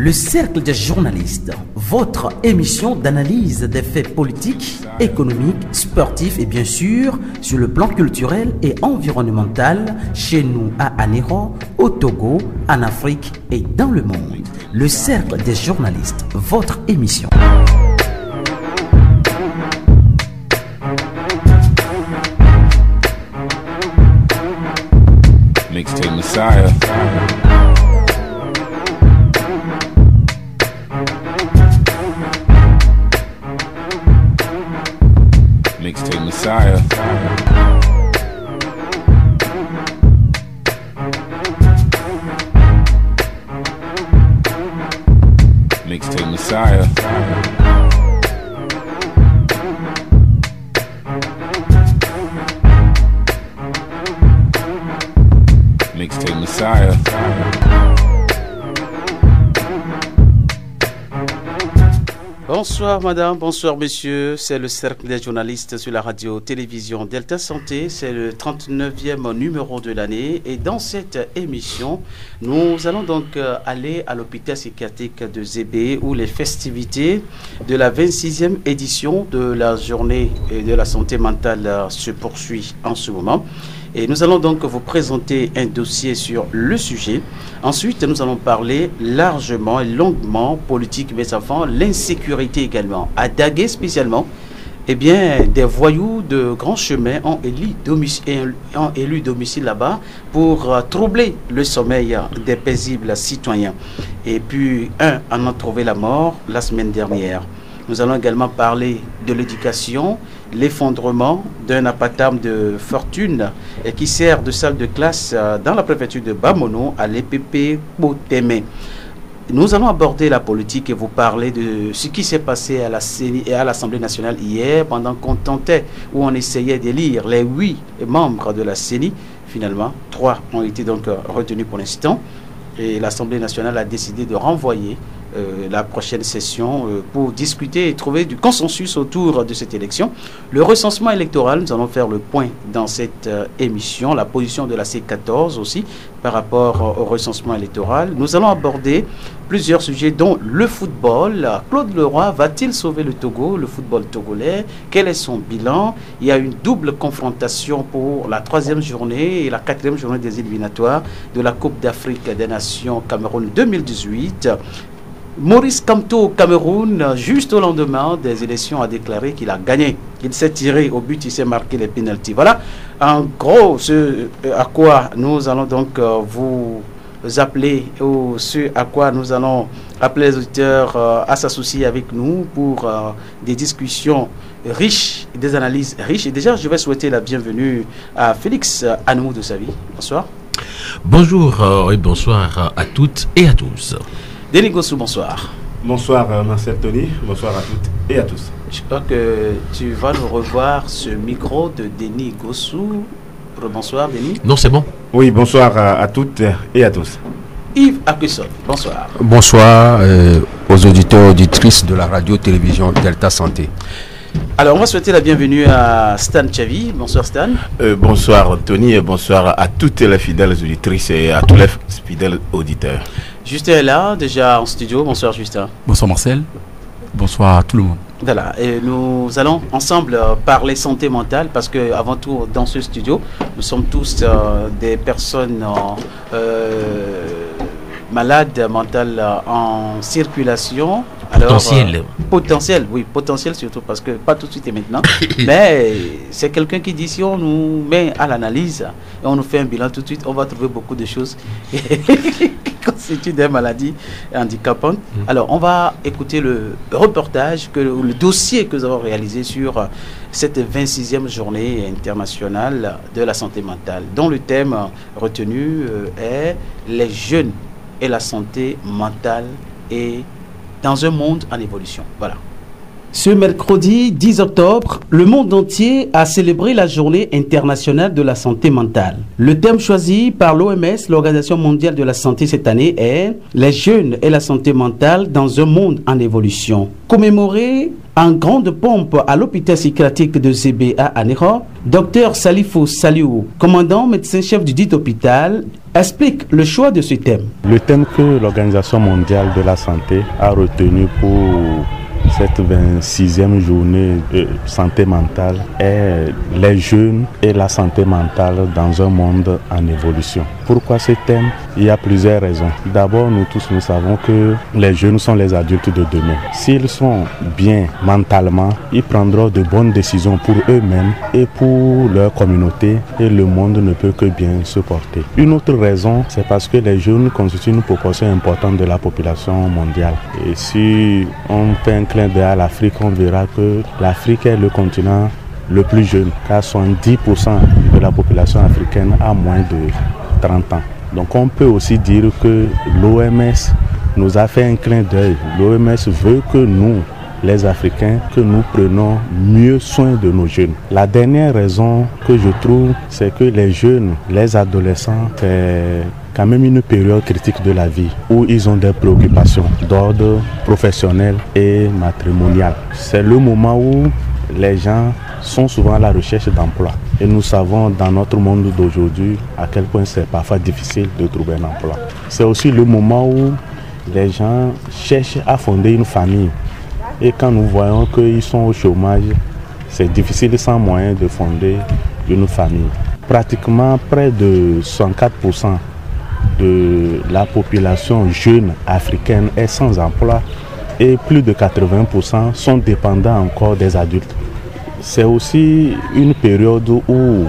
Le Cercle des journalistes, votre émission d'analyse des faits politiques, économiques, sportifs et bien sûr sur le plan culturel et environnemental chez nous à Anéro, au Togo, en Afrique et dans le monde. Le Cercle des journalistes, votre émission. Mixtape Messiah. Mixtape Messiah. Mixtape Messiah. Mixtape Messiah. Bonsoir madame, bonsoir messieurs, c'est le Cercle des journalistes sur la radio-télévision Delta Santé, c'est le 39e numéro de l'année et dans cette émission, nous allons donc aller à l'hôpital psychiatrique de Zébé où les festivités de la 26e édition de la journée de la santé mentale se poursuivent en ce moment. Et nous allons donc vous présenter un dossier sur le sujet. Ensuite, nous allons parler largement et longuement politique, mes enfants, l'insécurité également. À Dagué spécialement, eh bien, des voyous de grands chemins ont élu domicile là-bas pour troubler le sommeil des paisibles citoyens. Et puis, un en a trouvé la mort la semaine dernière. Nous allons également parler de l'éducation, l'effondrement d'un appartement de fortune qui sert de salle de classe dans la préfecture de Bamono à l'EPP Potémé. Nous allons aborder la politique et vous parler de ce qui s'est passé à la CENI et à l'Assemblée nationale hier pendant qu'on tentait ou on essayait d'élire les 8 membres de la CENI. Finalement, 3 ont été donc retenus pour l'instant et l'Assemblée nationale a décidé de renvoyer la prochaine session pour discuter et trouver du consensus autour de cette élection. Le recensement électoral, nous allons faire le point dans cette émission, la position de la C14 aussi par rapport au recensement électoral. Nous allons aborder plusieurs sujets dont le football. Claude Leroy va-t-il sauver le Togo, le football togolais? Quel est son bilan? Il y a une double confrontation pour la 3e journée et la 4e journée des éliminatoires de la Coupe d'Afrique des Nations Cameroun 2018. Maurice Kamto au Cameroun, juste au lendemain des élections, a déclaré qu'il a gagné. Il s'est tiré au but, il s'est marqué les pénaltys. Voilà, en gros, ce à quoi nous allons donc vous appeler, ou ce à quoi nous allons appeler les auditeurs à s'associer avec nous pour des discussions riches, des analyses riches. Et déjà, je vais souhaiter la bienvenue à Félix Anou de Savi. Bonsoir. Bonjour et bonsoir à toutes et à tous. Denis Gossou, bonsoir. Bonsoir Marcel Tony, bonsoir à toutes et à tous. Je crois que tu vas nous revoir ce micro de Denis Gossou. Bonsoir Denis. Non, c'est bon. Oui, bonsoir à toutes et à tous. Yves Akusson, bonsoir. Bonsoir aux auditeurs et auditrices de la radio-télévision Delta Santé. Alors, on va souhaiter la bienvenue à Stan Chavi. Bonsoir Stan. Bonsoir Tony et bonsoir à toutes les fidèles auditrices et à tous les fidèles auditeurs. Justin est là, déjà en studio. Bonsoir Justin. Bonsoir Marcel. Bonsoir à tout le monde. Voilà, et nous allons ensemble parler santé mentale parce que avant tout dans ce studio, nous sommes tous des personnes malades mentales en circulation. Alors, potentiel, oui, potentiel surtout parce que pas tout de suite et maintenant. Mais c'est quelqu'un qui dit si on nous met à l'analyse et on nous fait un bilan tout de suite, on va trouver beaucoup de choses qui constituent des maladies handicapantes. Alors, on va écouter le reportage, le dossier que nous avons réalisé sur cette 26e journée internationale de la santé mentale, dont le thème retenu est les jeunes et la santé mentale et dans un monde en évolution. Voilà. Ce mercredi 10 octobre, le monde entier a célébré la journée internationale de la santé mentale. Le thème choisi par l'OMS, l'Organisation mondiale de la santé cette année, est « Les jeunes et la santé mentale dans un monde en évolution ». Commémoré en grande pompe à l'hôpital psychiatrique de Zébé à Anéro, Dr Salifou Saliou, commandant médecin-chef du dit hôpital, explique le choix de ce thème. Le thème que l'Organisation mondiale de la santé a retenu pour cette 26e journée de santé mentale est les jeunes et la santé mentale dans un monde en évolution. Pourquoi ce thème? Il y a plusieurs raisons. D'abord, nous tous nous savons que les jeunes sont les adultes de demain. S'ils sont bien mentalement, ils prendront de bonnes décisions pour eux-mêmes et pour leur communauté, et le monde ne peut que bien se porter. Une autre raison, c'est parce que les jeunes constituent une proportion importante de la population mondiale. Et si on fait un clin d'œil à l'Afrique, on verra que l'Afrique est le continent le plus jeune, car 70% de la population africaine a moins de 30 ans. Donc on peut aussi dire que l'OMS nous a fait un clin d'œil. L'OMS veut que nous, les Africains, que nous prenons mieux soin de nos jeunes. La dernière raison que je trouve, c'est que les jeunes, les adolescents, c'est quand même une période critique de la vie où ils ont des préoccupations d'ordre professionnel et matrimonial. C'est le moment où les gens sont souvent à la recherche d'emploi. Et nous savons dans notre monde d'aujourd'hui à quel point c'est parfois difficile de trouver un emploi. C'est aussi le moment où les gens cherchent à fonder une famille. Et quand nous voyons qu'ils sont au chômage, c'est difficile sans moyen de fonder une famille. Pratiquement près de 64% de la population jeune africaine est sans emploi et plus de 80% sont dépendants encore des adultes. C'est aussi une période où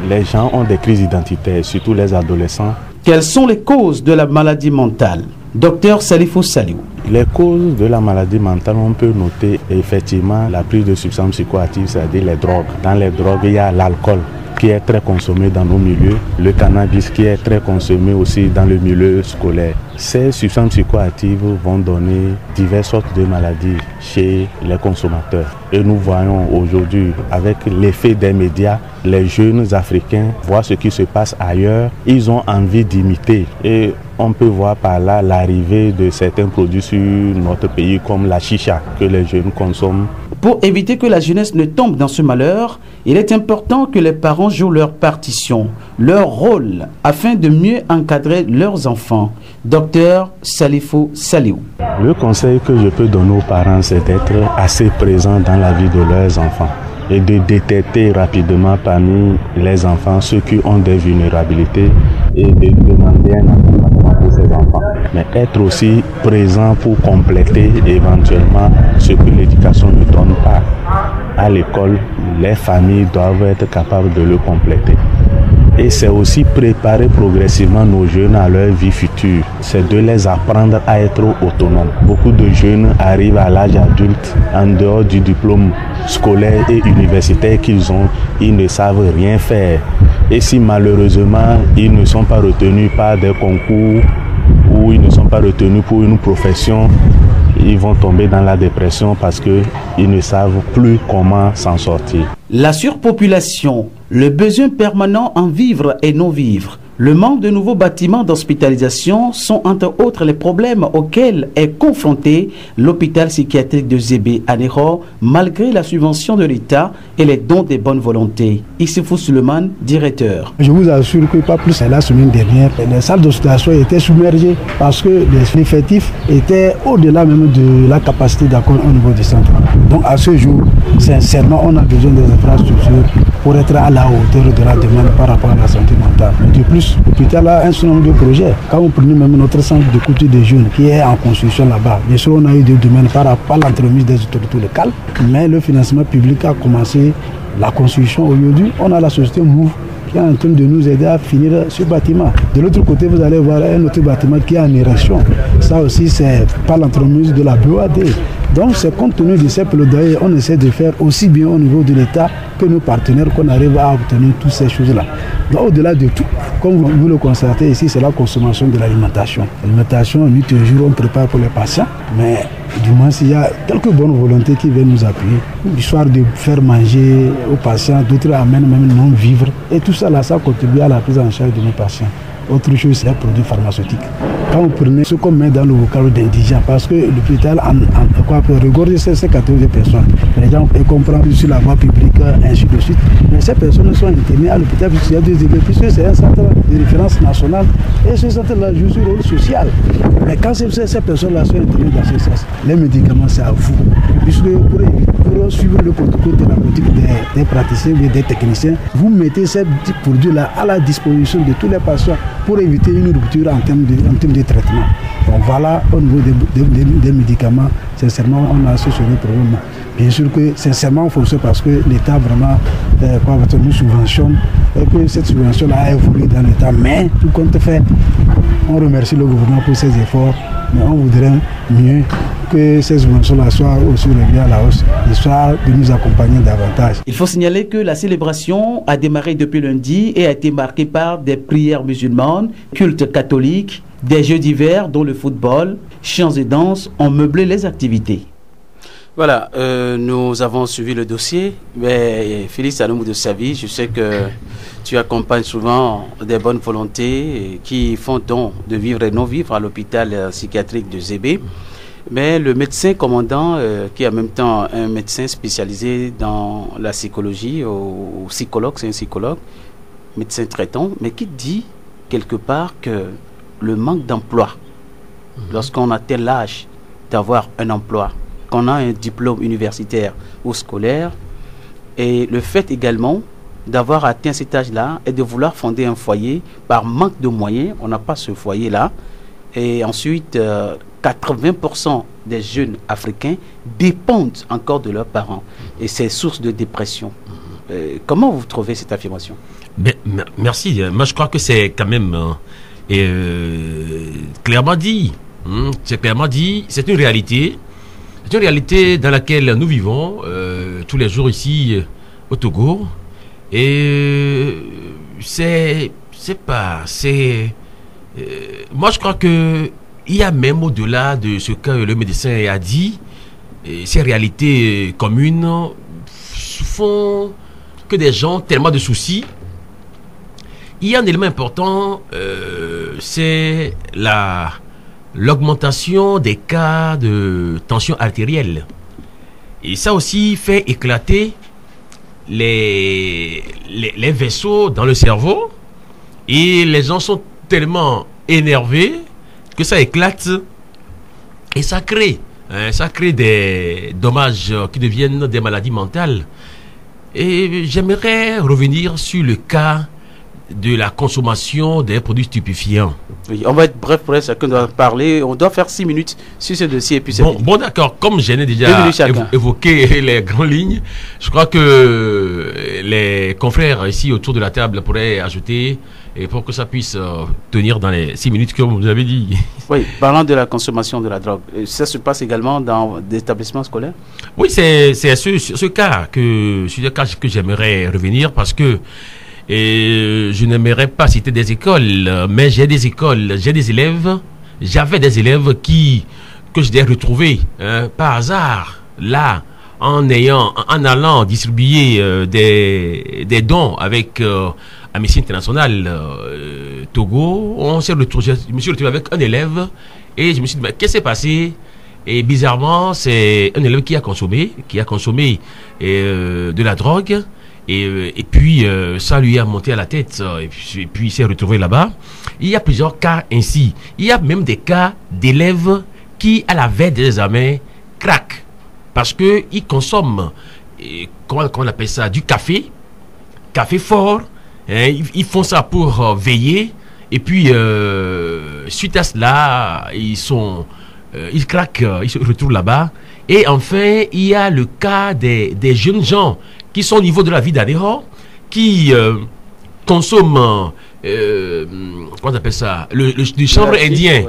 les gens ont des crises identitaires, surtout les adolescents. Quelles sont les causes de la maladie mentale? Docteur Salifou Saliou. Les causes de la maladie mentale, on peut noter effectivement la prise de substances psychoactives, c'est-à-dire les drogues. Dans les drogues, il y a l'alcool qui est très consommé dans nos milieux, le cannabis qui est très consommé aussi dans le milieu scolaire. Ces substances psychoactives vont donner diverses sortes de maladies chez les consommateurs. Et nous voyons aujourd'hui, avec l'effet des médias, les jeunes Africains voient ce qui se passe ailleurs, ils ont envie d'imiter. Et on peut voir par là l'arrivée de certains produits sur notre pays comme la chicha que les jeunes consomment. Pour éviter que la jeunesse ne tombe dans ce malheur, il est important que les parents jouent leur partition, leur rôle, afin de mieux encadrer leurs enfants. Docteur Salifou Saliou. Le conseil que je peux donner aux parents, c'est d'être assez présents dans la vie de leurs enfants et de détecter rapidement parmi les enfants ceux qui ont des vulnérabilités et de demander un accompagnement pour ces enfants. Mais être aussi présent pour compléter éventuellement ce que l'éducation ne donne pas. À l'école, les familles doivent être capables de le compléter. Et c'est aussi préparer progressivement nos jeunes à leur vie future. C'est de les apprendre à être autonomes. Beaucoup de jeunes arrivent à l'âge adulte en dehors du diplôme scolaire et universitaire qu'ils ont. Ils ne savent rien faire. Et si malheureusement ils ne sont pas retenus par des concours ou ils ne sont pas retenus pour une profession, ils vont tomber dans la dépression parce qu'ils ne savent plus comment s'en sortir. La surpopulation, le besoin permanent en vivre et non-vivre, le manque de nouveaux bâtiments d'hospitalisation sont entre autres les problèmes auxquels est confronté l'hôpital psychiatrique de Zébé à Néro, malgré la subvention de l'État et les dons des bonnes volontés. Issifou Suleiman, directeur. Je vous assure que pas plus la semaine dernière, les salles d'hospitalisation étaient submergées parce que les effectifs étaient au-delà même de la capacité d'accueil au niveau du centre. Donc à ce jour, sincèrement, on a besoin des infrastructures pour être à la hauteur de la demande par rapport à la santé mentale. De plus, l'hôpital a un certain nombre de projets. Quand on prenait même notre centre de culture des jeunes qui est en construction là-bas, bien sûr, on a eu des domaines par rapport à l'entremise des autorités locales, mais le financement public a commencé la construction. Aujourd'hui, on a la société Move qui est en train de nous aider à finir ce bâtiment. De l'autre côté, vous allez voir un autre bâtiment qui est en érection. Ça aussi, c'est par l'entremise de la BOAD. Donc, c'est compte tenu de ces plaidoyers, on essaie de faire aussi bien au niveau de l'État que nos partenaires qu'on arrive à obtenir toutes ces choses-là. Donc, au-delà de tout, comme vous le constatez ici, c'est la consommation de l'alimentation. L'alimentation, nuit et jour, on prépare pour les patients, mais du moins, s'il y a quelques bonnes volontés qui viennent nous appuyer, l'histoire de faire manger aux patients, d'autres amènent même non-vivre. Et tout ça, là, ça contribue à la prise en charge de nos patients. autre chose, c'est un produit pharmaceutique. Quand vous prenez ce qu'on met dans le vocable d'indigent, parce que l'hôpital peut regorger ces catégories de personnes. Les gens comprennent sur la voie publique, ainsi de suite. Mais ces personnes sont internées à l'hôpital puisque c'est un centre de référence nationale et ce centre-là joue un rôle social. Mais quand ces personnes-là sont internées dans ce sens, les médicaments, c'est à vous. Puisque pour suivre le protocole thérapeutique des praticiens ou des techniciens, vous mettez ces petits produits-là à la disposition de tous les patients pour éviter une rupture en termes de traitement. Donc voilà, au niveau des médicaments, sincèrement, on a ce problème. Bien sûr que sincèrement, il faut ça parce que l'État vraiment nous subventionne et que cette subvention-là a évolué dans l'État. Mais tout compte fait, on remercie le gouvernement pour ses efforts, mais on voudrait mieux que ces subventions-là soient aussi revues à la hausse, histoire de nous accompagner davantage. Il faut signaler que la célébration a démarré depuis lundi et a été marquée par des prières musulmanes, culte catholique, des jeux d'hiver dont le football, chants et danses ont meublé les activités. Voilà, nous avons suivi le dossier, mais Félix Anoumou de Savi, je sais que tu accompagnes souvent des bonnes volontés qui font don de vivre et non vivre à l'hôpital psychiatrique de Zébé. Mais le médecin commandant, qui est en même temps un médecin spécialisé dans la psychologie, ou psychologue, c'est un psychologue, médecin traitant, mais qui dit quelque part que le manque d'emploi, lorsqu'on a tel âge d'avoir un emploi, qu'on a un diplôme universitaire ou scolaire, et le fait également d'avoir atteint cet âge-là et de vouloir fonder un foyer par manque de moyens, on n'a pas ce foyer-là, et ensuite 80% des jeunes africains dépendent encore de leurs parents, et c'est source de dépression. Comment vous trouvez cette affirmation? Merci, moi je crois que c'est quand même clairement dit, c'est clairement dit, c'est une réalité. C'est une réalité dans laquelle nous vivons tous les jours ici au Togo. Et moi je crois que il y a même au-delà de ce que le médecin a dit, ces réalités communes font que des gens ont tellement de soucis. Il y a un élément important, c'est l'augmentation des cas de tension artérielle. Et ça aussi fait éclater les vaisseaux dans le cerveau. Et les gens sont tellement énervés que ça éclate. Et ça crée des dommages qui deviennent des maladies mentales. Et j'aimerais revenir sur le cas de la consommation des produits stupéfiants. Oui, on va être bref pour chacun doit parler. On doit faire 6 minutes sur ce dossier et puis c'est bon d'accord, comme je n'ai déjà évoqué les grandes lignes, je crois que les confrères ici autour de la table pourraient ajouter et pour que ça puisse tenir dans les 6 minutes que vous avez dit. Oui, parlant de la consommation de la drogue, ça se passe également dans des établissements scolaires? Oui, c'est ce cas que j'aimerais revenir parce que je n'aimerais pas citer des écoles, mais j'ai des écoles, j'avais des élèves que je l'ai retrouvés par hasard là en allant distribuer des dons avec Amnesty International Togo. Je me suis retrouvé avec un élève et je me suis dit mais qu'est-ce qui s'est passé? Et bizarrement c'est un élève qui a consommé de la drogue. Et puis ça lui a monté à la tête et puis il s'est retrouvé là-bas. Il y a plusieurs cas ainsi. Il y a même des cas d'élèves qui à la veille des examens craquent parce que ils consomment comment on appelle ça, du café fort. Ils font ça pour veiller et puis suite à cela ils craquent, ils se retrouvent là-bas. Et enfin il y a le cas des jeunes gens qui sont au niveau de la vie d'Adéro, qui consomment, comment on appelle ça, le chanvre indien.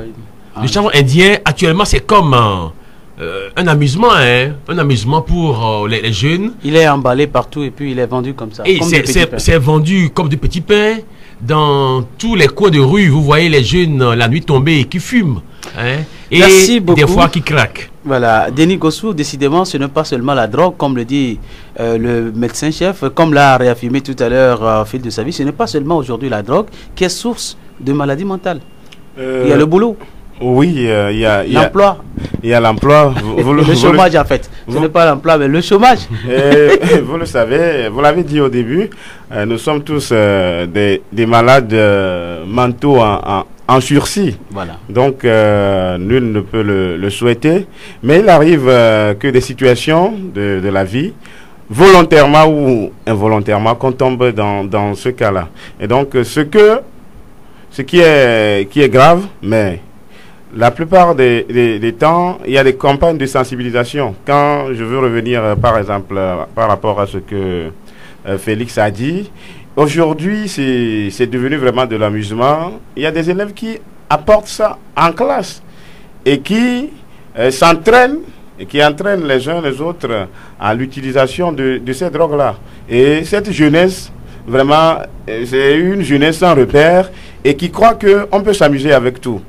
Le chanvre indien, actuellement, c'est comme un amusement, un amusement pour les jeunes. Il est emballé partout et puis il est vendu comme ça. Et c'est vendu comme du petit pain. Dans tous les coins de rue, vous voyez les jeunes la nuit tombée qui fument. Et merci beaucoup. Des fois qui craquent. Voilà, Denis Gossou, décidément, ce n'est pas seulement la drogue, comme le dit le médecin-chef, comme l'a réaffirmé tout à l'heure Phil de Savi, ce n'est pas seulement aujourd'hui la drogue qui est source de maladie mentale. Il y a le boulot. Oui, il y a l'emploi. Il y a l'emploi. Le chômage, en fait. Ce n'est pas l'emploi, mais le chômage. Vous le savez, vous l'avez dit au début, nous sommes tous des malades mentaux en sursis. Voilà. Donc, nul ne peut le souhaiter. Mais il arrive que des situations de la vie, volontairement ou involontairement, qu'on tombe dans ce cas-là. Et donc, ce qui est grave, mais la plupart des temps, il y a des campagnes de sensibilisation. Quand je veux revenir, par exemple, par rapport à ce que Félix a dit, aujourd'hui, c'est devenu vraiment de l'amusement. Il y a des élèves qui apportent ça en classe et qui s'entraînent et qui entraînent les uns les autres à l'utilisation de ces drogues-là. Et cette jeunesse, vraiment, c'est une jeunesse sans repère et qui croit qu'on peut s'amuser avec tout.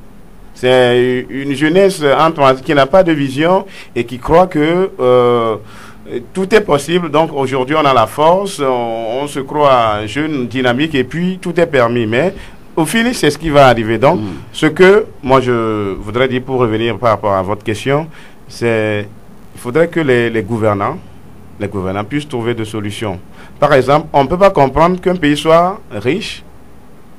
C'est une jeunesse qui n'a pas de vision et qui croit que tout est possible. Donc aujourd'hui, on a la force, on se croit jeune, dynamique et puis tout est permis. Mais au final, c'est ce qui va arriver. Donc, ce que moi je voudrais dire pour revenir par rapport à votre question, c'est qu'il faudrait que les gouvernants puissent trouver des solutions. Par exemple, on ne peut pas comprendre qu'un pays soit riche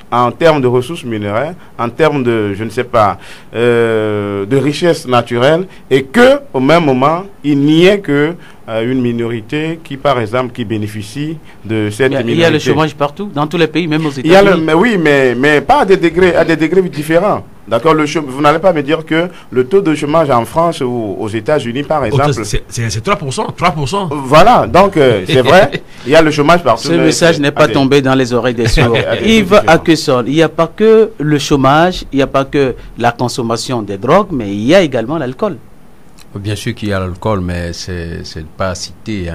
en termes de ressources minéraires, en termes de, je ne sais pas, de richesses naturelles, et que au même moment, il n'y ait que une minorité qui, par exemple, qui bénéficie de cette minorité. Il y a le chômage partout, dans tous les pays, même aux États-Unis. Mais oui, mais pas à des degrés différents. D'accord, vous n'allez pas me dire que le taux de chômage en France ou aux États-Unis, par exemple... C'est 3%. Voilà, donc c'est vrai, il y a le chômage partout. Ce message n'est pas tombé dans les oreilles des sourds. Yves Akeson, il n'y a pas que le chômage, il n'y a pas que la consommation des drogues, mais il y a également l'alcool. Bien sûr qu'il y a l'alcool, mais c'est pas cité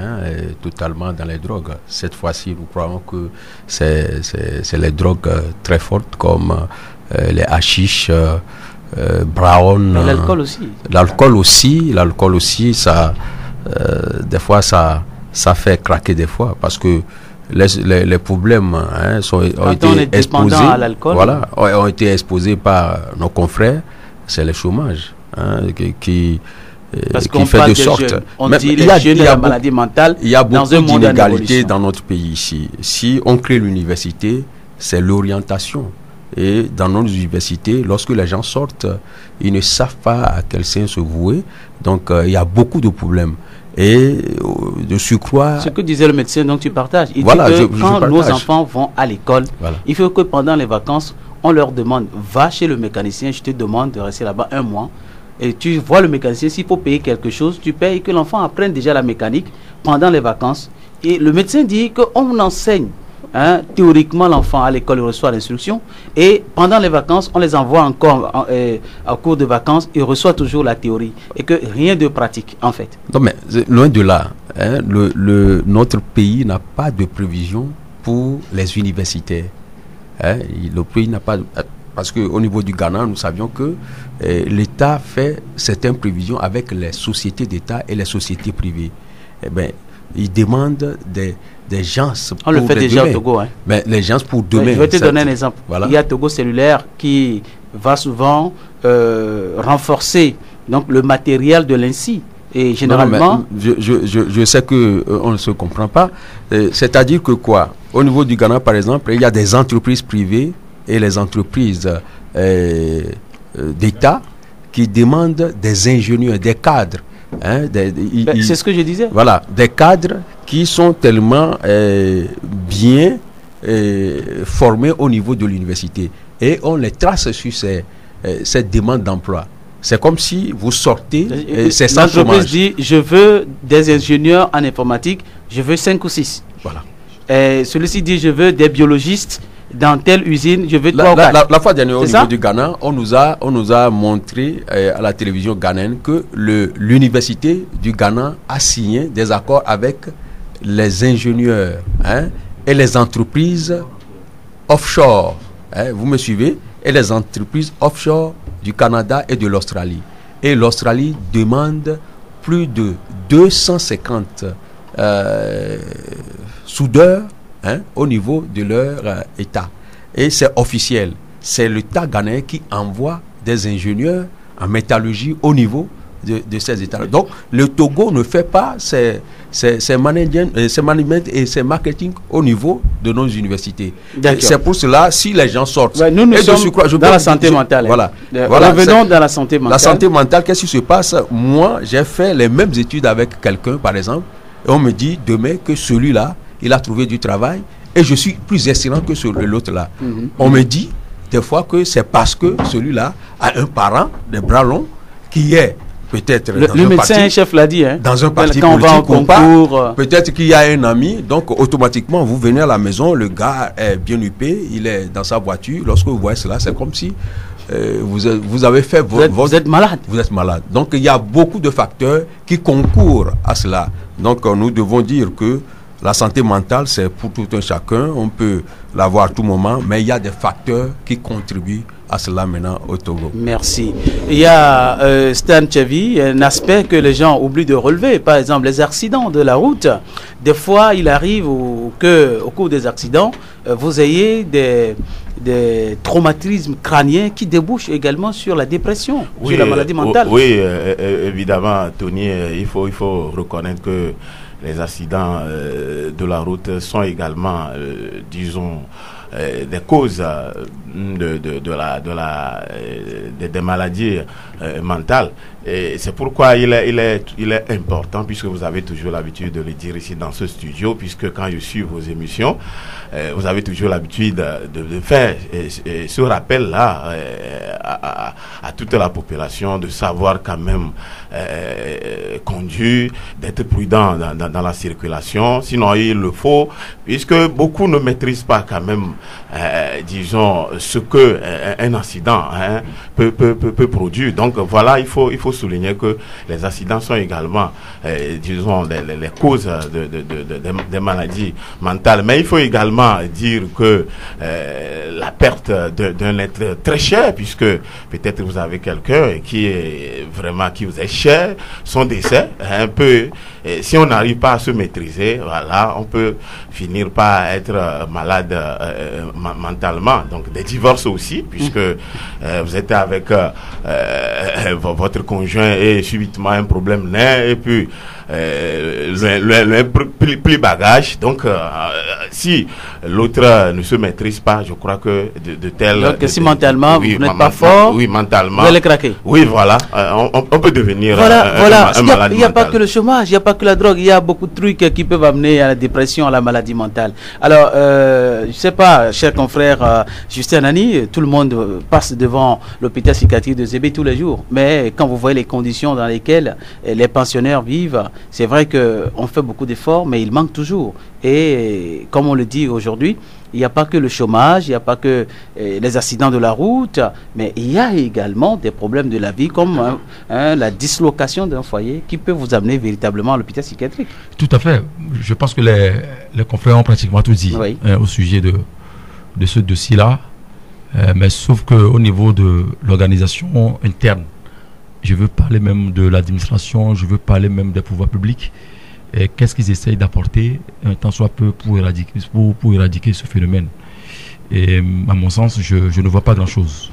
totalement dans les drogues. Cette fois-ci, nous croyons que c'est les drogues très fortes comme les hashish, brown. L'alcool aussi. L'alcool aussi, ça, des fois, ça fait craquer des fois parce que les problèmes ont été exposés. À l'alcool. Voilà, ont été exposés par nos confrères. C'est le chômage parce qui fait de sorte. On dit les jeunes de la maladie mentale. Il y a beaucoup d'inégalités dans notre pays ici. Si on crée l'université, c'est l'orientation. Et dans nos universités, lorsque les gens sortent, ils ne savent pas à quel sein se vouer. Donc, il y a beaucoup de problèmes. Et de surcroît... Ce que disait le médecin, donc tu partages. Il dit que quand nos enfants vont à l'école, il faut que pendant les vacances, on leur demande, va chez le mécanicien, je te demande de rester là-bas 1 mois. Et tu vois le mécanicien, s'il faut payer quelque chose, tu payes, et que l'enfant apprenne déjà la mécanique pendant les vacances. Et le médecin dit qu'on enseigne. Théoriquement, l'enfant à l'école reçoit l'instruction et pendant les vacances, on les envoie encore en cours de vacances, il reçoit toujours la théorie et que rien de pratique en fait. Non mais loin de là, notre pays n'a pas de prévision pour les universitaires. Le pays n'a pas... Parce qu'au niveau du Ghana, nous savions que l'État fait certaines prévisions avec les sociétés d'État et les sociétés privées. Eh bien, ils demandent des gens pour on le fait déjà au Togo. Mais les gens pour demain. Je vais te donner un exemple. Voilà. Il y a Togo Cellulaire qui va souvent renforcer donc, le matériel de l'INSI. Et généralement... Non, je sais qu'on ne se comprend pas. C'est-à-dire que quoi? Au niveau du Ghana, par exemple, il y a des entreprises privées et les entreprises d'État qui demandent des ingénieurs, des cadres. C'est ce que je disais. Voilà, des cadres qui sont tellement bien formés au niveau de l'université. Et on les trace sur cette demande d'emploi. C'est comme si vous sortez, c'est sans chômage. L'entreprise dit, je veux des ingénieurs en informatique, je veux 5 ou 6. Voilà. Celui-ci dit, je veux des biologistes dans telle usine, je veux 3 ou 4. La fois dernière, au niveau du Ghana, on nous a montré à la télévision ghanéenne que l'université du Ghana a signé des accords avec les ingénieurs et les entreprises offshore. Vous me suivez? Et les entreprises offshore du Canada et de l'Australie. Et l'Australie demande plus de 250 soudeurs au niveau de leur État. Et c'est officiel. c'est l'État ghanéen qui envoie des ingénieurs en métallurgie au niveau de ces États. Donc, le Togo ne fait pas ses management et ses marketing au niveau de nos universités. C'est pour cela, si les gens sortent... Ouais, nous sommes dans la santé mentale. Voilà. Revenons dans la santé mentale. La santé mentale, qu'est-ce qui se passe? Moi, j'ai fait les mêmes études avec quelqu'un, par exemple, et on me dit demain que celui-là, il a trouvé du travail, et je suis plus excellent que l'autre-là. On me dit des fois que c'est parce que celui-là a un parent, des bras longs, qui est peut-être le médecin-chef l'a dit, hein, dans un parti quand politique on va en concours, peut-être qu'il y a un ami, donc automatiquement vous venez à la maison, le gars est bien huppé, il est dans sa voiture, lorsque vous voyez cela, c'est comme si vous avez fait vous êtes malade. Vous êtes malade. Donc il y a beaucoup de facteurs qui concourent à cela. Donc nous devons dire que la santé mentale, c'est pour tout un chacun, on peut l'avoir à tout moment, mais il y a des facteurs qui contribuent à cela maintenant au Togo. Merci. Il y a Stan Tchevi, un aspect que les gens oublient de relever, par exemple les accidents de la route. Des fois, il arrive qu'au cours des accidents, vous ayez des traumatismes crâniens qui débouchent également sur la dépression, sur la maladie mentale. Oui, évidemment, Tony, il faut reconnaître que les accidents de la route sont également, disons, des causes des maladies mentales. Et c'est pourquoi il est important, puisque vous avez toujours l'habitude de le dire ici dans ce studio, puisque quand je suis vos émissions, vous avez toujours l'habitude de faire ce rappel-là à toute la population, de savoir quand même conduire, d'être prudent dans la circulation, sinon il le faut, puisque beaucoup ne maîtrisent pas quand même, disons, ce que un accident peut produire. Donc voilà, il faut souligner que les accidents sont également, disons, les causes des maladies mentales. Mais il faut également dire que la perte d'un être très cher, puisque peut-être vous avez quelqu'un qui vous est cher, son décès, un peu, si on n'arrive pas à se maîtriser, voilà, on peut finir par être malade mentalement. Donc des divorces aussi, puisque vous êtes avec votre conjoint et subitement un problème naît, et puis plus bagage. Donc si l'autre ne se maîtrise pas, je crois que de tels... Donc si mentalement vous n'êtes pas fort, oui, mentalement, vous allez craquer. Oui, voilà, on peut devenir un malade. Il n'y a pas que le chômage, il n'y a pas que la drogue, il y a beaucoup de trucs qui peuvent amener à la dépression, à la maladie mentale. Alors, je ne sais pas, cher confrère Justin Nani, tout le monde passe devant l'hôpital psychiatrique de Zébé tous les jours, mais quand vous voyez les conditions dans lesquelles les pensionnaires vivent, c'est vrai qu'on fait beaucoup d'efforts, mais il manque toujours. Et comme on le dit aujourd'hui, il n'y a pas que le chômage, il n'y a pas que les accidents de la route, mais il y a également des problèmes de la vie comme la dislocation d'un foyer qui peut vous amener véritablement à l'hôpital psychiatrique. Tout à fait. Je pense que les confrères ont pratiquement tout dit au sujet de ce dossier-là. Mais sauf qu'au niveau de l'organisation interne, je veux parler même de l'administration, je veux parler même des pouvoirs publics. Qu'est-ce qu'ils essayent d'apporter un tant soit peu pour éradiquer ce phénomène. Et à mon sens, je ne vois pas grand-chose.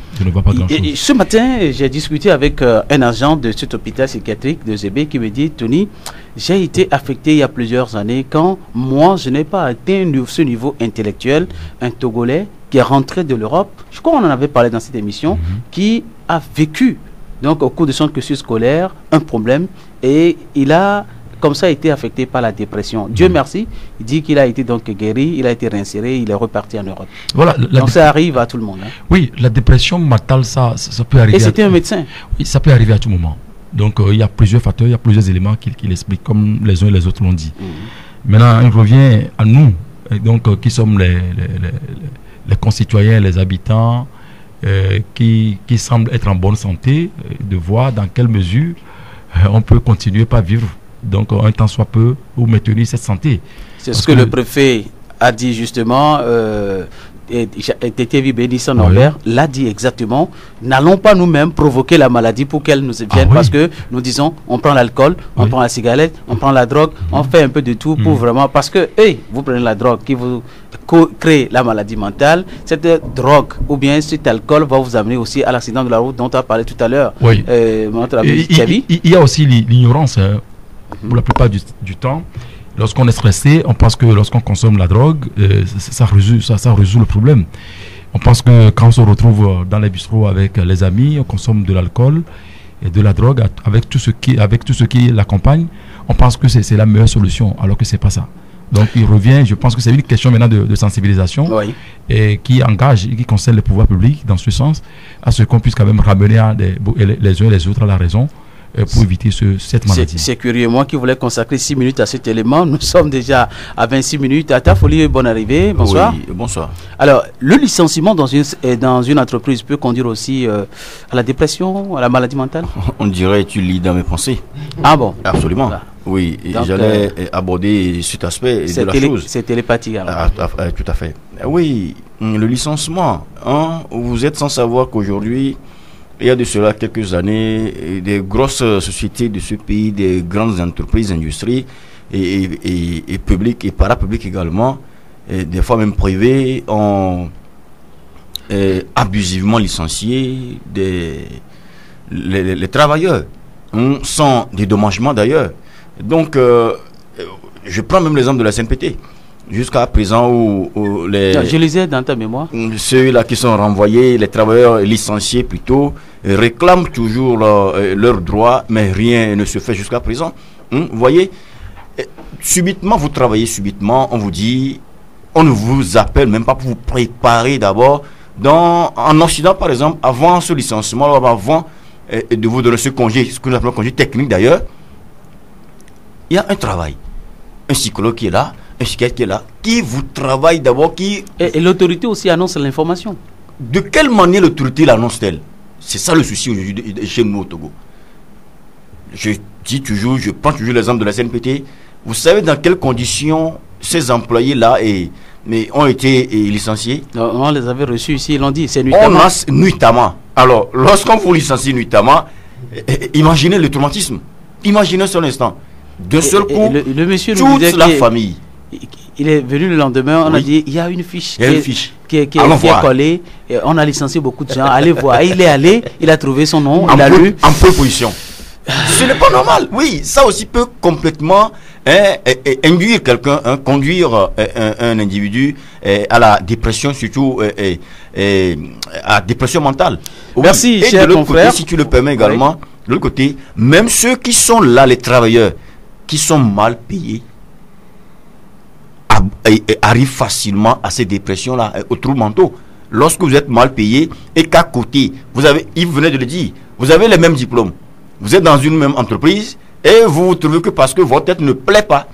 Ce matin, j'ai discuté avec un agent de cet hôpital psychiatrique de Zébé qui me dit, Tony, j'ai été affecté il y a plusieurs années quand moi, je n'ai pas atteint ce niveau intellectuel, un Togolais qui est rentré de l'Europe, je crois qu'on en avait parlé dans cette émission, qui a vécu, donc au cours de son cursus scolaire, un problème, et il a comme ça été affecté par la dépression. Dieu merci, il dit qu'il a été donc guéri, il a été réinséré, il est reparti en Europe. Voilà, donc ça arrive à tout le monde. Hein. Oui, la dépression mentale, ça peut arriver. Et c'était un médecin. Oui, ça peut arriver à tout moment. Donc il y a plusieurs facteurs, il y a plusieurs éléments qui l'expliquent, comme les uns et les autres l'ont dit. Maintenant, il revient à nous, donc qui sommes les concitoyens, les habitants, qui semblent être en bonne santé, de voir dans quelle mesure on peut continuer par vivre. Donc un temps soit peu ou maintenir cette santé. C'est ce que le préfet a dit justement. Tétévi Bénisson Norbert l'a dit exactement. N'allons pas nous-mêmes provoquer la maladie pour qu'elle nous vienne, parce que nous disons, on prend l'alcool, on prend la cigarette, on prend la drogue, on fait un peu de tout pour vraiment, parce que vous prenez la drogue qui vous crée la maladie mentale, cette drogue ou bien cet alcool va vous amener aussi à l'accident de la route dont tu as parlé tout à l'heure. Il y a aussi l'ignorance pour la plupart du temps. Lorsqu'on est stressé, on pense que lorsqu'on consomme la drogue, ça résout le problème. On pense que quand on se retrouve dans les bistrots avec les amis, on consomme de l'alcool et de la drogue avec tout ce qui l'accompagne, on pense que c'est la meilleure solution, alors que c'est pas ça. Donc il revient, je pense que c'est une question maintenant de sensibilisation et qui engage, qui concerne les pouvoirs publics dans ce sens, à ce qu'on puisse quand même ramener les uns et les autres à la raison, pour éviter cette maladie. C'est curieux, moi qui voulais consacrer 6 minutes à cet élément, nous sommes déjà à 26 minutes. À ta folie, bonne arrivée, bonsoir. Oui, bonsoir. Alors, le licenciement dans une entreprise peut conduire aussi à la dépression, à la maladie mentale? On dirait tu lis dans mes pensées. Ah bon? Absolument. Voilà. Oui, j'allais aborder cet aspect de la chose. C'est télépathique alors. Tout à fait. Oui, le licenciement, vous êtes sans savoir qu'aujourd'hui, il y a de cela quelques années, des grosses sociétés de ce pays, des grandes entreprises, industries, et publiques et parapubliques également, et des fois même privées, ont abusivement licencié les travailleurs, sans dédommagement d'ailleurs. Donc, je prends même l'exemple de la CNPT. Jusqu'à présent, je lisais dans ta mémoire. Ceux-là qui sont renvoyés, les travailleurs licenciés plutôt, réclament toujours leurs droits, mais rien ne se fait jusqu'à présent. Vous voyez, subitement, vous travaillez subitement, on vous dit, on ne vous appelle même pas pour vous préparer d'abord. En Occident, par exemple, avant ce licenciement, avant de vous donner ce congé, ce que nous appelons congé technique d'ailleurs, il y a un travail. Un psychologue qui est là, un psychiatre qui est là, qui vous travaille d'abord, Et l'autorité aussi annonce l'information. De quelle manière l'autorité l'annonce-t-elle? C'est ça le souci aujourd'hui chez nous au Togo. Je prends toujours l'exemple de la CNPT. Vous savez dans quelles conditions ces employés-là ont été licenciés? On les avait reçus ici, ils l'ont dit, c'est nuitamment. Nuitamment. Alors, lorsqu'on vous licencie nuitamment, imaginez le traumatisme. Imaginez sur l'instant. D'un seul coup, le monsieur toute la famille. Il est venu le lendemain, on a dit, il y a une fiche qui est collée, et on a licencié beaucoup de gens, allez voir. Il est allé, il a trouvé son nom, il a lu. En proposition. Ce n'est pas normal. Oui, ça aussi peut complètement induire quelqu'un, conduire un individu à la dépression, surtout à la dépression mentale. Merci, cher confrère. Si tu le permets également, de l'autre côté, même ceux qui sont là, les travailleurs, qui sont mal payés, arrivent facilement à ces dépressions-là, aux troubles mentaux. Lorsque vous êtes mal payé et qu'à côté, Yves venait de le dire, vous avez les mêmes diplômes, vous êtes dans une même entreprise et vous trouvez que parce que votre tête ne plaît pas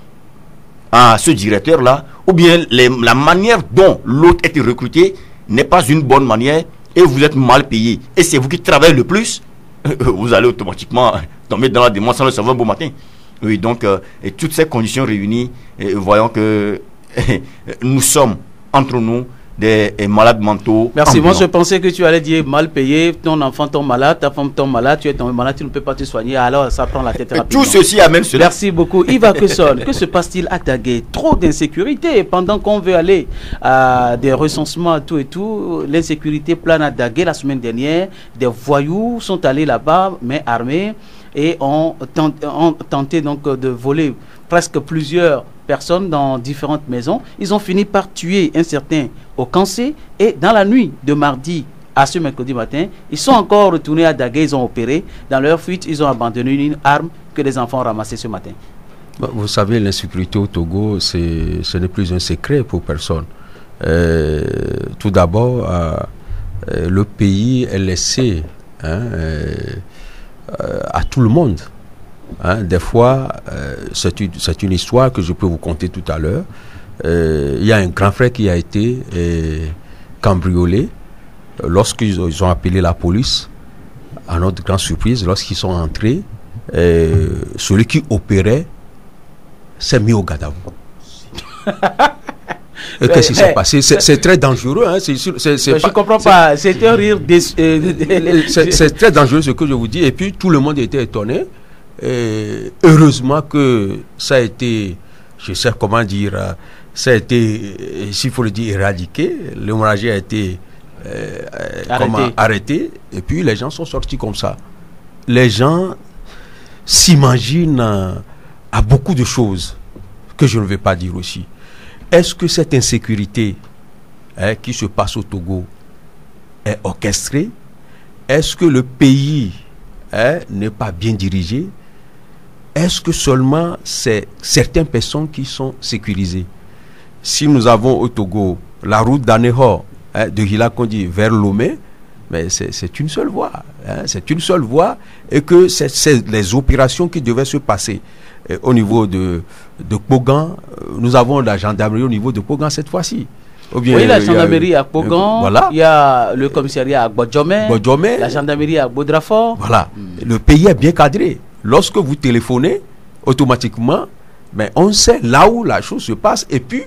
à ce directeur-là, ou bien la manière dont l'autre est recruté n'est pas une bonne manière et vous êtes mal payé et c'est vous qui travaillez le plus, vous allez automatiquement tomber dans la démence sans le savoir un beau matin. Oui, donc, et toutes ces conditions réunies, voyons que nous sommes, entre nous, des malades mentaux. Merci, moi je pensais que tu allais dire mal payé, ton enfant tombe malade, ta femme tombe malade, tu es tombé malade, tu ne peux pas te soigner, alors ça prend la tête rapidement. Tout ceci amène cela. Merci beaucoup. Yves Akesson, que se passe-t-il à Dagué? Trop d'insécurité, pendant qu'on veut aller à des recensements, tout et tout, l'insécurité plane à Dagué la semaine dernière, des voyous sont allés là-bas, mais armés, et ont tenté donc de voler presque plusieurs personnes dans différentes maisons. Ils ont fini par tuer un certain Okansé et dans la nuit de mardi à ce mercredi matin, ils sont encore retournés à Dagué, ils ont opéré. Dans leur fuite, ils ont abandonné une arme que les enfants ont ramassée ce matin. Vous savez, l'insécurité au Togo, ce n'est plus un secret pour personne. Tout d'abord, le pays est laissé à tout le monde. Des fois, c'est une histoire que je peux vous conter tout à l'heure. Il y a un grand frère qui a été cambriolé. Lorsqu'ils ont appelé la police, à notre grande surprise, lorsqu'ils sont entrés, celui qui opérait s'est mis au garde à vous. Qu'est-ce qui s'est passé? C'est très dangereux. Hein. Je ne comprends pas. C'est un rire. C'est très dangereux ce que je vous dis. Et puis tout le monde était étonné. Et heureusement que ça a été, je sais comment dire, ça a été, s'il faut le dire, éradiqué. L'hémorragie a été arrêtée. Et puis les gens sont sortis comme ça. Les gens s'imaginent à beaucoup de choses que je ne vais pas dire aussi. Est-ce que cette insécurité qui se passe au Togo est orchestrée? Est-ce que le pays n'est pas bien dirigé? Est-ce que seulement c'est certaines personnes qui sont sécurisées? Si nous avons au Togo la route d'Anéhor, de Hilakondi vers Lomé, mais c'est une seule voie. C'est une seule voie, et que c'est les opérations qui devaient se passer au niveau de Pogan. Nous avons la gendarmerie au niveau de Pogan cette fois-ci. Oui, la gendarmerie à Pogan, voilà. Il y a le commissariat à Bodjomé, la gendarmerie à Bodrafort. Voilà, le pays est bien cadré. Lorsque vous téléphonez, automatiquement, mais on sait là où la chose se passe, et puis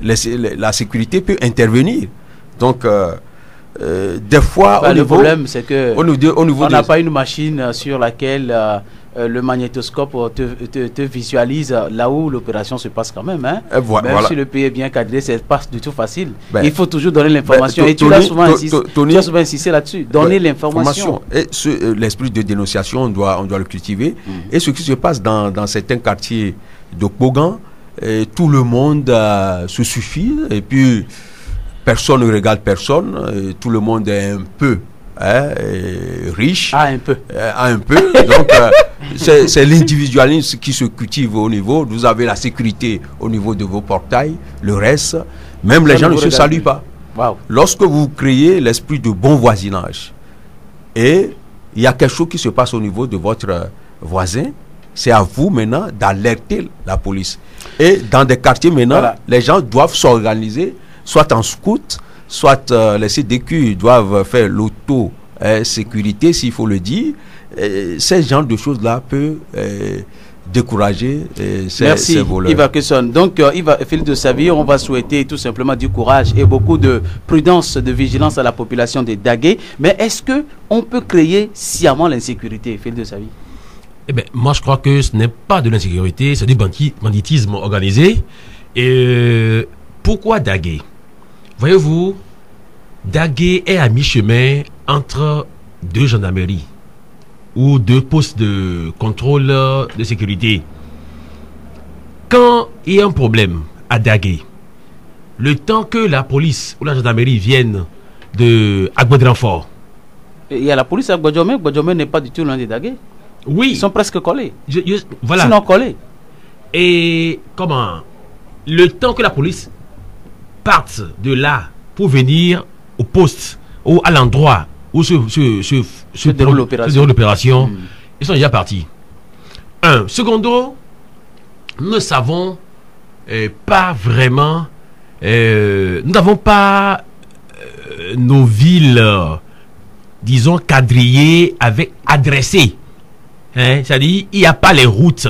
la sécurité peut intervenir. Donc, des fois, le problème, c'est que on n'a pas une machine sur laquelle le magnétoscope te visualise là où l'opération se passe quand même. Hein. Même si le pays est bien cadré, c'est pas du tout facile. Il faut toujours donner l'information. Et tu as souvent insisté là-dessus. Donner l'information. Et l'esprit de dénonciation, on doit le cultiver. Et ce qui se passe dans certains quartiers de Pogan, tout le monde se suffit. Et puis, personne ne regarde personne. Tout le monde est un peu riche. Un peu. Donc, c'est l'individualisme qui se cultive au niveau. Vous avez la sécurité au niveau de vos portails. Le reste, même les gens ne se saluent pas. Wow. Lorsque vous créez l'esprit de bon voisinage, et il y a quelque chose qui se passe au niveau de votre voisin, c'est à vous maintenant d'alerter la police. Et dans des quartiers maintenant, les gens doivent s'organiser, soit en scout, soit les CDQ doivent faire l'auto-sécurité, s'il faut le dire. Ce genre de choses-là peut décourager ces voleurs. Yves Akesson. Donc, Yves Philippe de Savie, on va souhaiter tout simplement du courage et beaucoup de prudence, de vigilance à la population de Dagué. Mais est-ce qu'on peut créer sciemment l'insécurité, Philippe de Savie? Eh bien, moi, je crois que ce n'est pas de l'insécurité, c'est du banditisme organisé. Et pourquoi Dagué? Voyez-vous, Dagué est à mi-chemin entre deux gendarmeries ou deux postes de contrôle de sécurité. Quand il y a un problème à Dagué, le temps que la police ou la gendarmerie viennent de Agbo-Renfort. Il y a la police à Agbo-Djomé. Agbo-Djomé n'est pas du tout loin de Dagué. Oui. Ils sont presque collés. Voilà. Sinon collés. Et comment? Le temps que la police parte de là pour venir au poste ou à l'endroit où se déroule l'opération, ils sont déjà partis. Secondo, nous ne savons pas vraiment, nous n'avons pas nos villes, disons, quadrillées avec adressées. C'est-à-dire, il n'y a pas les routes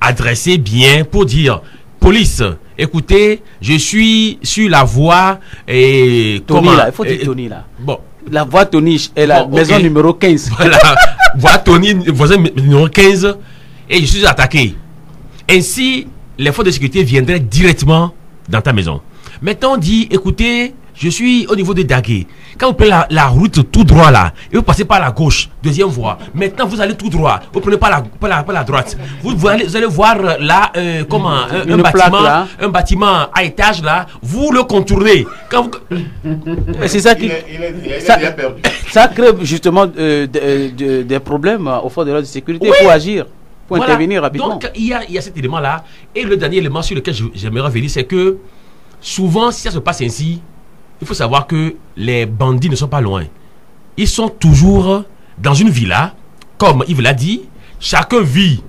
adressées bien pour dire, police, écoutez, je suis sur la voie et Tony, là, il faut dire Tony là. Bon. La voie Tony est la maison numéro 15. Voilà. Voie Tony, voisin numéro 15, et je suis attaqué. Ainsi, les forces de sécurité viendraient directement dans ta maison. Maintenant, on dit, écoutez, je suis au niveau de Dagué. Quand vous prenez la route tout droit là, et vous passez par la gauche, deuxième voie. Maintenant, vous allez tout droit. Vous prenez par la droite. Vous allez voir là, un bâtiment à étage là. Vous le contournez. C'est ça qui. Ça crée justement des problèmes au fond de l'ordre de sécurité. Il faut agir, pour intervenir rapidement. Donc, il y a cet élément là. Et le dernier élément sur lequel j'aimerais revenir, c'est que souvent, si ça se passe ainsi, il faut savoir que les bandits ne sont pas loin. Ils sont toujours dans une villa, comme Yves l'a dit. Chacun vit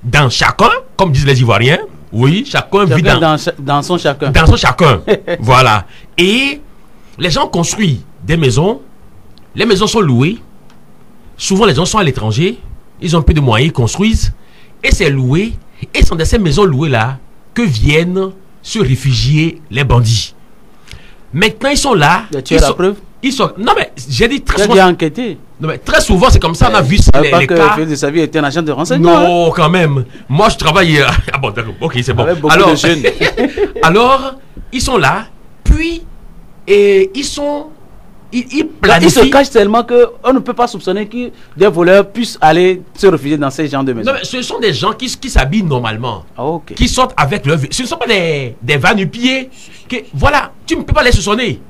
dans chacun, comme disent les Ivoiriens. Oui, chacun vit dans son chacun. Dans son chacun. Voilà. Et les gens construisent des maisons. Les maisons sont louées. Souvent, les gens sont à l'étranger. Ils ont un peu de moyens, ils construisent. Et c'est loué. Et c'est dans ces maisons louées-là que viennent se réfugier les bandits. Maintenant, ils sont là. Tu as la preuve? Non, mais j'ai dit très souvent. Tu as enquêté. Non, mais très souvent, c'est comme ça. On a vu les cas. Félix de Savie était un agent de renseignement. Non, quand même. Moi, je travaille. Ah bon, d'accord. Ok, c'est bon. Alors, de jeunes. Alors, ils sont là. Puis, et ils sont. Ils planifient. Ils se cachent tellement qu'on ne peut pas soupçonner que des voleurs puissent aller se réfugier dans ces genres de maisons. Non, mais ce sont des gens qui s'habillent normalement. Ah, ok. Qui sortent avec leur. Ce ne sont pas des va-nu-pieds. Voilà, tu ne peux pas les soupçonner.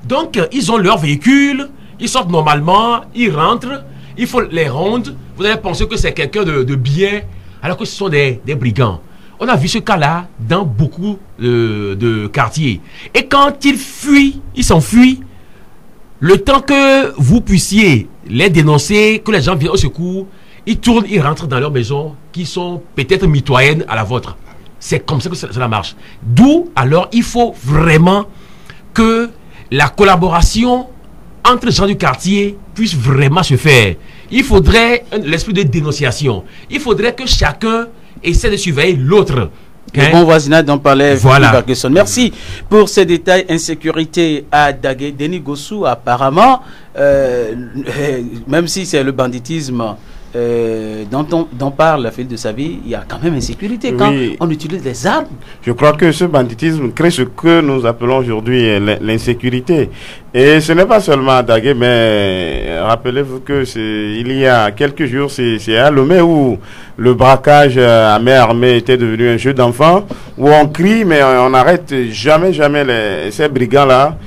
Donc, ils ont leur véhicule, ils sortent normalement, ils rentrent, il faut les rendre. Vous allez penser que c'est quelqu'un de bien, alors que ce sont des brigands. On a vu ce cas-là dans beaucoup de quartiers. Et quand ils fuient, ils s'enfuient, le temps que vous puissiez les dénoncer, que les gens viennent au secours, ils tournent, ils rentrent dans leur maison, qui sont peut-être mitoyennes à la vôtre. C'est comme ça que cela marche. D'où, alors, il faut vraiment que la collaboration entre les gens du quartier puisse vraiment se faire. Il faudrait l'esprit de dénonciation. Il faudrait que chacun essaie de surveiller l'autre. Le bon voisinage dont parlait voilà. Ferguson. Merci pour ces détails. Insécurité à Dagué. Denis Gossou, apparemment, même si c'est le banditisme dont parle Félix de Savie, il y a quand même insécurité quand on utilise des armes. Je crois que ce banditisme crée ce que nous appelons aujourd'hui l'insécurité. Et ce n'est pas seulement à Dagué, mais rappelez-vous que il y a quelques jours, c'est à Lomé où le braquage à main armée était devenu un jeu d'enfant, où on crie mais on n'arrête jamais ces brigands-là.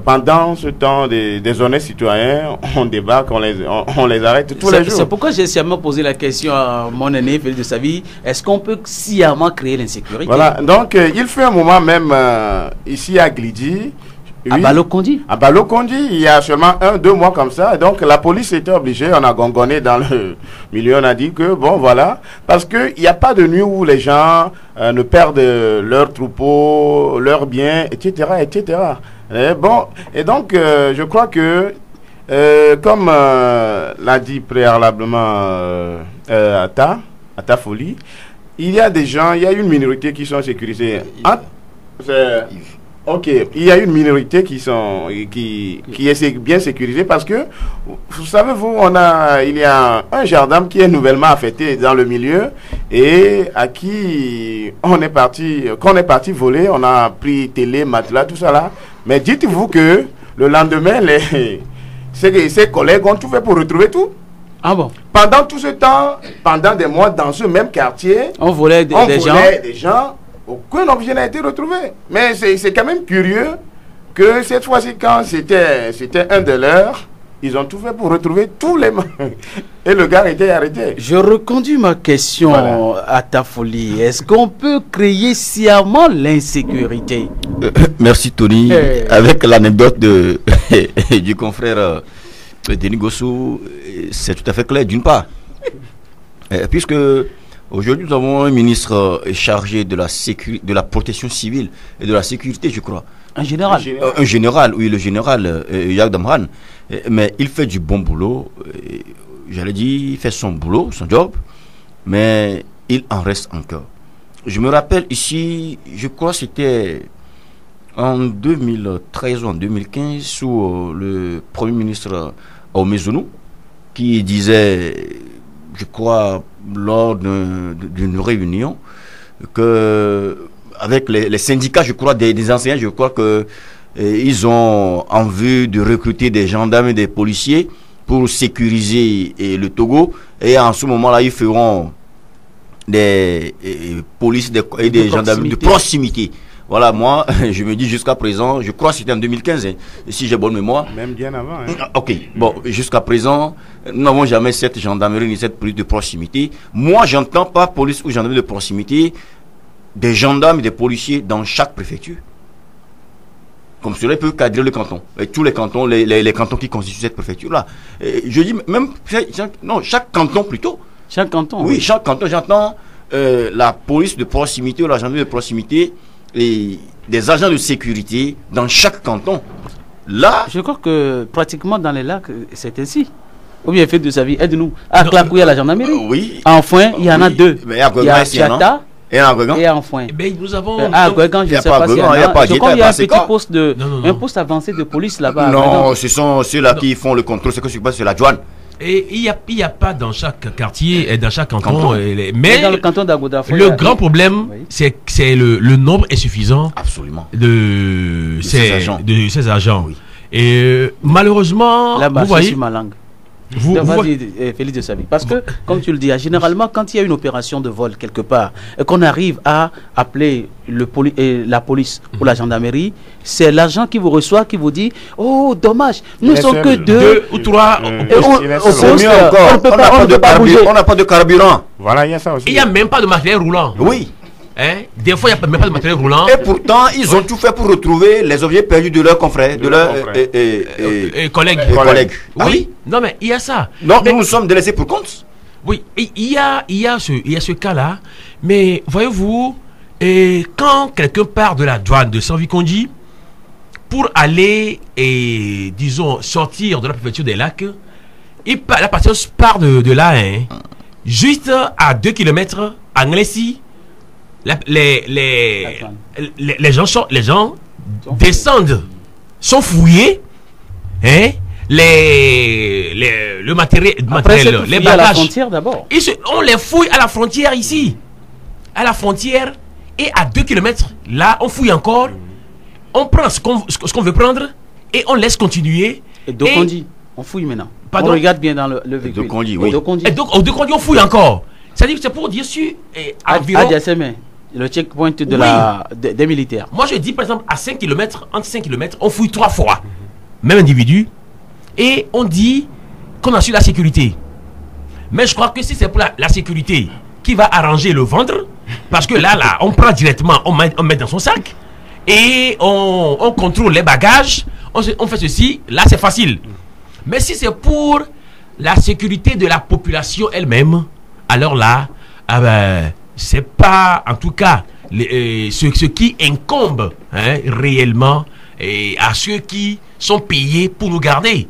Pendant ce temps des honnêtes citoyens, on débarque, on les arrête tous les jours. C'est pourquoi j'ai sciemment posé la question à mon aîné Félix de Savie, est-ce qu'on peut sciemment créer l'insécurité? Voilà, donc il fut un moment même ici à Glidi. À Balokondi. À Balokondi, il y a seulement 1-2 mois comme ça. Donc la police était obligée, on a gongonné dans le milieu, on a dit que bon voilà, parce qu'il n'y a pas de nuit où les gens ne perdent leurs troupeaux, leurs biens, etc. etc. Et donc je crois que comme l'a dit préalablement Atta Folie, il y a des gens, il y a une minorité qui sont sécurisés. Ok, il y a une minorité qui est bien sécurisée parce que, vous savez, il y a un gendarme qui est nouvellement affecté dans le milieu et à qui qu'on est parti voler, on a pris télé, matelas, tout ça là. Mais dites-vous que le lendemain, ses collègues ont tout fait pour retrouver tout. Ah bon? Pendant tout ce temps, pendant des mois, dans ce même quartier, on volait des gens. Aucun objet n'a été retrouvé. Mais c'est quand même curieux que cette fois-ci, quand c'était un de leurs, ils ont tout fait pour retrouver tous les mains. Et le gars était arrêté. Je reconduis ma question à ta folie. Est-ce qu'on peut créer sciemment l'insécurité? Merci Tony. Avec l'anecdote du confrère Denis Gossou, c'est tout à fait clair d'une part. Puisque aujourd'hui, nous avons un ministre chargé de la protection civile et de la sécurité, je crois. Un général. Un général, oui, le général Yag Damran. Mais il fait du bon boulot. J'allais dire, il fait son boulot, son job. Mais il en reste encore. Je me rappelle ici, je crois que c'était en 2013 ou en 2015, sous le Premier ministre Aomezounou, qui disait, je crois, lors d'une réunion, que avec les syndicats, je crois, des enseignants, je crois que ils ont en vue de recruter des gendarmes et des policiers pour sécuriser le Togo. Et en ce moment-là, ils feront des polices et des gendarmes de proximité. Voilà, moi, je me dis jusqu'à présent, je crois que c'était en 2015, si j'ai bonne mémoire. Même bien avant. Ok, bon, jusqu'à présent, nous n'avons jamais cette gendarmerie ni cette police de proximité. Moi, j'entends pas police ou gendarmerie de proximité, des gendarmes et des policiers dans chaque préfecture. Comme cela peut cadrer le canton. Et tous les cantons, les cantons qui constituent cette préfecture-là. Je dis même, non, chaque canton plutôt. Chaque canton? Oui, chaque canton, j'entends la police de proximité ou la gendarmerie de proximité et des agents de sécurité dans chaque canton. Là, je crois que pratiquement dans les lacs, c'est ainsi. Ou bien Félix de Savie, aide-nous. À Clacouille, à la gendarmerie. Oui. Enfin, il y en a deux. Il y a Tchata Et à Gouégan? Et à Enfouin. Nous avons... À Gouégan, je ne sais pas s'il y en a. Je crois qu'il y a un petit poste un poste avancé de police là-bas. Non, ce sont ceux-là qui font le contrôle. Ce que je passe, c'est la douane. Et il n'y a pas dans chaque quartier et dans chaque canton. Mais dans le canton d'Agoda, le grand problème, c'est le nombre insuffisant de ces agents. Oui. Et malheureusement, là-bas, vous voyez... ma langue. Félix de Sabi. Parce que, comme tu le dis, généralement, quand il y a une opération de vol quelque part et qu'on arrive à appeler la police ou la gendarmerie, c'est l'agent qui vous reçoit, qui vous dit: oh, dommage, nous ne sommes que deux ou trois. On n'a pas de carburant. Voilà, il y a ça aussi. Il n'y a même pas de matériel roulant. Oui. Des fois, il n'y a même pas de matériel roulant. Et pourtant, ils ont tout fait pour retrouver les objets perdus de leurs confrères, de leurs collègues. Oui. Non, mais il y a ça. Non, nous sommes délaissés pour compte. Oui, il y a ce cas-là. Mais voyez-vous, quand quelqu'un part de la douane de Sanvikondi pour aller, disons, sortir de la préfecture des Lacs, la personne part de là, juste à 2 km à Nglessi. Les gens descendent, sont fouillés, le matériel, les bagages. À la frontière d'abord. On les fouille à la frontière ici, à la frontière, et à 2 km là, on fouille encore, on prend ce qu'on veut prendre et on laisse continuer. Et Dokondi, on fouille maintenant. Pardon? On regarde bien dans le véhicule. Dokondi, oui. Et donc au Dokondi, on fouille encore. C'est-à-dire que c'est pour dire sur environ... le checkpoint des militaires. Moi, je dis par exemple, à 5 km, entre 5 km, on fouille 3 fois. Même individu. Et on dit qu'on assure la sécurité. Mais je crois que si c'est pour la sécurité qui va arranger le ventre, parce que là, on prend directement, on met dans son sac, et on contrôle les bagages, on fait ceci, là, c'est facile. Mais si c'est pour la sécurité de la population elle-même, alors là, c'est pas, en tout cas, ce qui incombe réellement à ceux qui sont payés pour nous garder.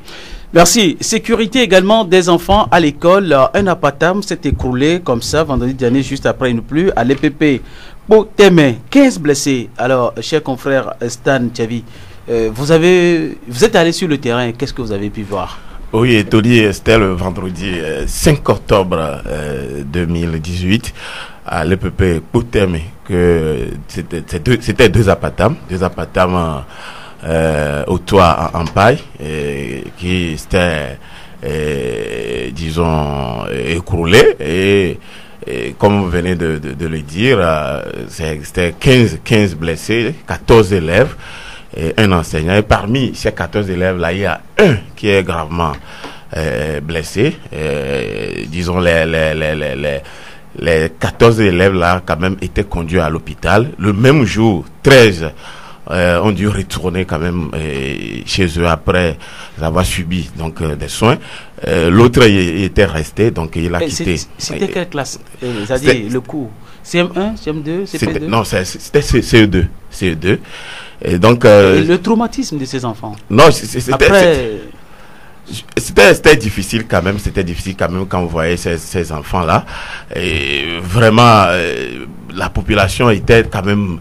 Merci. Sécurité également des enfants à l'école. Un apatam s'est écroulé comme ça vendredi dernier, juste après une pluie, à l'EPP Poteme. 15 blessés. Alors, cher confrère Stan Tchavi, vous êtes allé sur le terrain. Qu'est-ce que vous avez pu voir? Oui, Tony, c'était le vendredi 5 octobre 2018 à l'EPP Poteme, que c'était deux apatams au toit en paille qui s'étaient, disons, écroulés et comme vous venez de le dire, c'était 15 blessés, 14 élèves et un enseignant. Et parmi ces 14 élèves-là, il y a un qui est gravement blessé. Disons, les 14 élèves-là, quand même, étaient conduits à l'hôpital. Le même jour, 13 ont dû retourner quand même chez eux après avoir subi donc des soins. L'autre il était resté, donc il a quitté. C'était quelle classe? C'est-à-dire le cours CM1, CM2, CP2? Non, c'était CE2. Et donc le traumatisme de ces enfants. Non, c'était difficile quand même. C'était difficile quand même quand vous voyez ces enfants-là. Et vraiment, la population était quand même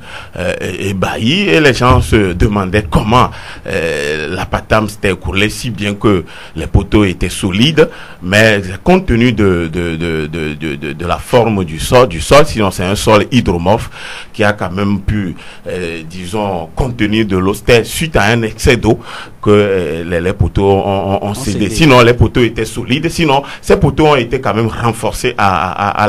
ébahie et les gens se demandaient comment la patam s'était écoulée, si bien que les poteaux étaient solides, mais compte tenu de la forme du sol, sinon c'est un sol hydromorphe qui a quand même pu, disons, contenir de l'eau. C'était suite à un excès d'eau que les poteaux ont cédé. Sinon, les poteaux étaient solides. Sinon, ces poteaux ont été quand même renforcés à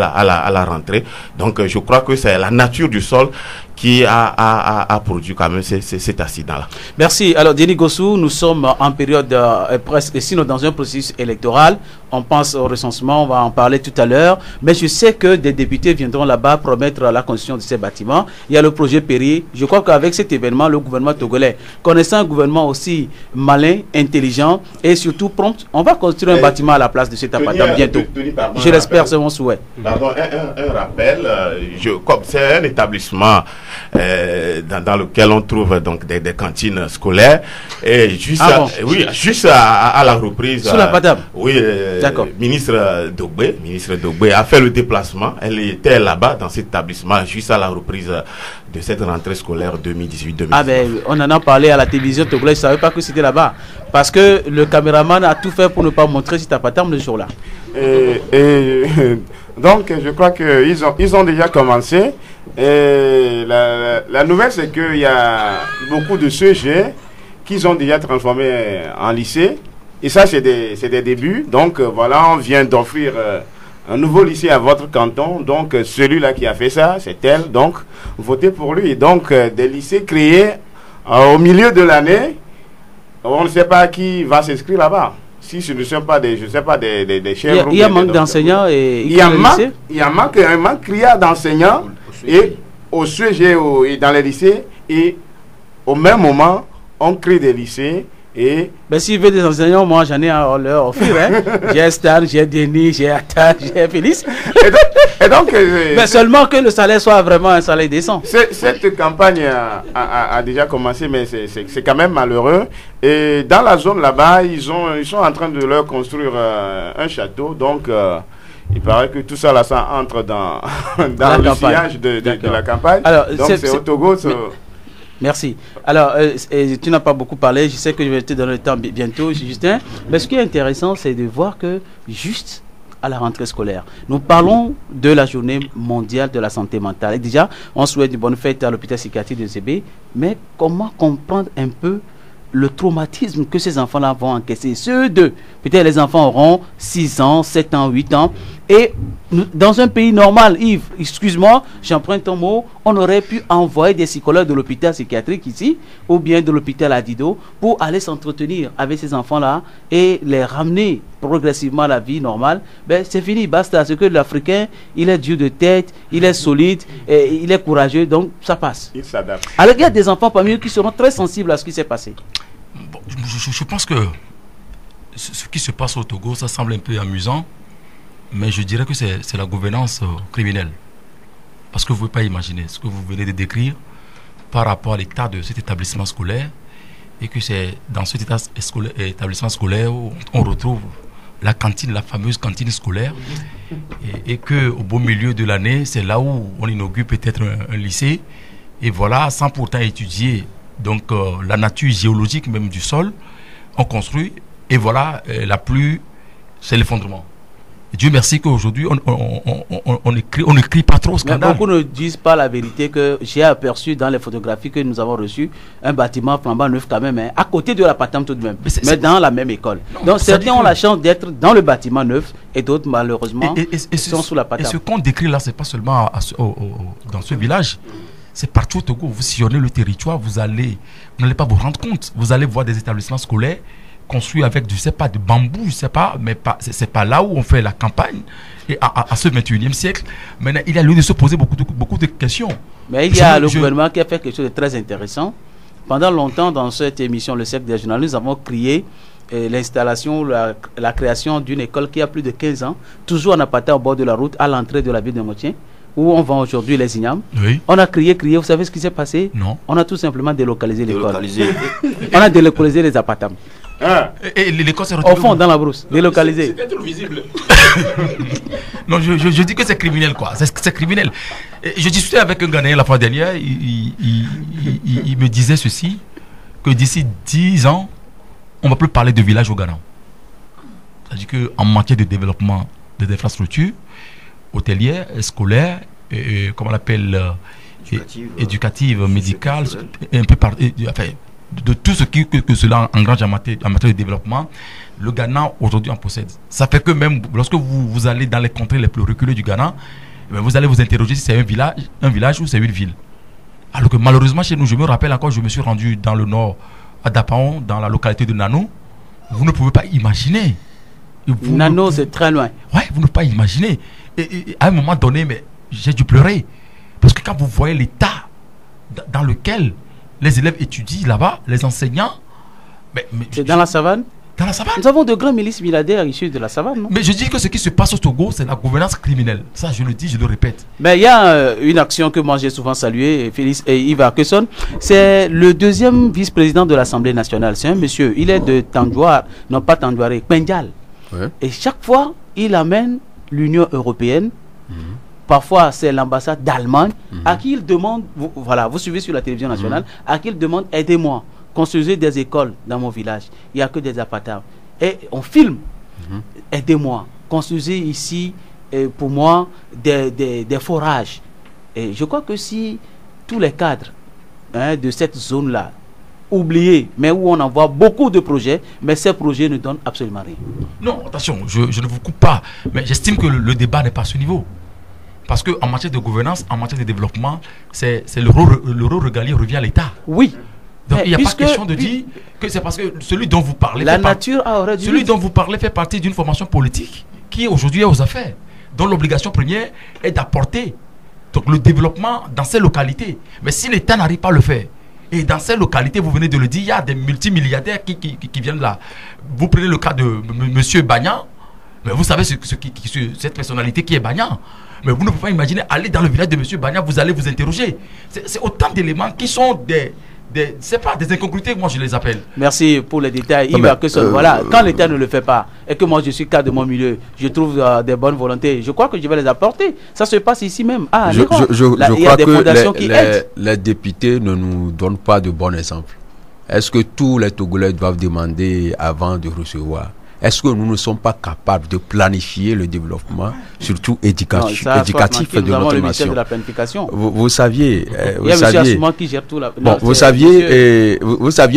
la rentrée. Donc, je crois que c'est la nature du sol qui a produit quand même cet accident-là. Merci. Alors, Denis Gossou, nous sommes en période presque, sinon dans un processus électoral. On pense au recensement, on va en parler tout à l'heure. Mais je sais que des députés viendront là-bas promettre la construction de ces bâtiments. Il y a le projet Péri. Je crois qu'avec cet événement, le gouvernement togolais, connaissant un gouvernement aussi malin, intelligent et surtout prompt, on va construire un bâtiment à la place de cet apatam bientôt. Je l'espère, c'est mon souhait. Pardon, un rappel, comme c'est un établissement dans lequel on trouve donc des cantines scolaires. Et juste, juste à la reprise. Sous la Patam. Oui, ministre Dogbe a fait le déplacement. Elle était là-bas dans cet établissement juste à la reprise de cette rentrée scolaire 2018-2019. Ah ben, on en a parlé à la télévision togolaise, je ne savais pas que c'était là-bas. Parce que le caméraman a tout fait pour ne pas montrer Sita Patam le jour-là. Donc, je crois qu'ils ont déjà commencé. Et la nouvelle, c'est qu'il y a beaucoup de sujets qu'ils ont déjà transformés en lycée. Et ça, c'est des débuts. Donc, voilà, on vient d'offrir un nouveau lycée à votre canton. Donc, celui-là qui a fait ça, c'est elle. Donc, votez pour lui. Donc, des lycées créés au milieu de l'année. On ne sait pas qui va s'inscrire là-bas. Si ce ne sont pas des, je sais pas, des chefs. Il y a un manque d'enseignants et il y a un manque criard d'enseignants et au sujet et dans les lycées, et au même moment on crée des lycées. Et ben, s'il veut des enseignants, moi j'en ai à leur offrir. Hein. J'ai Stan, j'ai Denis, j'ai Atta, j'ai Félix. Et donc mais seulement que le salaire soit vraiment un salaire décent. Cette campagne a déjà commencé, mais c'est quand même malheureux. Et dans la zone là-bas, ils sont en train de leur construire un château. Donc il paraît que tout ça là, ça entre dans le sillage de la campagne. Alors, donc c'est au Togo. Merci. Alors, tu n'as pas beaucoup parlé, je sais que je vais te donner le temps bientôt, Justin. Mais ce qui est intéressant, c'est de voir que juste à la rentrée scolaire, nous parlons de la journée mondiale de la santé mentale. Et déjà, on souhaite de bonnes fêtes à l'hôpital psychiatrique de Zébé, mais comment comprendre un peu le traumatisme que ces enfants-là vont encaisser? Ceux d'eux, peut-être les enfants auront 6 ans, 7 ans, 8 ans. Et dans un pays normal, Yves, excuse-moi, j'emprunte ton mot, on aurait pu envoyer des psychologues de l'hôpital psychiatrique ici, ou bien de l'hôpital Adido, pour aller s'entretenir avec ces enfants-là et les ramener progressivement à la vie normale. Ben, c'est fini, basta. Ce que l'Africain, il est dur de tête, il est solide, et il est courageux, donc ça passe. Il s'adapte. Alors il y a des enfants parmi eux qui seront très sensibles à ce qui s'est passé. Bon, je pense que ce qui se passe au Togo, ça semble un peu amusant, mais je dirais que c'est la gouvernance criminelle. Parce que vous ne pouvez pas imaginer ce que vous venez de décrire par rapport à l'état de cet établissement scolaire, et que c'est dans cet établissement scolaire où on retrouve la cantine, la fameuse cantine scolaire, et qu'au beau milieu de l'année, c'est là où on inaugure peut-être un lycée, et voilà, sans pourtant étudier donc la nature géologique même du sol, on construit, et voilà, la pluie, c'est l'effondrement. Dieu merci qu'aujourd'hui, on ne crie pas trop au scandale. Mais beaucoup ne disent pas la vérité, que j'ai aperçu dans les photographies que nous avons reçues un bâtiment flambant neuf quand même, hein, à côté de la Patam tout de même, mais dans la même école. Non, donc certains ont la chance d'être dans le bâtiment neuf et d'autres malheureusement sont sous la Patam. Et ce qu'on décrit là, c'est pas seulement dans ce village. C'est partout au Togo. Vous sillonnez le territoire, vous n'allez pas vous rendre compte. Vous allez voir des établissements scolaires construits avec, je sais pas, de bambou, je sais pas, mais c'est pas là où on fait la campagne. Et à ce 21e siècle, maintenant, il y a lieu de se poser beaucoup de questions. Mais il y a le gouvernement qui a fait quelque chose de très intéressant. Pendant longtemps, dans cette émission, le cercle des journalistes, nous avons crié l'installation, la création d'une école qui a plus de 15 ans, toujours en Apata, au bord de la route, à l'entrée de la ville de Motien, où on vend aujourd'hui les ignames. Oui. On a crié, vous savez ce qui s'est passé? Non. On a tout simplement délocalisé l'école. On a délocalisé les apatam. Ah. Et l'école s'est retrouvée au fond, dans la brousse, délocalisé. C'est trop visible. Non, je dis que c'est criminel, quoi. C'est criminel. Et je discutais avec un Ghanéen la fois dernière, il me disait ceci, que d'ici 10 ans, on ne va plus parler de village au Ghana. C'est-à-dire qu'en matière de développement des infrastructures, hôtelière, scolaire, comment on l'appelle, éducative, médicale, un peu enfin, de tout ce que cela engrange en matière de développement, le Ghana aujourd'hui en possède. Ça fait que même lorsque vous allez dans les contrées les plus reculées du Ghana, vous allez vous interroger si c'est un village ou c'est une ville. Alors que malheureusement chez nous, je me rappelle encore, je me suis rendu dans le nord, à Dapaon, dans la localité de Nano, vous ne pouvez pas imaginer. Nano, c'est très loin. Ouais, vous ne pouvez pas imaginer. Et à un moment donné, mais j'ai dû pleurer. Parce que quand vous voyez l'état dans lequel les élèves étudient là-bas, les enseignants... c'est dans la savane? Dans la savane. Nous avons de grands milices milliardaires issus de la savane, non? Mais je dis que ce qui se passe au Togo, c'est la gouvernance criminelle. Ça, je le dis, je le répète. Mais il y a une action que moi j'ai souvent saluée, Félix et Yves Arkeson. C'est le deuxième vice-président de l'Assemblée nationale. C'est un monsieur, il est de Tandouar, non pas Tandouaré, Pendjal. Ouais. Et chaque fois, il amène l'Union européenne. Parfois, c'est l'ambassade d'Allemagne à qui il demande, vous suivez sur la télévision nationale, à qui il demande, aidez-moi. Construisez des écoles dans mon village. Il n'y a que des appartements. Et on filme. Aidez-moi. Construisez ici, pour moi, des forages. Et je crois que si tous les cadres de cette zone-là, oubliés, mais où on envoie beaucoup de projets, mais ces projets ne donnent absolument rien. Non, attention, je ne vous coupe pas. Mais j'estime que le débat n'est pas à ce niveau. Parce qu'en matière de gouvernance, en matière de développement, c'est le rôle régalien revient à l'État. Oui. Donc il n'y a pas question de dire que c'est parce que celui dont vous parlez dont vous parlez fait partie d'une formation politique qui aujourd'hui est aux affaires, dont l'obligation première est d'apporter donc le développement dans ces localités. Mais si l'État n'arrive pas à le faire, et dans ces localités, vous venez de le dire, il y a des multimilliardaires qui viennent là. Vous prenez le cas de M. Bagnan, mais vous savez cette personnalité qui est Bagnan. Mais vous ne pouvez pas imaginer aller dans le village de M. Bagnan, vous allez vous interroger. C'est autant d'éléments qui sont c'est pas des incongruités, moi je les appelle. Merci pour les détails. Voilà, quand l'État ne le fait pas et que moi je suis cadre de mon milieu, je trouve des bonnes volontés, je crois que je vais les apporter. Ça se passe ici même. Je crois que les députés ne nous donnent pas de bons exemples. Est-ce que tous les Togolais doivent demander avant de recevoir? Est-ce que nous ne sommes pas capables de planifier le développement, surtout éducatif de notre nation? Vous saviez,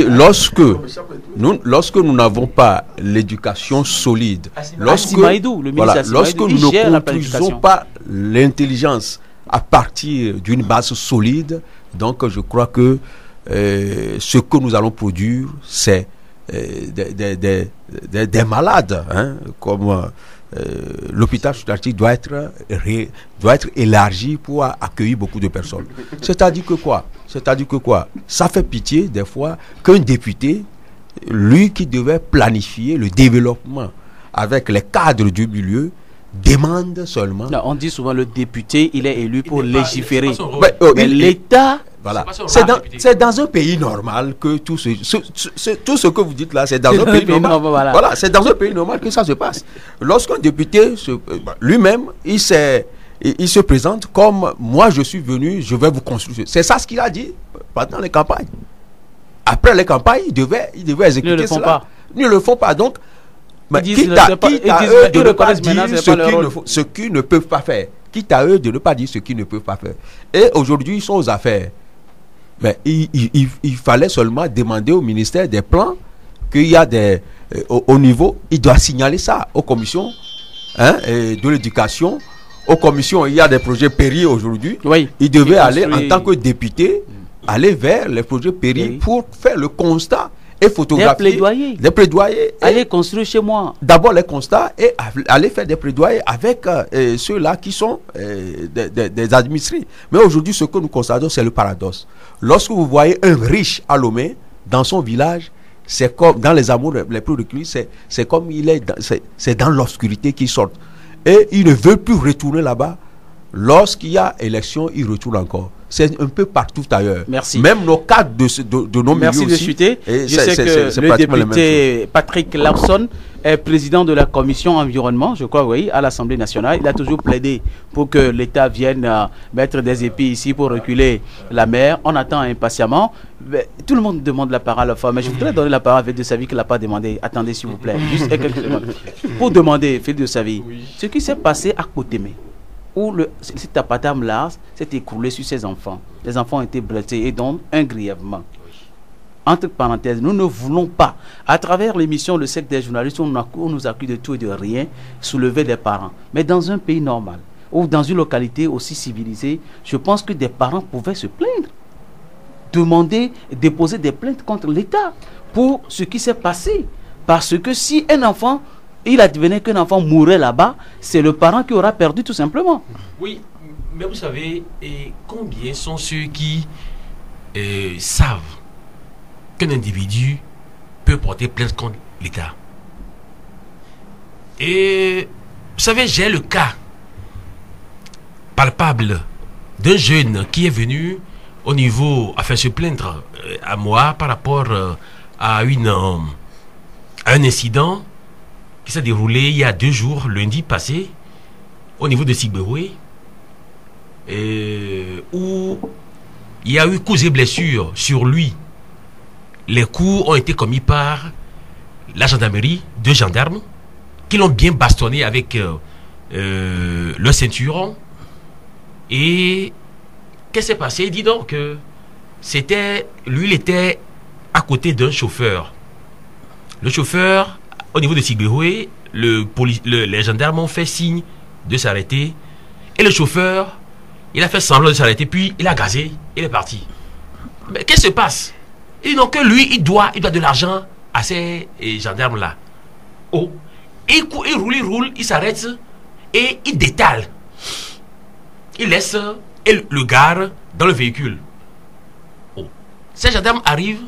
lorsque nous n'avons pas l'éducation solide, lorsque nous ne construisons pas l'intelligence à partir d'une base solide, donc je crois que ce que nous allons produire, c'est des malades, comme l'hôpital psychiatrique doit être élargi pour accueillir beaucoup de personnes. C'est-à-dire que quoi? Ça fait pitié des fois qu'un député, lui qui devait planifier le développement avec les cadres du milieu, demande seulement... Non, on dit souvent le député, il est élu pour légiférer. Mais l'État... Voilà. C'est dans un pays normal que tout ce que vous dites là, c'est dans un pays normal. Voilà, c'est dans un pays normal que ça se passe. Lorsqu'un député, lui-même, il se présente comme moi je suis venu, je vais vous construire. C'est ça ce qu'il a dit pendant les campagnes. Après les campagnes, il devait exécuter cela. Ils ne le font pas. Donc, quitte à eux de ne pas dire ce qu'ils ne peuvent pas faire. Quitte à eux de ne pas dire ce qu'ils ne peuvent pas faire. Et aujourd'hui, ils sont aux affaires. Mais il fallait seulement demander au ministère des plans qu'il y a au niveau, il doit signaler ça aux commissions de l'éducation, aux commissions, il y a des projets péris aujourd'hui. Oui, il devait aller en tant que député, aller vers les projets péris pour faire le constat et photographier. Des plaidoyers. Aller construire chez moi. D'abord les constats et aller faire des plaidoyers avec ceux-là qui sont des administrés. Mais aujourd'hui, ce que nous constatons, c'est le paradoxe. Lorsque vous voyez un riche à Lomé, dans son village, c'est comme dans les amours les plus reculés, c'est comme c'est dans l'obscurité qu'il sort. Et il ne veut plus retourner là-bas. Lorsqu'il y a élection, il retourne encore. C'est un peu partout ailleurs. Merci. Même nos cadres de nos milieux aussi. Merci de chuter. Je sais que le député Patrick Larson est président de la commission environnement, je crois, oui, à l'Assemblée nationale. Il a toujours plaidé pour que l'État vienne mettre des épis ici pour reculer la mer. On attend impatiemment. Mais tout le monde demande la parole à la fois, mais je voudrais donner la parole à Félix de Savy qui ne l'a pas demandé. Attendez, s'il vous plaît. Juste quelques secondes. Pour demander, Félix de Savy, ce qui s'est passé à Cotémé, où cet appartement là s'est écroulé sur ses enfants. Les enfants ont été blessés et donc un grièvement. Entre parenthèses, nous ne voulons pas, à travers l'émission Le Cercle des journalistes, on nous accuse de tout et de rien, soulever des parents. Mais dans un pays normal, ou dans une localité aussi civilisée, je pense que des parents pouvaient se plaindre, déposer des plaintes contre l'État pour ce qui s'est passé. Parce que si un enfant, il advenait qu'un enfant mourait là-bas, c'est le parent qui aura perdu tout simplement. Oui, mais vous savez, combien sont ceux qui savent qu'un individu peut porter plainte contre l'État? Et vous savez, j'ai le cas palpable d'un jeune qui est venu au niveau, enfin se plaindre à moi par rapport à un incident qui s'est déroulé il y a 2 jours, lundi passé, au niveau de Sigbehoué, où il y a eu coups et blessures sur lui. Les coups ont été commis par la gendarmerie, 2 gendarmes, qui l'ont bien bastonné avec le ceinturon. Et qu'est-ce qui s'est passé? Il dit donc que lui, il était à côté d'un chauffeur. Le chauffeur, au niveau de Sigbehoué, les gendarmes ont fait signe de s'arrêter. Et le chauffeur, il a fait semblant de s'arrêter, puis il a gazé, il est parti. Mais qu'est-ce qui se passe? Il dit donc que lui, il doit de l'argent à ces gendarmes-là. Oh, il roule, il s'arrête et il détale. Il laisse le gare dans le véhicule. Oh. Ces gendarmes arrivent,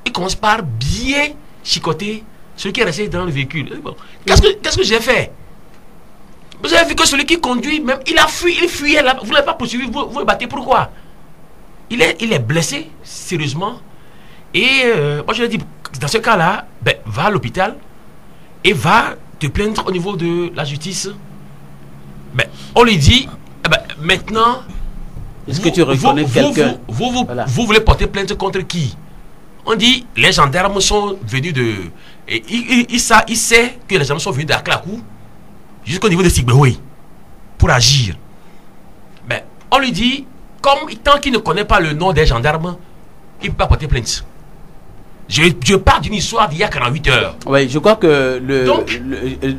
ils commencent par bien chicoter celui qui est resté dans le véhicule. Bon. Qu'est-ce que j'ai fait? Vous avez vu que celui qui conduit, même, il a fui, il fuyait là. Vous ne l'avez pas poursuivi, vous le battez. Pourquoi? Il est blessé, sérieusement. Et moi, je lui ai dit, dans ce cas-là, ben, va à l'hôpital et va te plaindre au niveau de la justice. Ben, on lui dit, eh ben, maintenant, est-ce que tu reconnais quelqu'un? Vous voulez porter plainte contre qui? On dit, les gendarmes sont venus de... Et il sait que les gendarmes sont venus d'Aklakou jusqu'au niveau de Sigbehoué pour agir. Ben, on lui dit, tant qu'il ne connaît pas le nom des gendarmes, il ne peut pas porter plainte. Je parle d'une histoire d'il y a 48 heures. Oui, je crois que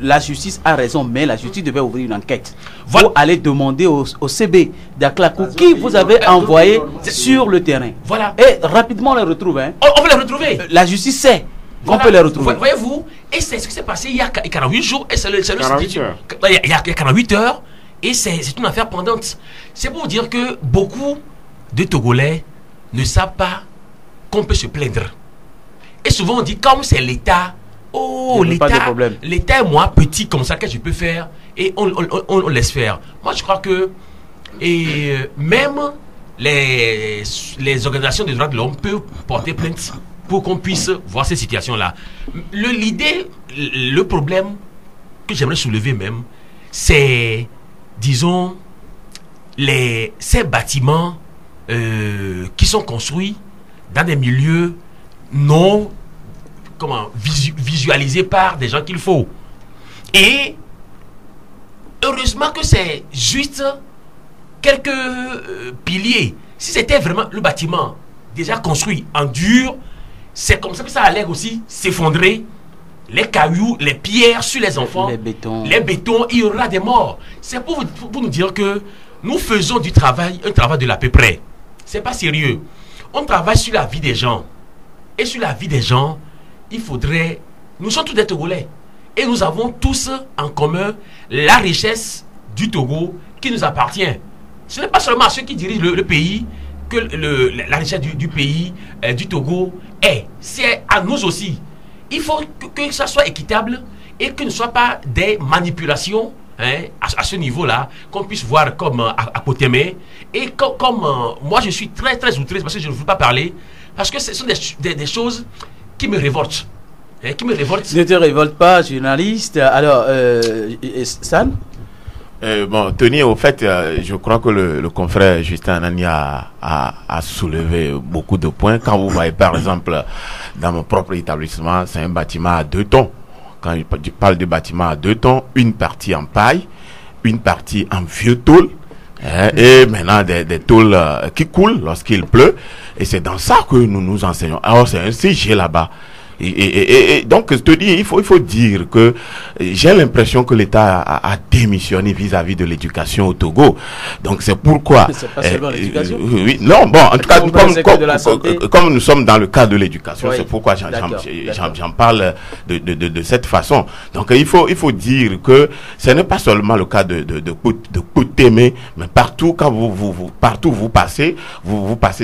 la justice a raison, mais la justice devait ouvrir une enquête. Voilà. Pour aller demander au CB d'Aklakou qui vous avez envoyé sur le terrain. Voilà. Et rapidement on les retrouve. Hein. On veut les retrouver. La justice sait qu'on peut les retrouver. Voyez-vous, et c'est ce qui s'est passé il y a 48 jours. Et c'est le 48 heures. Il y a 48 heures. Et c'est une affaire pendante. C'est pour vous dire que beaucoup de Togolais ne savent pas qu'on peut se plaindre. Et souvent on dit, comme c'est l'État, oh, l'État est moins petit comme ça, qu'est-ce que je peux faire? Et on laisse faire. Moi je crois que même les organisations de droits de l'homme peuvent porter plainte pour qu'on puisse voir ces situations-là. L'idée, le problème que j'aimerais soulever même, c'est, disons, ces bâtiments qui sont construits dans des milieux non visualisés par des gens qu'il faut. Et heureusement que c'est juste quelques piliers. Si c'était vraiment le bâtiment déjà construit en dur, c'est comme ça que ça allait aussi s'effondrer. Les cailloux, les pierres sur les enfants, les bétons, il y aura des morts. C'est pour nous dire que nous faisons un travail de l'à peu près. C'est pas sérieux. On travaille sur la vie des gens. Et sur la vie des gens, il faudrait... Nous sommes tous des Togolais. Et nous avons tous en commun la richesse du Togo qui nous appartient. Ce n'est pas seulement à ceux qui dirigent le pays que la richesse du pays, du Togo est. C'est à nous aussi. Il faut que ça soit équitable et que ne soit pas des manipulations à ce niveau-là, qu'on puisse voir comme à Potémé. Et comme moi, je suis très, très outré parce que je ne veux pas parler. Parce que ce sont des choses qui me révoltent. Qui me révoltent. Ne te révolte pas, journaliste. Alors, San? Bon, Tony, au fait, je crois que le confrère Justin Anani a soulevé beaucoup de points. Quand vous voyez, par exemple, dans mon propre établissement, c'est un bâtiment à 2 tons. Quand je parle de bâtiment à 2 tons, une partie en paille, une partie en vieux tôle, et maintenant des tôles qui coulent lorsqu'il pleut. Et c'est dans ça que nous nous enseignons. Alors, c'est un CG là-bas. Et donc, je te dis, il faut dire que j'ai l'impression que l'État a démissionné vis-à-vis de l'éducation au Togo. Donc, c'est pourquoi... C'est pas seulement l'éducation. Oui, non, bon, en tout cas, comme nous sommes dans le cadre de l'éducation, oui, c'est pourquoi j'en parle de cette façon. Donc, il faut dire que ce n'est pas seulement le cas de Potémé, mais partout, quand partout vous passez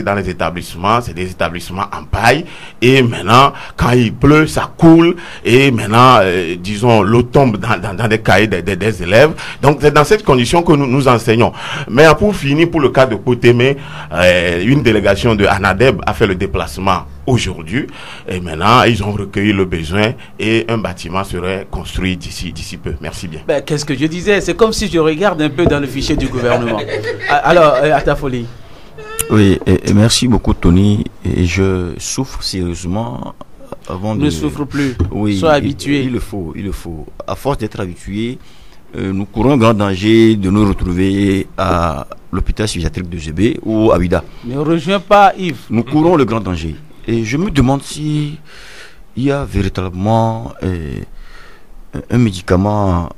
dans les établissements, c'est des établissements en paille. Et maintenant, quand il il pleut, ça coule, et maintenant, disons, l'eau tombe dans des cahiers des élèves. Donc, c'est dans cette condition que nous enseignons. Mais pour finir, pour le cas de Kotémé, une délégation de ANADEB a fait le déplacement aujourd'hui, et maintenant, ils ont recueilli le besoin, et un bâtiment serait construit d'ici peu. Merci bien. Ben, qu'est-ce que je disais? C'est comme si je regarde un peu dans le fichier du gouvernement. Alors, à ta folie. Oui, et merci beaucoup Tony. Et je souffre sérieusement avant ne souffre plus. Oui, sois habitué. Il le faut. À force d'être habitué, nous courons un grand danger de nous retrouver à l'hôpital psychiatrique de GB ou à Bida. Ne rejoins pas Yves. Nous courons le grand danger. Et je me demande si il y a véritablement un médicament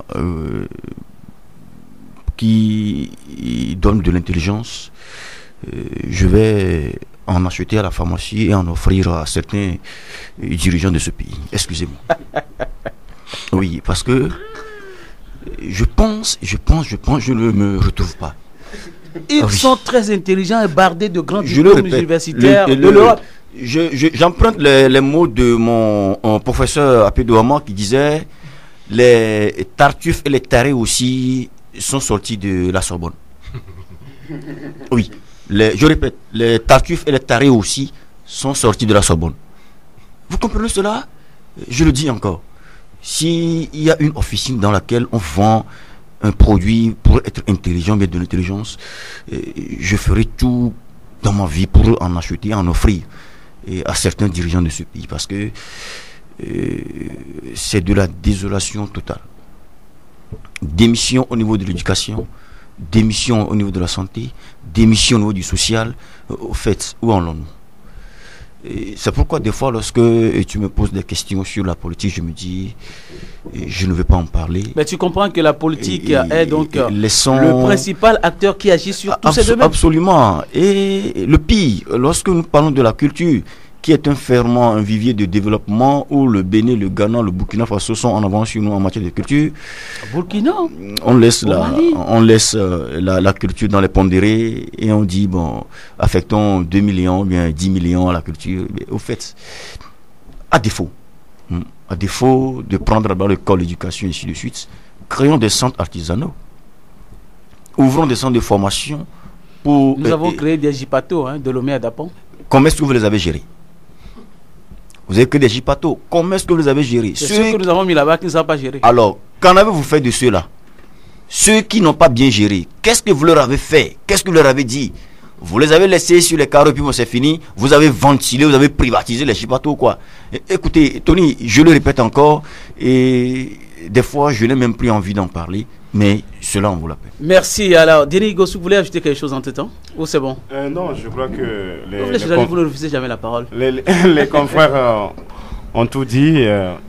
qui donne de l'intelligence. Je vais en acheter à la pharmacie et en offrir à certains dirigeants de ce pays. Excusez-moi. Oui, parce que je pense, je ne me retrouve pas. Ils sont très intelligents et bardés de grands diplômes universitaires de l'Europe. J'emprunte les mots de mon professeur Apédouama qui disait les tartuffes et les tarés aussi sont sortis de la Sorbonne. Oui. Je répète, les tartuffes et les tarés aussi sont sortis de la Sorbonne. Vous comprenez cela? Je le dis encore. S'il y a une officine dans laquelle on vend un produit pour être intelligent, mais de l'intelligence, je ferai tout dans ma vie pour en acheter, en offrir à certains dirigeants de ce pays. Parce que c'est de la désolation totale. Démission au niveau de l'éducation, démission au niveau de la santé, démission au niveau du social. Au fait, où en allons-nous? C'est pourquoi des fois lorsque tu me poses des questions sur la politique, je me dis je ne vais pas en parler. Mais tu comprends que la politique est donc le principal acteur qui agit sur tous ces domaines. Absolument. Et le pire, lorsque nous parlons de la culture, qui est un ferment, un vivier de développement où le Bénin, le Ghana, le Burkina Faso sont en avance sur nous en matière de culture. Burkina, on laisse la culture dans les pondérés et on dit, bon, affectons 2 millions, bien 10 millions à la culture. Mais, au fait, à défaut de prendre d'abord l'école, l'éducation et ainsi de suite, créons des centres artisanaux. Ouvrons des centres de formation pour... Nous avons créé des JIPATO, de Lomé à Dapon. Comment est-ce que vous les avez gérés? Vous avez que des JIPATO. Comment est-ce que vous les avez gérés? C'est ceux que nous avons mis là-bas qui ne savent pas gérer. Alors, qu'en avez-vous fait de ceux-là? Ceux qui n'ont pas bien géré, qu'est-ce que vous leur avez fait? Qu'est-ce que vous leur avez dit? Vous les avez laissés sur les carreaux et puis bon, c'est fini. Vous avez ventilé, vous avez privatisé les JIPATO, quoi. Écoutez, Tony, je le répète encore, et des fois, je n'ai même plus envie d'en parler, mais cela en vaut la peine. Merci. Alors, Denis Gossou, vous voulez ajouter quelque chose entre temps? Ou c'est bon? Non, je crois que... Vous ne refusez jamais la parole. Les confrères ont tout dit.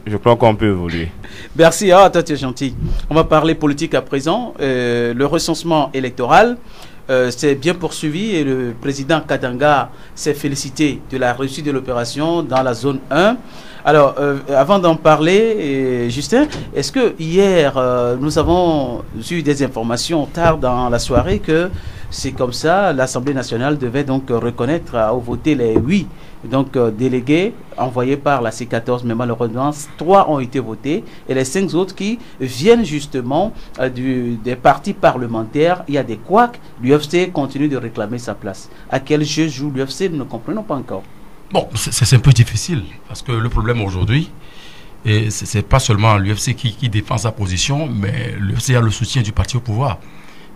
Je crois qu'on peut évoluer. Merci. Toi, tu es gentil. On va parler politique à présent. Le recensement électoral s'est bien poursuivi et le président Katanga s'est félicité de la réussite de l'opération dans la zone 1. Alors, avant d'en parler, Justin, est-ce que hier, nous avons eu des informations tard dans la soirée que c'est comme ça, l'Assemblée nationale devait donc reconnaître ou voter les 8 délégués envoyés par la C14, mais malheureusement, 3 ont été votés et les 5 autres qui viennent justement des partis parlementaires. Il y a des couacs, l'UFC continue de réclamer sa place. À quel jeu joue l'UFC? Nous ne comprenons pas encore. Bon, c'est un peu difficile parce que le problème aujourd'hui, c'est pas seulement l'UFC qui défend sa position, mais l'UFC a le soutien du parti au pouvoir.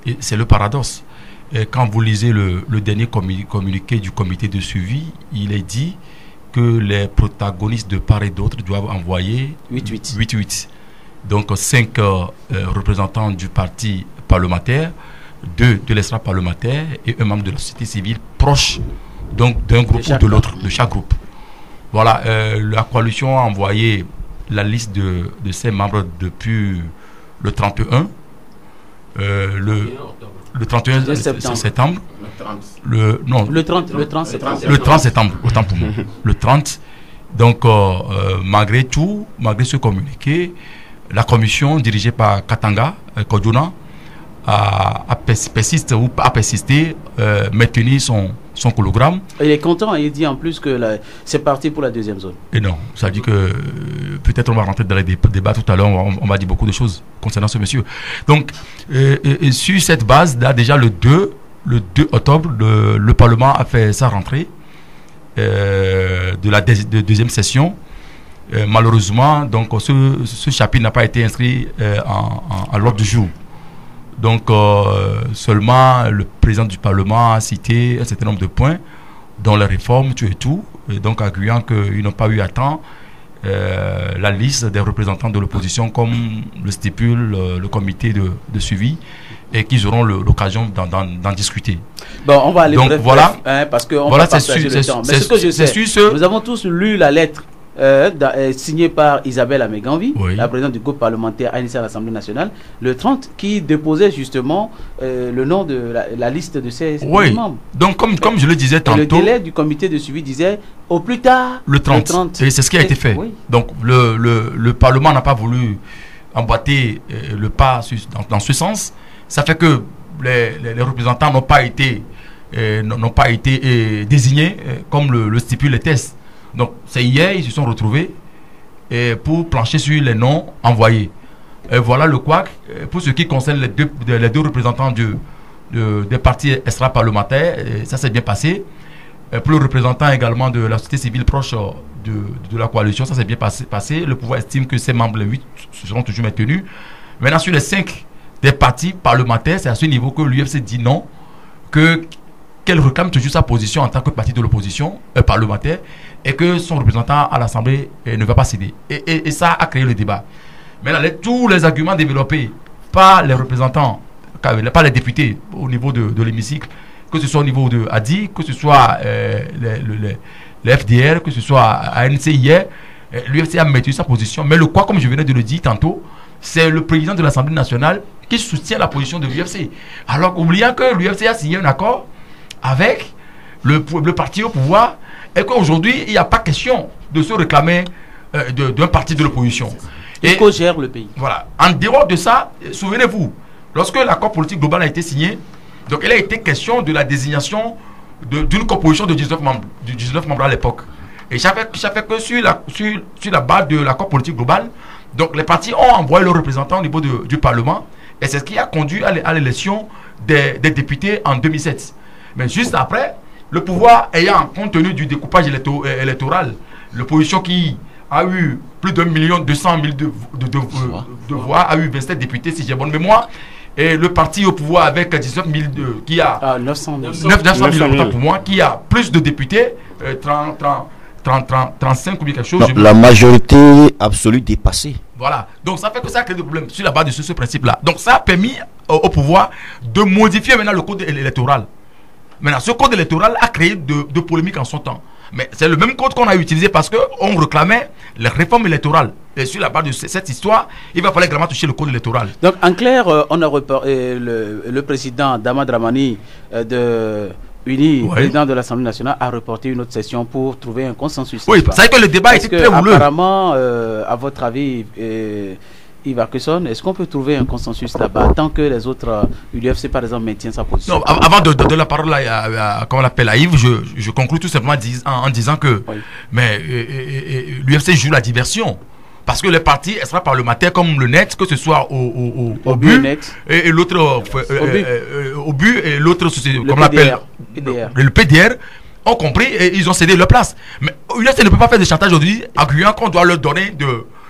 Et c'est le paradoxe. Et quand vous lisez le dernier communiqué du comité de suivi, il est dit que les protagonistes de part et d'autre doivent envoyer 8-8. Donc 5 représentants du parti parlementaire, 2 de l'extra-parlementaire et un membre de la société civile proche donc d'un groupe ou de l'autre, de chaque groupe. Voilà, la coalition a envoyé la liste de ses membres depuis le 31, le 31 septembre. Le 30 septembre, autant pour moi. Le 30. Donc, malgré tout, malgré ce communiqué, la commission dirigée par Katanga, Kodjouna, a persisté, maintenir son hologramme. Il est content, il dit en plus que c'est parti pour la deuxième zone. Et non, ça dit que peut-être on va rentrer dans les débats tout à l'heure, on va dire beaucoup de choses concernant ce monsieur. Donc, sur cette base, là, déjà le 2 octobre, le Parlement a fait sa rentrée de la deuxième session. Malheureusement, donc, ce chapitre n'a pas été inscrit à l'ordre du jour. Donc, seulement le président du Parlement a cité un certain nombre de points, dont les réformes, tout et tout, et donc arguant qu'ils n'ont pas eu à temps la liste des représentants de l'opposition, comme le stipule le comité de suivi, et qu'ils auront l'occasion d'en discuter. Bon, on va aller donc, voilà, parce qu'on va partager le temps. Mais ce que je sais, nous avons tous lu la lettre signé par Isabelle Améganvi, la présidente du groupe parlementaire ANC à l'Assemblée nationale, le 30, qui déposait justement le nom de la liste de ses membres. Donc, comme je le disais tantôt, le délai du comité de suivi disait au plus tard le 30. Et c'est ce qui a été fait. Donc, le Parlement n'a pas voulu emboîter le pas dans ce sens. Ça fait que les représentants n'ont pas été désignés comme le stipule les tests. Donc, c'est hier, ils se sont retrouvés pour plancher sur les noms envoyés. Et voilà le couac. Pour ce qui concerne les deux représentants des partis extra-parlementaires, ça s'est bien passé. Pour le représentant également de la société civile proche de la coalition, ça s'est bien passé. Le pouvoir estime que ces membres, les 8, seront toujours maintenus. Maintenant, sur les 5 des partis parlementaires, c'est à ce niveau que l'UFC dit non, qu'elle réclame toujours sa position en tant que parti de l'opposition parlementaire et que son représentant à l'Assemblée ne va pas céder. Et ça a créé le débat. Mais là, tous les arguments développés par les représentants, par les députés au niveau de l'hémicycle, que ce soit au niveau de ADI, que ce soit les FDR, que ce soit ANC hier, l'UFC a maintenu sa position. Mais le quoi, comme je venais de le dire tantôt, c'est le président de l'Assemblée nationale qui soutient la position de l'UFC. Alors, oubliant que l'UFC a signé un accord avec le parti au pouvoir et qu'aujourd'hui, il n'y a pas question de se réclamer d'un parti de l'opposition. Et qu'on gère le pays. Voilà. En dehors de ça, souvenez-vous, lorsque l'accord politique global a été signé, donc il a été question de la désignation d'une composition de 19 membres à l'époque. Et ça fait que sur la base de l'accord politique global, donc les partis ont envoyé leurs représentants au niveau du Parlement et c'est ce qui a conduit à l'élection des députés en 2007. Mais juste après, le pouvoir ayant compte tenu du découpage électoral, l'opposition qui a eu plus de 1 200 000 de voix, a eu 27 députés si j'ai bonne mémoire, et le parti au pouvoir avec 19 000 qui a 900 000 pour moi, qui a plus de députés, 35 ou quelque chose. Non, la majorité absolue dépassée. Voilà. Donc ça fait que ça a créé des problèmes sur la base de ce principe-là. Donc ça a permis au pouvoir de modifier maintenant le code électoral. Maintenant, ce code électoral a créé de polémiques en son temps. Mais c'est le même code qu'on a utilisé parce qu'on réclamait les réformes électorales. Et sur la base de cette histoire, il va falloir également toucher le code électoral. Donc, en clair, on a le président Dama Dramani de UNI, président de l'Assemblée nationale, a reporté une autre session pour trouver un consensus. Oui, c'est vrai que le débat était très houleux. Apparemment, à votre avis, Yves Arkeson, est-ce qu'on peut trouver un consensus là-bas tant que les autres, l'UFC par exemple, maintient sa position? Non, avant de donner la parole comment on l'appelle, à Yves, je conclue tout simplement en disant que l'UFC joue la diversion. Parce que les partis extra-parlementaires comme le NET, que ce soit au but et l'autre au but et l'autre comme on l'appelle le PDR, ont compris et ils ont cédé leur place. Mais l'UFC ne peut pas faire de chantage aujourd'hui, arguant qu'on doit leur donner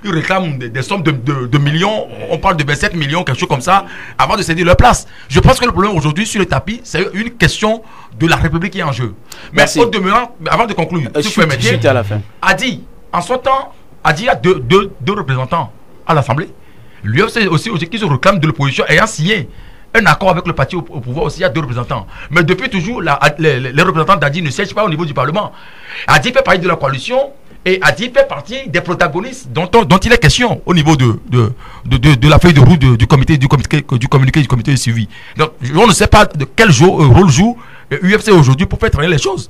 ils réclament des sommes de millions, on parle de 27 millions, quelque chose comme ça, avant de céder leur place. Je pense que le problème aujourd'hui sur le tapis, c'est une question de la République qui est en jeu. Mais au demeurant, avant de conclure, si vous permettez, à la fin. Adi, en son temps, Adi a deux représentants à l'Assemblée. L'UFC aussi qui se réclame de l'opposition ayant signé un accord avec le parti au pouvoir aussi, il y a 2 représentants. Mais depuis toujours, les représentants d'Adi ne siègent pas au niveau du Parlement. Adi fait partie de la coalition. Et Adi fait partie des protagonistes dont il est question au niveau de la feuille de route du communiqué du comité de suivi. Donc, on ne sait pas de quel rôle joue l'UFC aujourd'hui pour faire traîner les choses.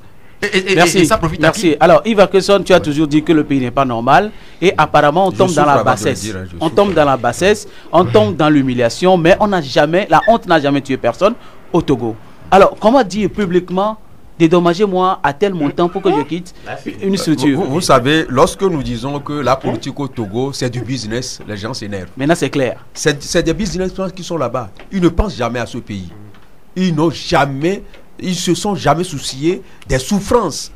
Merci. Et ça profite Merci. Alors, Yves Arkeson, tu as toujours dit que le pays n'est pas normal et apparemment on tombe dans la bassesse. On tombe dans la bassesse, on tombe dans l'humiliation, mais la honte n'a jamais tué personne au Togo. Alors, comment dire publiquement dédommagez-moi à tel montant pour que je quitte une structure. Vous savez, lorsque nous disons que la politique au Togo, c'est du business, les gens s'énervent. Maintenant, c'est clair. C'est des businessmen qui sont là-bas. Ils ne pensent jamais à ce pays. Ils se sont jamais souciés des souffrances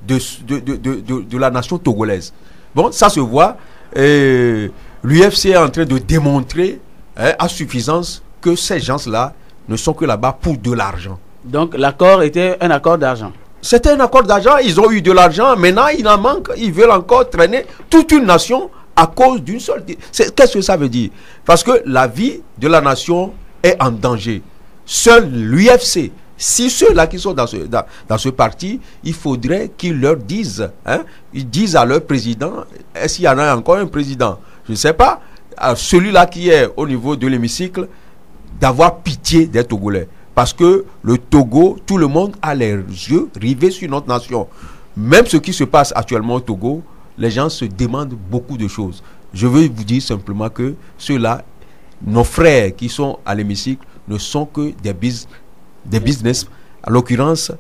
de la nation togolaise. Bon, ça se voit. L'UFC est en train de démontrer à suffisance que ces gens-là ne sont que là-bas pour de l'argent. Donc l'accord était un accord d'argent. C'était un accord d'argent, ils ont eu de l'argent, maintenant il en manque, ils veulent encore traîner toute une nation à cause d'une seule... Qu'est-ce que ça veut dire? Parce que la vie de la nation est en danger. Seul l'UFC, si ceux-là qui sont dans ce parti, il faudrait qu'ils leur disent, ils disent à leur président, est-ce qu'il y en a encore un président? Je ne sais pas, celui-là qui est au niveau de l'hémicycle, d'avoir pitié des Togolais. Parce que le Togo, tout le monde a les yeux rivés sur notre nation. Même ce qui se passe actuellement au Togo, les gens se demandent beaucoup de choses. Je veux vous dire simplement que ceux-là, nos frères qui sont à l'hémicycle, ne sont que des business. En l'occurrence,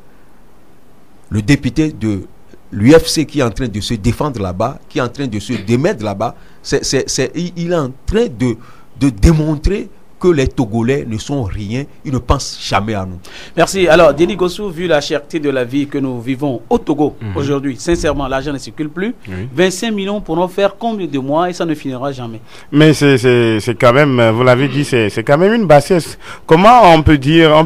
le député de l'UFC qui est en train de se défendre là-bas, qui est en train de se démettre là-bas, il est en train de démontrer que les Togolais ne sont rien, ils ne pensent jamais à nous. Merci. Alors, Denis Gossou, vu la cherté de la vie que nous vivons au Togo aujourd'hui, sincèrement, l'argent ne circule plus. 25 millions pour nous faire combien de mois et ça ne finira jamais. Mais c'est quand même, vous l'avez dit, c'est quand même une bassesse. Comment on peut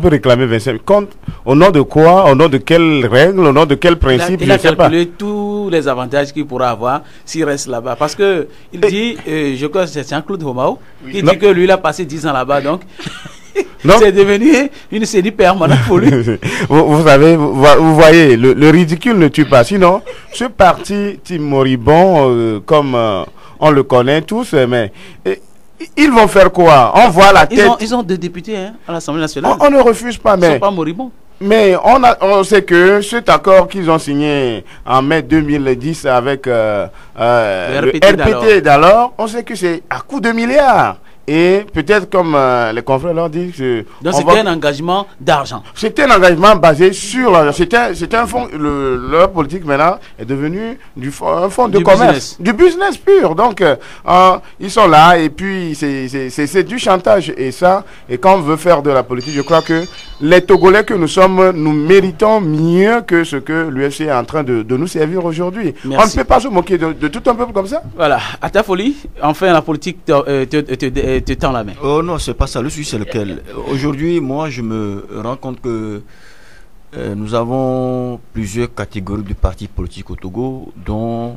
réclamer 25 millions? Au nom de quoi? Au nom de quelles règles? Au nom de quel principe? Il a calculé tous les avantages qu'il pourra avoir s'il reste là-bas. Parce que il dit, je crois que c'est Jean-Claude Homao, qui dit que lui, il a passé 10 ans là-bas, donc c'est devenu une série permanente pour lui. vous savez, vous voyez, le ridicule ne tue pas. Sinon, ce parti moribond, comme on le connaît tous, mais ils vont faire quoi? On voit la tête. Ils ont des députés à l'Assemblée nationale. On ne refuse pas, mais... Ils ne sont pas moribonds. Mais on sait que cet accord qu'ils ont signé en mai 2010 avec le RPT d'alors, on sait que c'est à coup de milliards. Et peut-être comme les confrères leur disent que... Donc c'était un engagement d'argent. C'était un engagement basé sur l'argent. C'était un fonds... leur politique maintenant est devenu un fonds de commerce. Du business pur. Donc ils sont là et puis c'est du chantage. Et quand on veut faire de la politique, je crois que les Togolais que nous sommes, nous méritons mieux que ce que l'UFC est en train de nous servir aujourd'hui. On ne peut pas se moquer de tout un peuple comme ça. Voilà. À ta folie, enfin la politique te tend la main. Oh non, c'est pas ça. Le sujet, c'est lequel? Aujourd'hui, moi, je me rends compte que nous avons plusieurs catégories de partis politiques au Togo, dont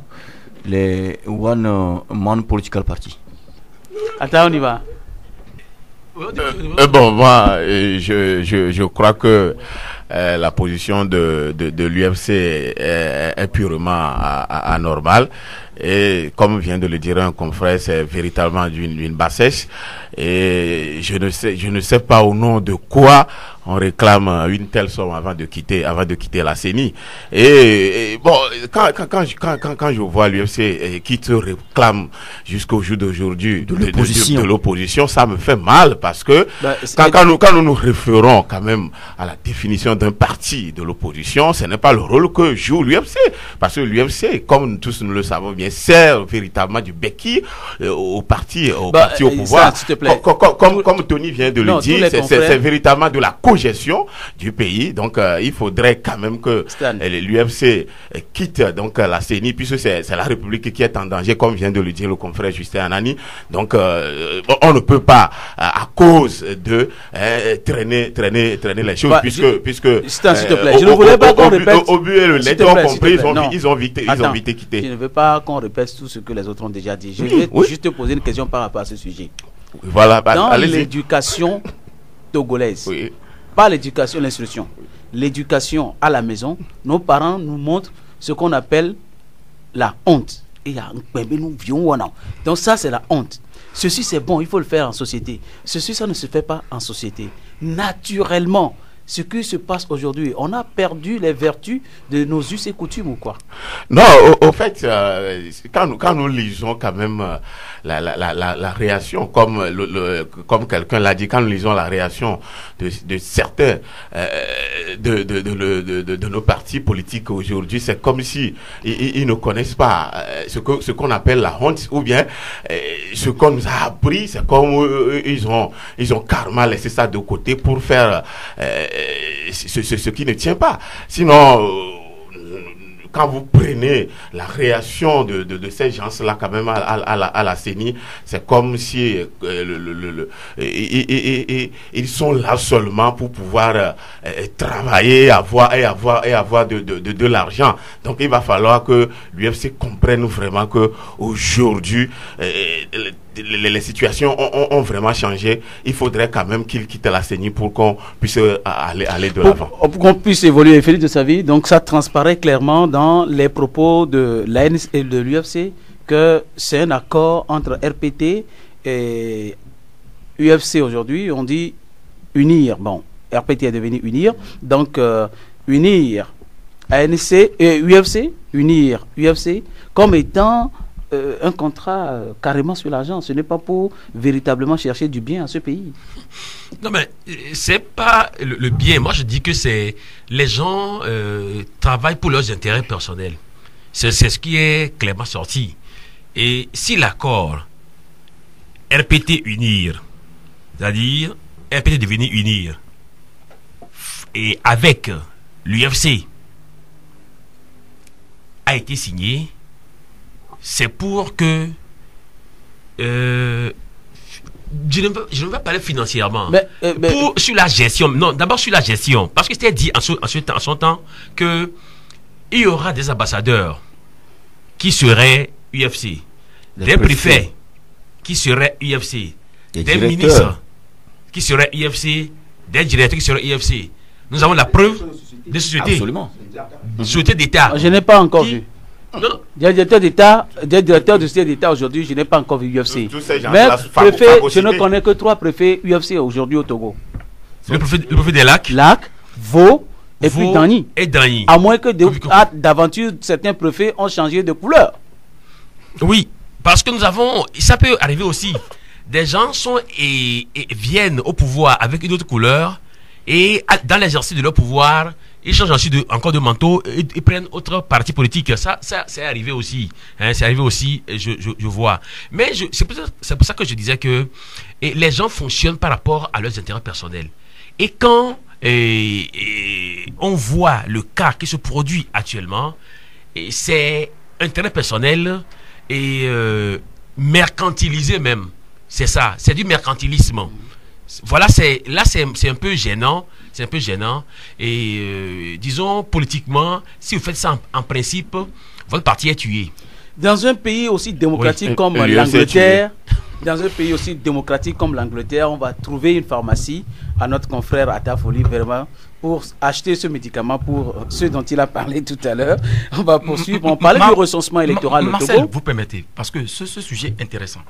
les One Man Political Party. Attends, on y va. Bon, moi, je crois que la position de l'UFC est purement anormale. Et comme vient de le dire un confrère, c'est véritablement d'une bassesse. Et je ne sais pas au nom de quoi on réclame une telle somme avant de quitter la CENI. Et bon, quand je vois l'UFC qui te réclame jusqu'au jour d'aujourd'hui de l'opposition, ça me fait mal parce que quand nous nous référons quand même à la définition d'un parti de l'opposition, ce n'est pas le rôle que joue l'UFC. Parce que l'UFC, comme tous nous le savons bien, sert véritablement du béquille au parti au pouvoir. Ça, comme Tony vient de le dire, c'est véritablement de la cogestion du pays. Donc il faudrait quand même que l'UFC quitte donc la CENI, puisque c'est la République qui est en danger, comme vient de le dire le confrère Justin Anani. Donc on ne peut pas à cause de traîner les choses, puisque s'il te plaît, je ne voulais pas qu'on répète. Au but et le lait ont compris, ils ont vite quitté. Je ne veux pas qu'on répète tout ce que les autres ont déjà dit. Je vais juste te poser une question par rapport à ce sujet. Voilà, dans l'éducation togolaise, pas l'éducation, l'instruction, l'éducation à la maison, nos parents nous montrent ce qu'on appelle la honte. Donc ça, c'est la honte. Ceci, c'est bon, il faut le faire en société. Ceci, ça ne se fait pas en société. Naturellement, ce qui se passe aujourd'hui? On a perdu les vertus de nos us et coutumes ou quoi? Non, au fait, quand nous lisons quand même la réaction, comme quelqu'un l'a dit, quand nous lisons la réaction de certains de nos partis politiques aujourd'hui, c'est comme si ils ne connaissent pas ce qu'on appelle la honte, ou bien ce qu'on nous a appris, c'est comme ils ont carrément laissé ça de côté pour faire ce qui ne tient pas. Sinon, quand vous prenez la réaction de ces gens-là quand même à la CENI, c'est comme si ils sont là seulement pour pouvoir travailler, avoir de l'argent. Donc il va falloir que l'UFC comprenne vraiment que aujourd'hui les situations ont vraiment changé. Il faudrait quand même qu'il quitte la CENI pour qu'on puisse aller de l'avant. Pour qu'on puisse évoluer, Félix de Savy. Donc ça transparaît clairement dans les propos de l'ANS et de l'UFC que c'est un accord entre RPT et UFC aujourd'hui. On dit unir. Bon, RPT est devenu unir. Donc unir ANC et UFC, unir UFC comme étant un contrat carrément sur l'argent. Ce n'est pas pour véritablement chercher du bien à ce pays. Non, mais c'est pas le bien. Moi, je dis que c'est les gens travaillent pour leurs intérêts personnels. C'est ce qui est clairement sorti. Et si l'accord RPT unir, c'est-à-dire RPT devenir unir, et avec l'UFC a été signé, c'est pour que je ne veux pas parler financièrement. Sur la gestion. Non, d'abord sur la gestion. Parce que c'était dit en son temps que il y aura des ambassadeurs qui seraient UFC, des préfets qui seraient UFC, des ministres qui seraient UFC, des directeurs qui seraient UFC. Nous avons la preuve des sociétés. Absolument. Sociétés d'État. Je n'ai pas encore vu. Des directeurs d'État, des directeurs de sociétés d'État aujourd'hui, je n'ai pas encore vu UFC. Mais préfet, je ne connais que 3 préfets UFC aujourd'hui au Togo. Le préfet des Lacs. Vaud et puis Dany. Et Dany. À moins que d'aventure, certains préfets ont changé de couleur. Oui, parce que nous avons, ça peut arriver aussi. Des gens viennent au pouvoir avec une autre couleur et dans l'exercice de leur pouvoir, ils changent ensuite encore de manteau et prennent autre parti politique. Ça c'est arrivé aussi. Hein, c'est arrivé aussi, je vois. Mais c'est pour ça que je disais que les gens fonctionnent par rapport à leurs intérêts personnels. Et quand on voit le cas qui se produit actuellement, c'est intérêt personnel et mercantilisé même. C'est ça, c'est du mercantilisme. Voilà, c'est un peu gênant. C'est un peu gênant. Et disons, politiquement, si vous faites ça en principe, votre parti est tué. Dans un pays aussi démocratique comme l'Angleterre, on va trouver une pharmacie à notre confrère Atafoli, vraiment, pour acheter ce médicament pour ceux dont il a parlé tout à l'heure. On va poursuivre. On parlait du recensement électoral. Marcel, vous permettez, parce que ce sujet est intéressant.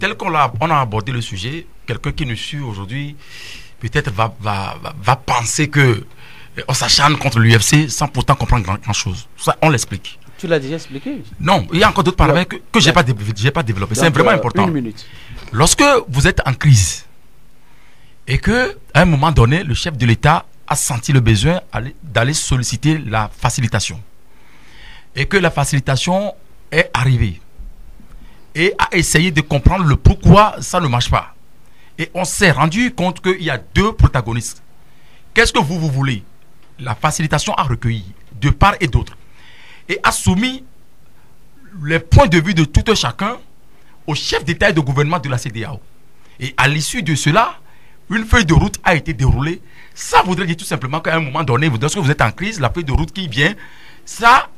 Tel qu'on a abordé le sujet, quelqu'un qui nous suit aujourd'hui peut-être va penser que on s'acharne contre l'UFC sans pourtant comprendre grand-chose. Ça, on l'explique. Tu l'as déjà expliqué. Non, il y a encore d'autres paramètres que je n'ai pas développé. C'est vraiment important. Une minute. Lorsque vous êtes en crise et que à un moment donné, le chef de l'État a senti le besoin d'aller solliciter la facilitation et que la facilitation est arrivée et a essayé de comprendre le pourquoi ça ne marche pas. Et on s'est rendu compte qu'il y a 2 protagonistes. Qu'est-ce que vous voulez? La facilitation a recueilli de part et d'autre et a soumis les points de vue de tout un chacun au chef d'État et de gouvernement de la CEDEAO. Et à l'issue de cela, une feuille de route a été déroulée. Ça voudrait dire tout simplement qu'à un moment donné, lorsque vous êtes en crise, la feuille de route qui vient, ça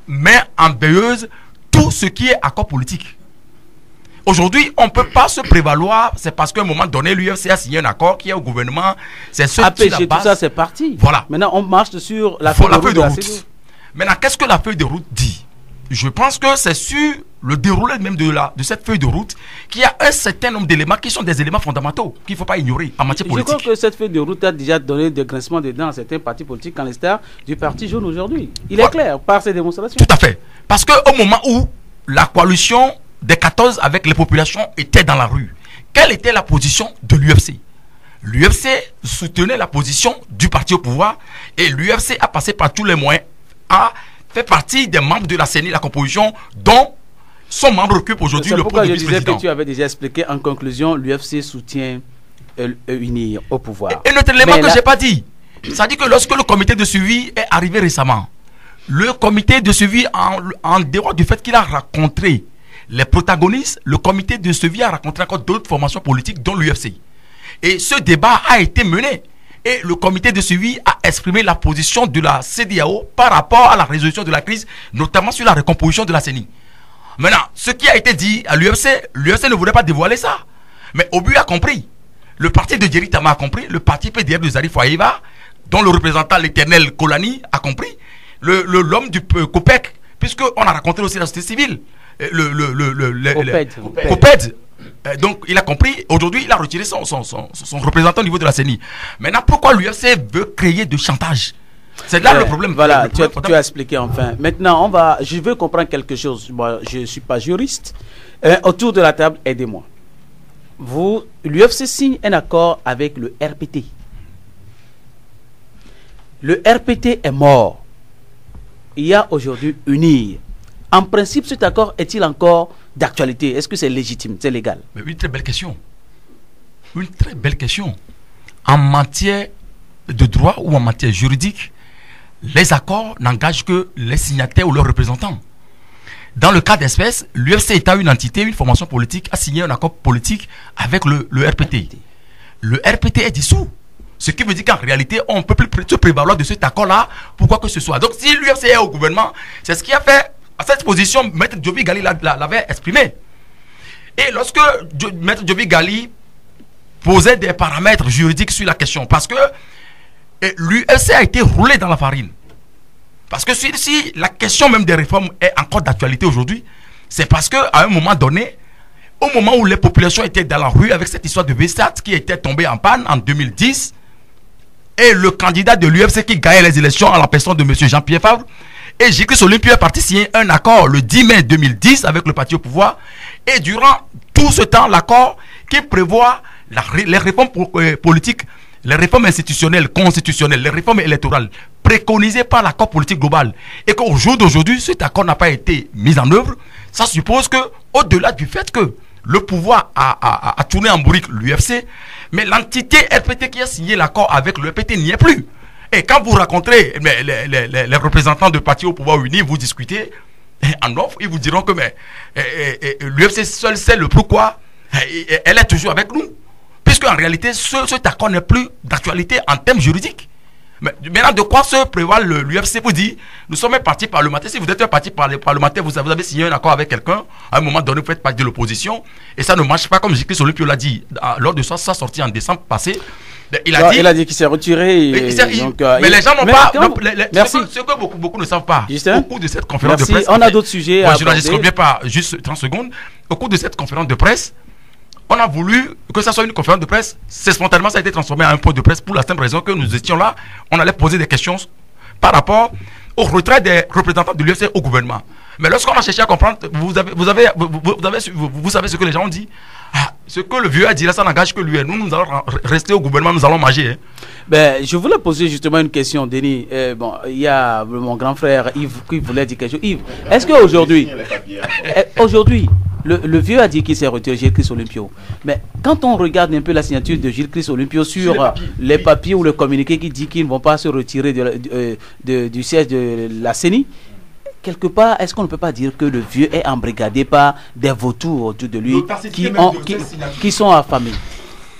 met en veilleuse tout ce qui est accord politique. Aujourd'hui, on ne peut pas se prévaloir, c'est parce qu'à un moment donné, l'UFC a signé un accord qui est au gouvernement. C'est ce APG, tout ça, c'est parti. Voilà. Maintenant, on marche sur la feuille de route. Maintenant, qu'est-ce que la feuille de route dit? Je pense que c'est sur le déroulé même de cette feuille de route, qu'il y a un certain nombre d'éléments qui sont des éléments fondamentaux qu'il ne faut pas ignorer en matière politique. Je crois que cette feuille de route a déjà donné des grincements de dents à certains partis politiques, en l'instar du Parti jaune aujourd'hui. Il est clair par ces démonstrations. Tout à fait. Parce qu'au moment où la coalition des 14 avec les populations était dans la rue, quelle était la position de l'UFC? L'UFC soutenait la position du parti au pouvoir et l'UFC a passé par tous les moyens, a fait partie des membres de la CENI, la composition, dont son membre occupe aujourd'hui le poste de vice-président. Je disais que tu avais déjà expliqué en conclusion, l'UFC soutient unir au pouvoir. Et notre élément que je n'ai pas dit, ça dit que lorsque le comité de suivi est arrivé récemment, le comité de suivi, en dehors du fait qu'il a rencontré les protagonistes, le comité de suivi a rencontré encore d'autres formations politiques, dont l'UFC. Et ce débat a été mené. Et le comité de suivi a exprimé la position de la CEDEAO par rapport à la résolution de la crise, notamment sur la recomposition de la CENI. Maintenant, ce qui a été dit à l'UFC, l'UFC ne voulait pas dévoiler ça. Mais Obu a compris. Le parti de Djeri Tama a compris. Le parti PDR de Zarif Ouaïba, dont le représentant l'éternel Kolani a compris. L'homme du COPEC, puisqu'on a rencontré aussi la société civile. COPED. Donc il a compris, aujourd'hui il a retiré son représentant au niveau de la CENI. Maintenant pourquoi l'UFC veut créer de chantage? C'est là le problème. Voilà, tu as expliqué enfin. Maintenant je veux comprendre quelque chose. Moi je ne suis pas juriste. Autour de la table, aidez-moi. L'UFC signe un accord avec le RPT. Le RPT est mort. Il y a aujourd'hui UNIR. En principe, cet accord est-il encore d'actualité? Est-ce que c'est légitime, c'est légal? Mais une très belle question. Une très belle question. En matière de droit ou en matière juridique, les accords n'engagent que les signataires ou leurs représentants. Dans le cas d'espèce, l'UFC étant une entité, une formation politique, a signé un accord politique avec le RPT. Le RPT est dissous. Ce qui veut dire qu'en réalité, on ne peut plus se prévaloir de cet accord-là pour quoi que ce soit. Donc si l'UFC est au gouvernement, c'est ce qui a fait. À cette position, Maître Djobi Gali l'avait exprimé. Et lorsque Maître Djobi Gali posait des paramètres juridiques sur la question, parce que l'UFC a été roulé dans la farine. Parce que si la question même des réformes est encore d'actualité aujourd'hui, c'est parce qu'à un moment donné, au moment où les populations étaient dans la rue avec cette histoire de VSAT qui était tombée en panne en 2010, et le candidat de l'UFC qui gagnait les élections en la personne de M. Jean-Pierre Favre, et J.K. Olympio est parti signer un accord le 10 mai 2010 avec le parti au pouvoir. Et durant tout ce temps, l'accord qui prévoit les réformes politiques, les réformes institutionnelles, constitutionnelles, les réformes électorales préconisées par l'accord politique global. Et qu'au jour d'aujourd'hui, cet accord n'a pas été mis en œuvre. Ça suppose que, au-delà du fait que le pouvoir a tourné en bourrique l'UFC, mais l'entité RPT qui a signé l'accord avec le RPT n'y est plus. Et quand vous rencontrez les représentants de partis au pouvoir unis, vous discutez en off, ils vous diront que l'UFC seul sait le pourquoi elle est toujours avec nous. Puisque en réalité, cet accord n'est plus d'actualité en termes juridiques. Mais maintenant, de quoi se prévoit l'UFC pour dire, nous sommes un parti parlementaire. Si vous êtes un parti parlementaire, vous avez signé un accord avec quelqu'un, à un moment donné, vous faites partie de l'opposition, et ça ne marche pas, comme J.K. Olympio l'a dit lors de sa sortie en décembre passé. Il a dit qu'il s'est retiré. Mais les gens n'ont pas. Ce que beaucoup ne savent pas. Au cours de cette conférence de presse. On a d'autres sujets. Je ne reviens pas juste 30 secondes. Au cours de cette conférence de presse, on a voulu que ça soit une conférence de presse. C'est spontanément, ça a été transformé en un point de presse pour la simple raison que nous étions là. On allait poser des questions par rapport au retrait des représentants de l'UFC au gouvernement. Mais lorsqu'on a cherché à comprendre, vous savez ce que les gens ont dit. Ce que le vieux a dit là, ça n'engage que lui. Nous allons rester au gouvernement, nous allons manger. Je voulais poser justement une question, Denis. Il y a mon grand frère Yves qui voulait dire quelque chose. Yves, est-ce qu'aujourd'hui, le vieux a dit qu'il s'est retiré, Gilles-Christ Olympio. Mais quand on regarde un peu la signature de Gilles-Christ Olympio sur les papiers ou le communiqué qui dit qu'ils ne vont pas se retirer du siège de la CENI, quelque part, est-ce qu'on ne peut pas dire que le vieux est embrigadé par des vautours autour de lui qui sont affamés?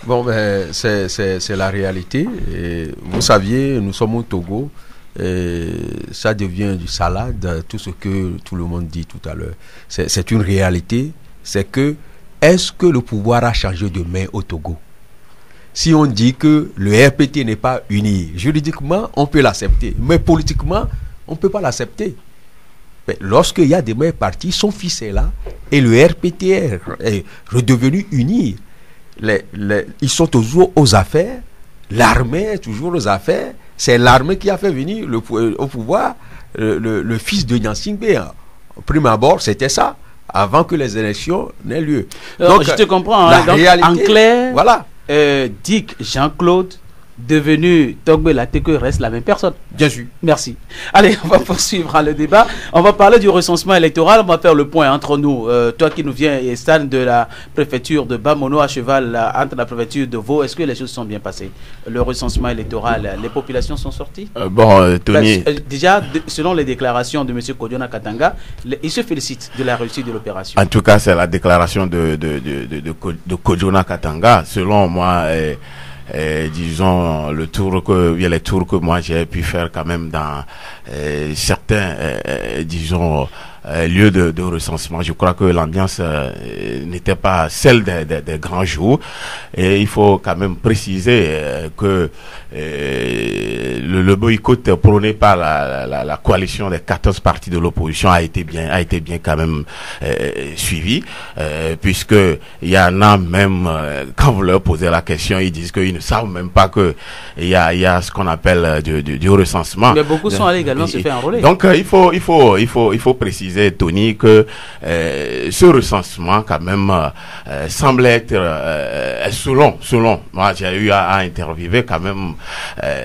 Bon, c'est la réalité. Et vous saviez, nous sommes au Togo. Et ça devient du salade, tout ce que tout le monde dit tout à l'heure. C'est une réalité. C'est que, est-ce que le pouvoir a changé de main au Togo? Si on dit que le RPT n'est pas uni, juridiquement, on peut l'accepter. Mais politiquement, on ne peut pas l'accepter. Lorsqu'il y a des mains partis, son fils est là, et le RPTR est redevenu uni. Ils sont toujours aux affaires. L'armée est toujours aux affaires. C'est l'armée qui a fait venir au pouvoir le fils de Niang Singbe. Au prime abord, c'était ça, avant que les élections n'aient lieu. Donc, je te comprends. Hein, donc, réalité, en clair, voilà. Dick Jean-Claude, devenu Togbe Lateko, reste la même personne. Bien sûr. Merci. Allez, on va poursuivre le débat. On va parler du recensement électoral. On va faire le point entre nous. Toi qui nous viens, Stan, de la préfecture de Bamono, à cheval entre la préfecture de Vaud. Est-ce que les choses sont bien passées? Le recensement électoral, les populations sont sorties? Tony. Déjà, selon les déclarations de M. Kodiona Katanga, il se félicite de la réussite de l'opération. En tout cas, c'est la déclaration de Kodiona Katanga. Selon moi, disons les tours que moi j'ai pu faire quand même dans certains disons lieux de recensement, je crois que l'ambiance n'était pas celle des grands jours, et il faut quand même préciser que le boycott prôné par la coalition des 14 partis de l'opposition a été bien quand même suivi, puisque il y en a même quand vous leur posez la question, ils disent qu'ils ne savent même pas que il y a ce qu'on appelle du recensement. Mais beaucoup sont allés également se faire enrôler. Donc il faut préciser, Tony, que ce recensement quand même semble être selon moi, j'ai eu à interviewer quand même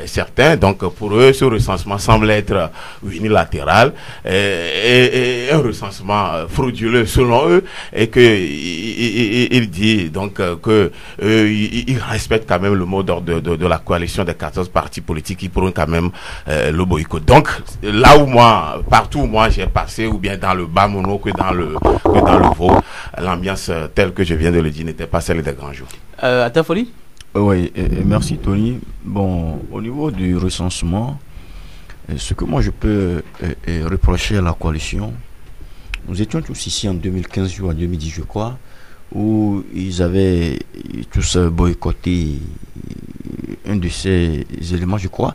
certains. Donc pour eux, ce recensement semble être unilatéral et un recensement frauduleux selon eux, et que il dit donc que ils respectent quand même le mot d'ordre de la coalition des 14 partis politiques qui prônent quand même le boycott. Donc là où partout où moi j'ai passé, ou bien dans le Bamono que dans le Vaud, l'ambiance telle que je viens de le dire n'était pas celle des grands jours. À ta folie? Oui, merci Tony. Bon, au niveau du recensement, ce que moi je peux reprocher à la coalition, nous étions tous ici en 2015 ou en 2010 je crois, où ils avaient tous boycotté un de ces éléments je crois,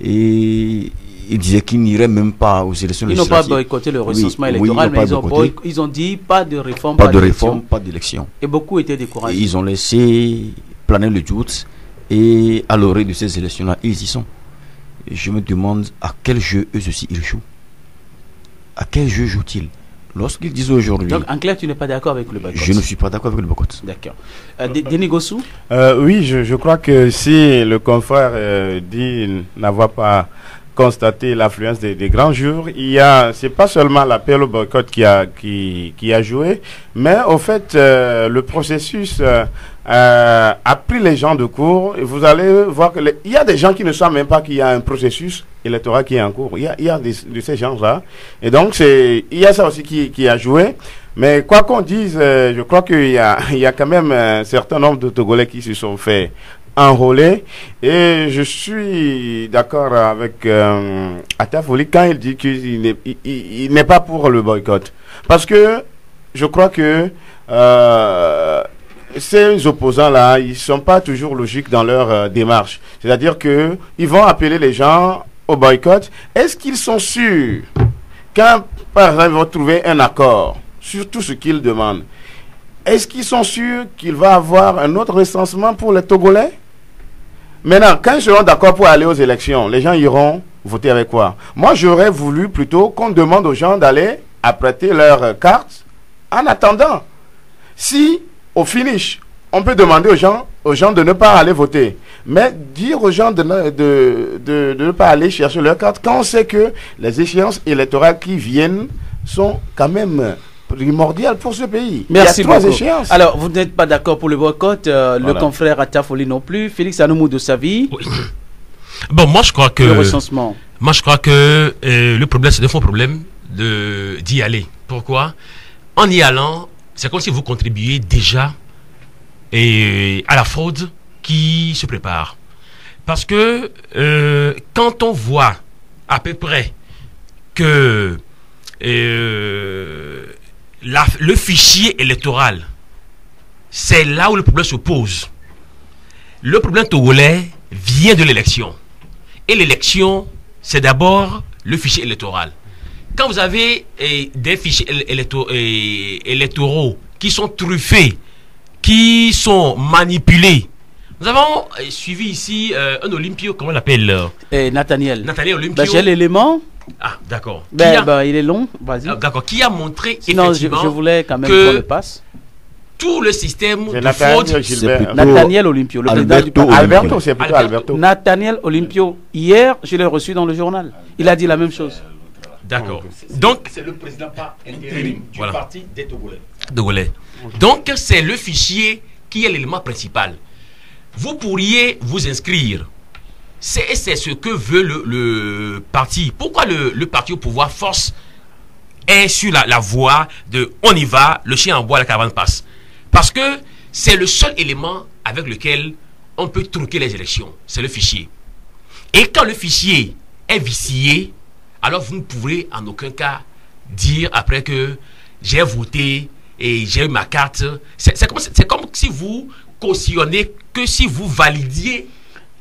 et ils disaient qu'ils n'iraient même pas aux élections législatives. Ils n'ont pas boycotté le recensement électoral, mais ils ont dit pas de réforme, pas d'élection. Et beaucoup étaient découragés. Et ils ont laissé planer le doute, et à l'orée de ces élections-là, ils y sont. Et je me demande à quel jeu eux aussi ils jouent. À quel jeu jouent-ils? Lorsqu'ils disent aujourd'hui... Donc, en clair, tu n'es pas d'accord avec le boycott? Je ne suis pas d'accord avec le boycott. D'accord. Denis Gossou? Oui, je crois que si le confrère dit n'avoir pas constaté l'affluence des grands jours, c'est pas seulement l'appel au boycott qui a joué, mais au fait, le processus a pris les gens de court, et vous allez voir que il y a des gens qui ne savent même pas qu'il y a un processus électoral qui est en cours. Il y a de ces gens-là, et donc il y a ça aussi qui a joué. Mais quoi qu'on dise, je crois qu'il y a quand même un certain nombre de Togolais qui se sont fait enrôler, et je suis d'accord avec Atafoli quand il dit qu'il n'est pas pour le boycott, parce que je crois que ces opposants-là, ils sont pas toujours logiques dans leur démarche. C'est-à-dire que ils vont appeler les gens au boycott. Est-ce qu'ils sont sûrs, quand par exemple ils vont trouver un accord sur tout ce qu'ils demandent, est-ce qu'ils sont sûrs qu'il va avoir un autre recensement pour les Togolais? Maintenant, quand ils seront d'accord pour aller aux élections, les gens iront voter avec quoi? Moi, j'aurais voulu plutôt qu'on demande aux gens d'aller apprêter leurs cartes en attendant. Si, au finish, on peut demander aux gens de ne pas aller voter, mais dire aux gens de ne pas aller chercher leurs cartes quand on sait que les échéances électorales qui viennent sont quand même primordial pour ce pays. Merci il y a 3 beaucoup. échéances. Alors, vous n'êtes pas d'accord pour le boycott, le confrère Atafoli non plus, Félix Anoumou de Savi. Oui. Bon, moi je crois que... Le recensement. Moi je crois que le problème, c'est un faux problème d'y aller. Pourquoi? En y allant, c'est comme si vous contribuiez déjà à la fraude qui se prépare. Parce que quand on voit à peu près que le fichier électoral, c'est là où le problème se pose. Le problème togolais vient de l'élection. Et l'élection, c'est d'abord le fichier électoral. quand vous avez des fichiers électoraux qui sont truffés, qui sont manipulés. Nous avons suivi ici un Olympio, comment on l'appelle Nathaniel. Nathaniel Olympio. J'ai l'élément. Ah, d'accord. Il est long, vas-y. D'accord, qui a montré sinon, effectivement je voulais quand même qu'on le passe. Tout le système de fraude. Nathaniel Olympio, le président du parti. Alberto, c'est plutôt Alberto. Nathaniel Olympio, hier, je l'ai reçu dans le journal. Il a dit la même chose. D'accord. Donc, c'est le président par intérim du parti des Togolais. Donc, c'est le fichier qui est l'élément principal. Vous pourriez vous inscrire. C'est ce que veut le parti. Pourquoi le parti au pouvoir force est sur la voie de on y va, le chien en bois, la caravane passe. Parce que c'est le seul élément avec lequel on peut truquer les élections. C'est le fichier. Et quand le fichier est vicié, alors vous ne pourrez en aucun cas dire après que j'ai voté et j'ai eu ma carte. C'est comme si vous cautionnez que si vous validiez.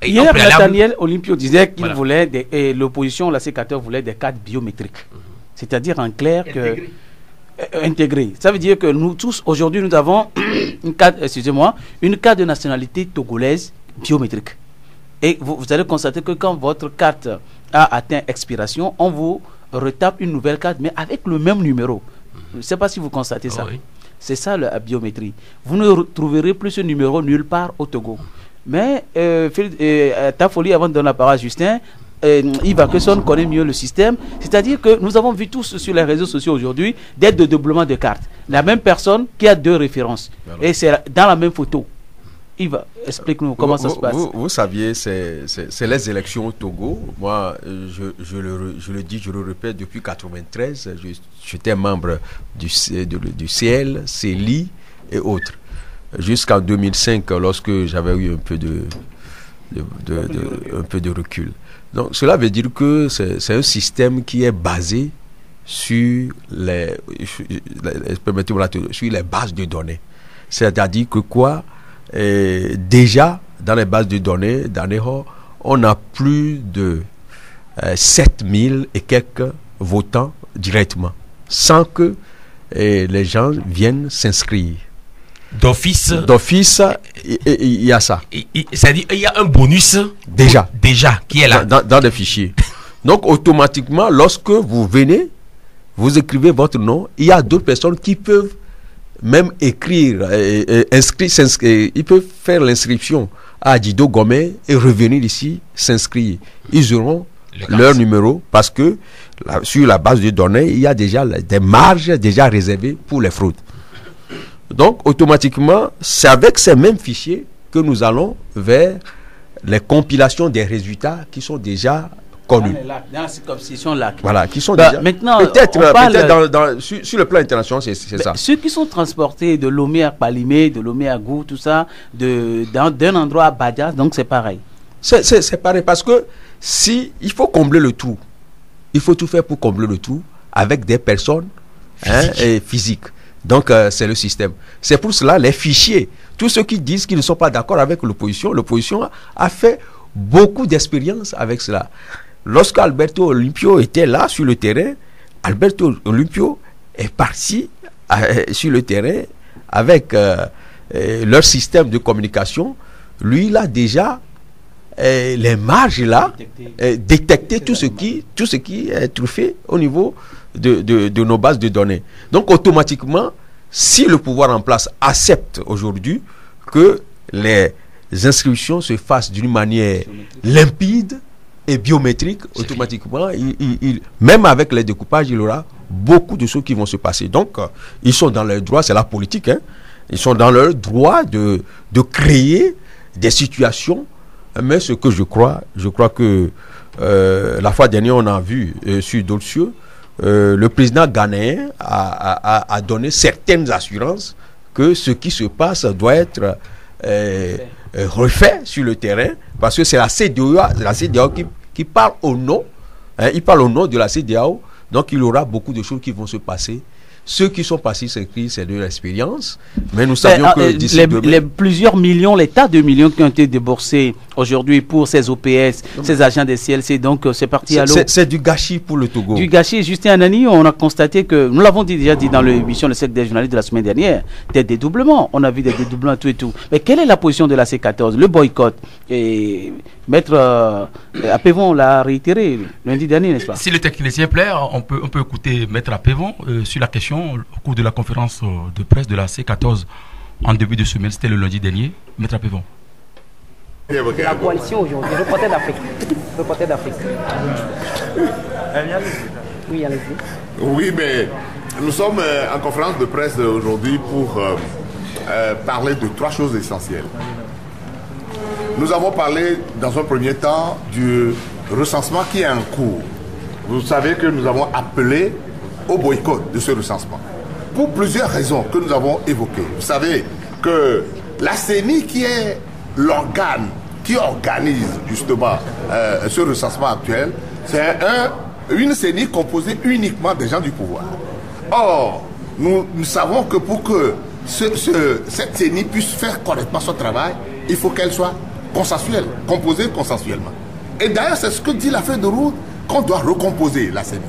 Hier, Nathaniel Olympio disait qu'il voulait, l'opposition, la sécateur voulait des cartes biométriques. C'est-à-dire en clair que intégré. Ça veut dire que nous tous, aujourd'hui, nous avons une carte, une carte de nationalité togolaise biométrique. Et vous allez constater que quand votre carte a atteint expiration, on vous retape une nouvelle carte, mais avec le même numéro. Je ne sais pas si vous constatez ça. Oui. C'est ça la biométrie. Vous ne trouverez plus ce numéro nulle part au Togo. Mais ta folie, avant de donner la parole à Justin, Yves Kesson connaît mieux le système. C'est-à-dire que nous avons vu tous sur les réseaux sociaux aujourd'hui des dédoublements de cartes. La même personne qui a deux références. Et c'est dans la même photo. Yves, explique-nous comment ça se passe. Vous saviez, c'est les élections au Togo. Moi, je le dis, je le répète, depuis 1993, j'étais membre du CL, CELI et autres. Jusqu'en 2005, lorsque j'avais eu un peu de recul. Donc, cela veut dire que c'est un système qui est basé sur sur les bases de données. C'est-à-dire que déjà, dans les bases de données, on a plus de 7000 et quelques votants directement, sans que les gens viennent s'inscrire. D'office, il y a ça. C'est-à-dire il y a un bonus déjà qui est là dans les fichiers. Donc automatiquement, lorsque vous venez, vous écrivez votre nom, il y a d'autres personnes qui peuvent même écrire, ils peuvent faire l'inscription à Dido Gomé et revenir ici s'inscrire. Ils auront leur numéro parce que sur la base de données, il y a déjà des marges déjà réservées pour les fraudes. Donc, automatiquement, c'est avec ces mêmes fichiers que nous allons vers les compilations des résultats qui sont déjà connus. Dans la circonscription LAC. Voilà, qui sont déjà... Maintenant, peut-être sur le plan international, c'est ça. Ceux qui sont transportés de Lomé à Palimé, de Lomé à Gou, tout ça, d'un endroit à Badias, donc c'est pareil. C'est pareil, parce que il faut combler le trou. Il faut tout faire pour combler le trou avec des personnes physiques. Donc, c'est le système. C'est pour cela, les fichiers, tous ceux qui disent qu'ils ne sont pas d'accord avec l'opposition a fait beaucoup d'expérience avec cela. Lorsque Alberto Olympio était là sur le terrain, Alberto Olympio est parti sur le terrain avec leur système de communication. Lui, il a déjà les marges là, détecter tout ce qui est truffé au niveau de nos bases de données. Donc automatiquement, si le pouvoir en place accepte aujourd'hui que les inscriptions se fassent d'une manière limpide et biométrique, automatiquement, même avec les découpages, il y aura beaucoup de choses qui vont se passer. Donc, ils sont dans leur droit, c'est la politique, hein, ils sont dans leur droit de créer des situations. Mais ce que je crois que la fois dernière, on a vu sur d'autres cieux, le président ghanéen a donné certaines assurances que ce qui se passe doit être refait sur le terrain, parce que c'est la CEDEAO qui parle au nom, il parle au nom de la CEDEAO, donc il y aura beaucoup de choses qui vont se passer Ceux qui sont passés ces crises, c'est de l'expérience. Mais nous savions que d'ici les plusieurs millions, les tas de millions qui ont été déboursés aujourd'hui pour ces OPS, ces agents des CLC, donc c'est parti à l'eau. C'est du gâchis pour le Togo. Du gâchis. Justin Anani, on a constaté que, nous l'avons déjà dit dans l'émission Le Cercle des journalistes de la semaine dernière, des dédoublements. On a vu des dédoublements, tout et tout. Mais quelle est la position de la C14? Le boycott. Et Maître Apévon l'a réitéré lundi dernier, n'est-ce pas? Si le technicien plaît, on peut écouter Maître Apévon sur la question au cours de la conférence de presse de la C14 en début de semaine, c'était le lundi dernier. Maître Apévon. La coalition aujourd'hui, Reporters d'Afrique. Reporters d'Afrique. Oui, allez-y. Oui, mais nous sommes en conférence de presse aujourd'hui pour parler de 3 choses essentielles. Nous avons parlé dans un premier temps du recensement qui est en cours. Vous savez que nous avons appelé au boycott de ce recensement pour plusieurs raisons que nous avons évoquées. Vous savez que la CENI, qui est l'organe qui organise justement ce recensement actuel, c'est une CENI composée uniquement des gens du pouvoir. Or, nous savons que pour que cette CENI puisse faire correctement son travail, il faut qu'elle soit consensuelle, composée consensuellement. Et d'ailleurs, c'est ce que dit la feuille de route, qu'on doit recomposer la CENI.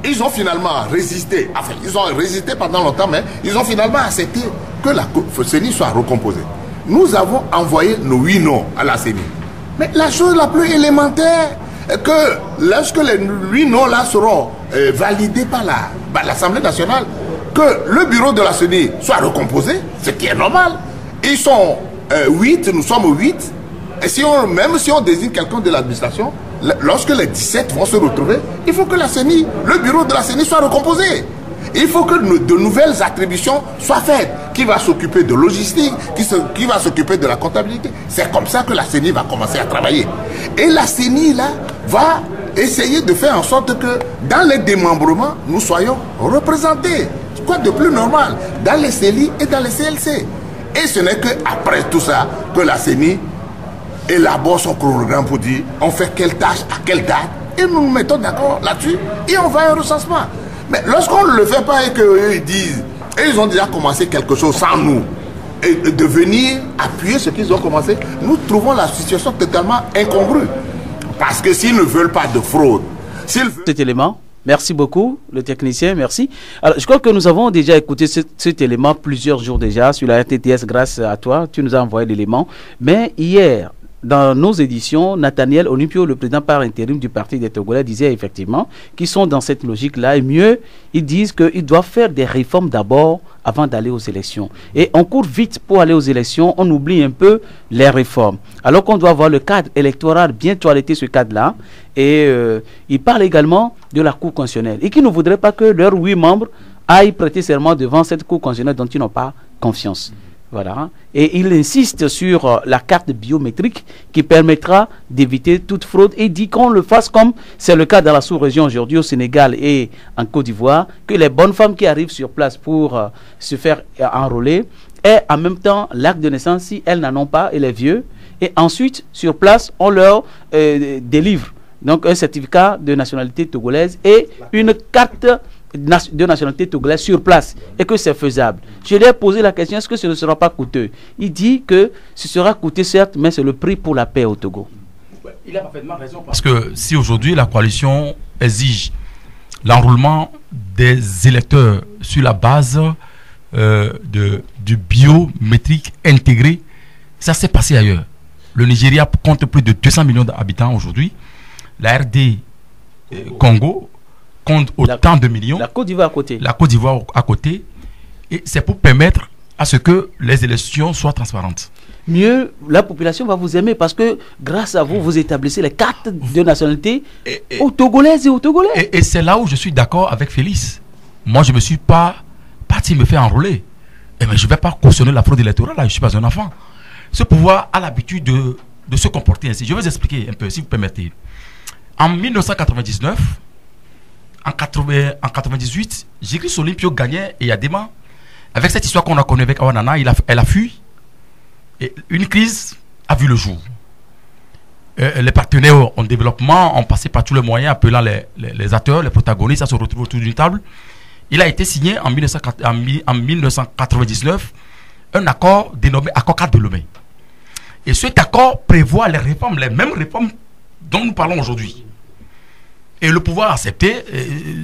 Ils ont finalement résisté, enfin, ils ont résisté pendant longtemps, mais ils ont finalement accepté que la CENI soit recomposée. Nous avons envoyé nos 8 noms à la CENI. Mais la chose la plus élémentaire, que lorsque les 8 noms-là seront validés par l'Assemblée nationale, que le bureau de la CENI soit recomposé, ce qui est normal. Ils sont 8, nous sommes 8. Et même si on désigne quelqu'un de l'administration, lorsque les 17 vont se retrouver, il faut que la CENI, le bureau de la CENI soit recomposé. Il faut que de nouvelles attributions soient faites. Qui va s'occuper de logistique, qui va s'occuper de la comptabilité. C'est comme ça que la CENI va commencer à travailler. Et la CENI, là, va essayer de faire en sorte que dans les démembrements, nous soyons représentés. Quoi de plus normal dans les CELI et dans les CLC. Et ce n'est qu'après tout ça que la CENI élabore son chronogramme pour dire on fait quelle tâche à quelle date et nous nous mettons d'accord là-dessus et on va à un recensement. Mais lorsqu'on ne le fait pas et qu'eux ils disent, et ils ont déjà commencé quelque chose sans nous, et de venir appuyer ce qu'ils ont commencé, nous trouvons la situation totalement incongrue. Parce que s'ils ne veulent pas de fraude, cet élément, merci beaucoup, le technicien, merci. Alors, je crois que nous avons déjà écouté cet élément plusieurs jours déjà sur la RTTS grâce à toi, tu nous as envoyé l'élément. Mais hier, dans nos éditions, Nathaniel Onumpio, le président par intérim du Parti des Togolais, disait effectivement qu'ils sont dans cette logique-là. Et mieux, ils disent qu'ils doivent faire des réformes d'abord avant d'aller aux élections. Et on court vite pour aller aux élections, on oublie un peu les réformes. Alors qu'on doit avoir le cadre électoral bien toiletté, ce cadre-là. Et il parle également de la Cour constitutionnelle. Et qui ne voudrait pas que leurs 8 membres aillent prêter serment devant cette Cour constitutionnelle dont ils n'ont pas confiance. Voilà. Et il insiste sur la carte biométrique qui permettra d'éviter toute fraude et dit qu'on le fasse comme c'est le cas dans la sous-région aujourd'hui au Sénégal et en Côte d'Ivoire, que les bonnes femmes qui arrivent sur place pour se faire enrôler aient en même temps l'acte de naissance si elles n'en ont pas et les vieux. Et ensuite, sur place, on leur délivre donc un certificat de nationalité togolaise et une carte de nationalité togolaise sur place et que c'est faisable. Je lui ai posé la question, est-ce que ce ne sera pas coûteux? Il dit que ce sera coûteux certes, mais c'est le prix pour la paix au Togo. Il a parfaitement raison parce que si aujourd'hui la coalition exige l'enrôlement des électeurs sur la base du biométrique intégré, ça s'est passé ailleurs. Le Nigeria compte plus de 200 millions d'habitants aujourd'hui. La RD Congo compte autant de millions. La Côte d'Ivoire à côté. La Côte d'Ivoire à côté. Et c'est pour permettre à ce que les élections soient transparentes. Mieux, la population va vous aimer parce que grâce à vous, vous établissez les cartes de nationalité aux Togolaises et aux Togolais. Et c'est là où je suis d'accord avec Félix. Moi, je ne me suis pas parti me faire enrôler. Mais je ne vais pas cautionner la fraude électorale. Là, je ne suis pas un enfant. Ce pouvoir a l'habitude de se comporter ainsi. Je vais vous expliquer un peu, si vous permettez. En 1999, en 98, Jigris Olympio gagnait et Yadema. Avec cette histoire qu'on a connue avec Awanana, elle a fui. Et une crise a vu le jour. Les partenaires en développement ont passé par tous les moyens, appelant les acteurs, les protagonistes à se retrouver autour d'une table. il a été signé en 1999 un accord dénommé Accord 4 de Lomé. Et cet accord prévoit les réformes, les mêmes réformes dont nous parlons aujourd'hui. Et le pouvoir a accepté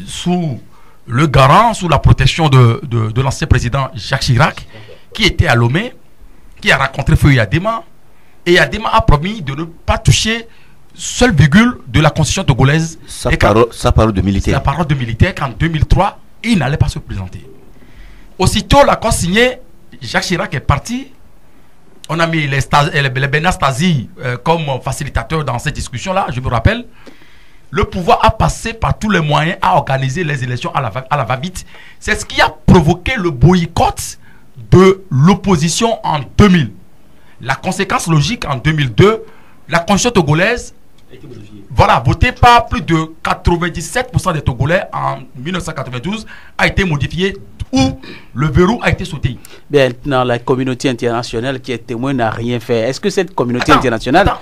sous le garant, sous la protection de l'ancien président Jacques Chirac, qui était à Lomé, qui a rencontré Feu Yadema, et Yadema a promis de ne pas toucher seule virgule de la constitution togolaise. Sa parole de militaire. Sa parole de militaire qu'en 2003, il n'allait pas se présenter. Aussitôt l'accord signé, Jacques Chirac est parti. On a mis les Bernard Stasi comme facilitateur dans cette discussion-là, je me rappelle. Le pouvoir a passé par tous les moyens à organiser les élections à la va-vite. C'est ce qui a provoqué le boycott de l'opposition en 2000. La conséquence logique, en 2002, la constitution togolaise, voilà, votée par plus de 97% des Togolais en 1992, a été modifiée, où le verrou a été sauté. Maintenant, la communauté internationale qui est témoin n'a rien fait. Est-ce que cette communauté internationale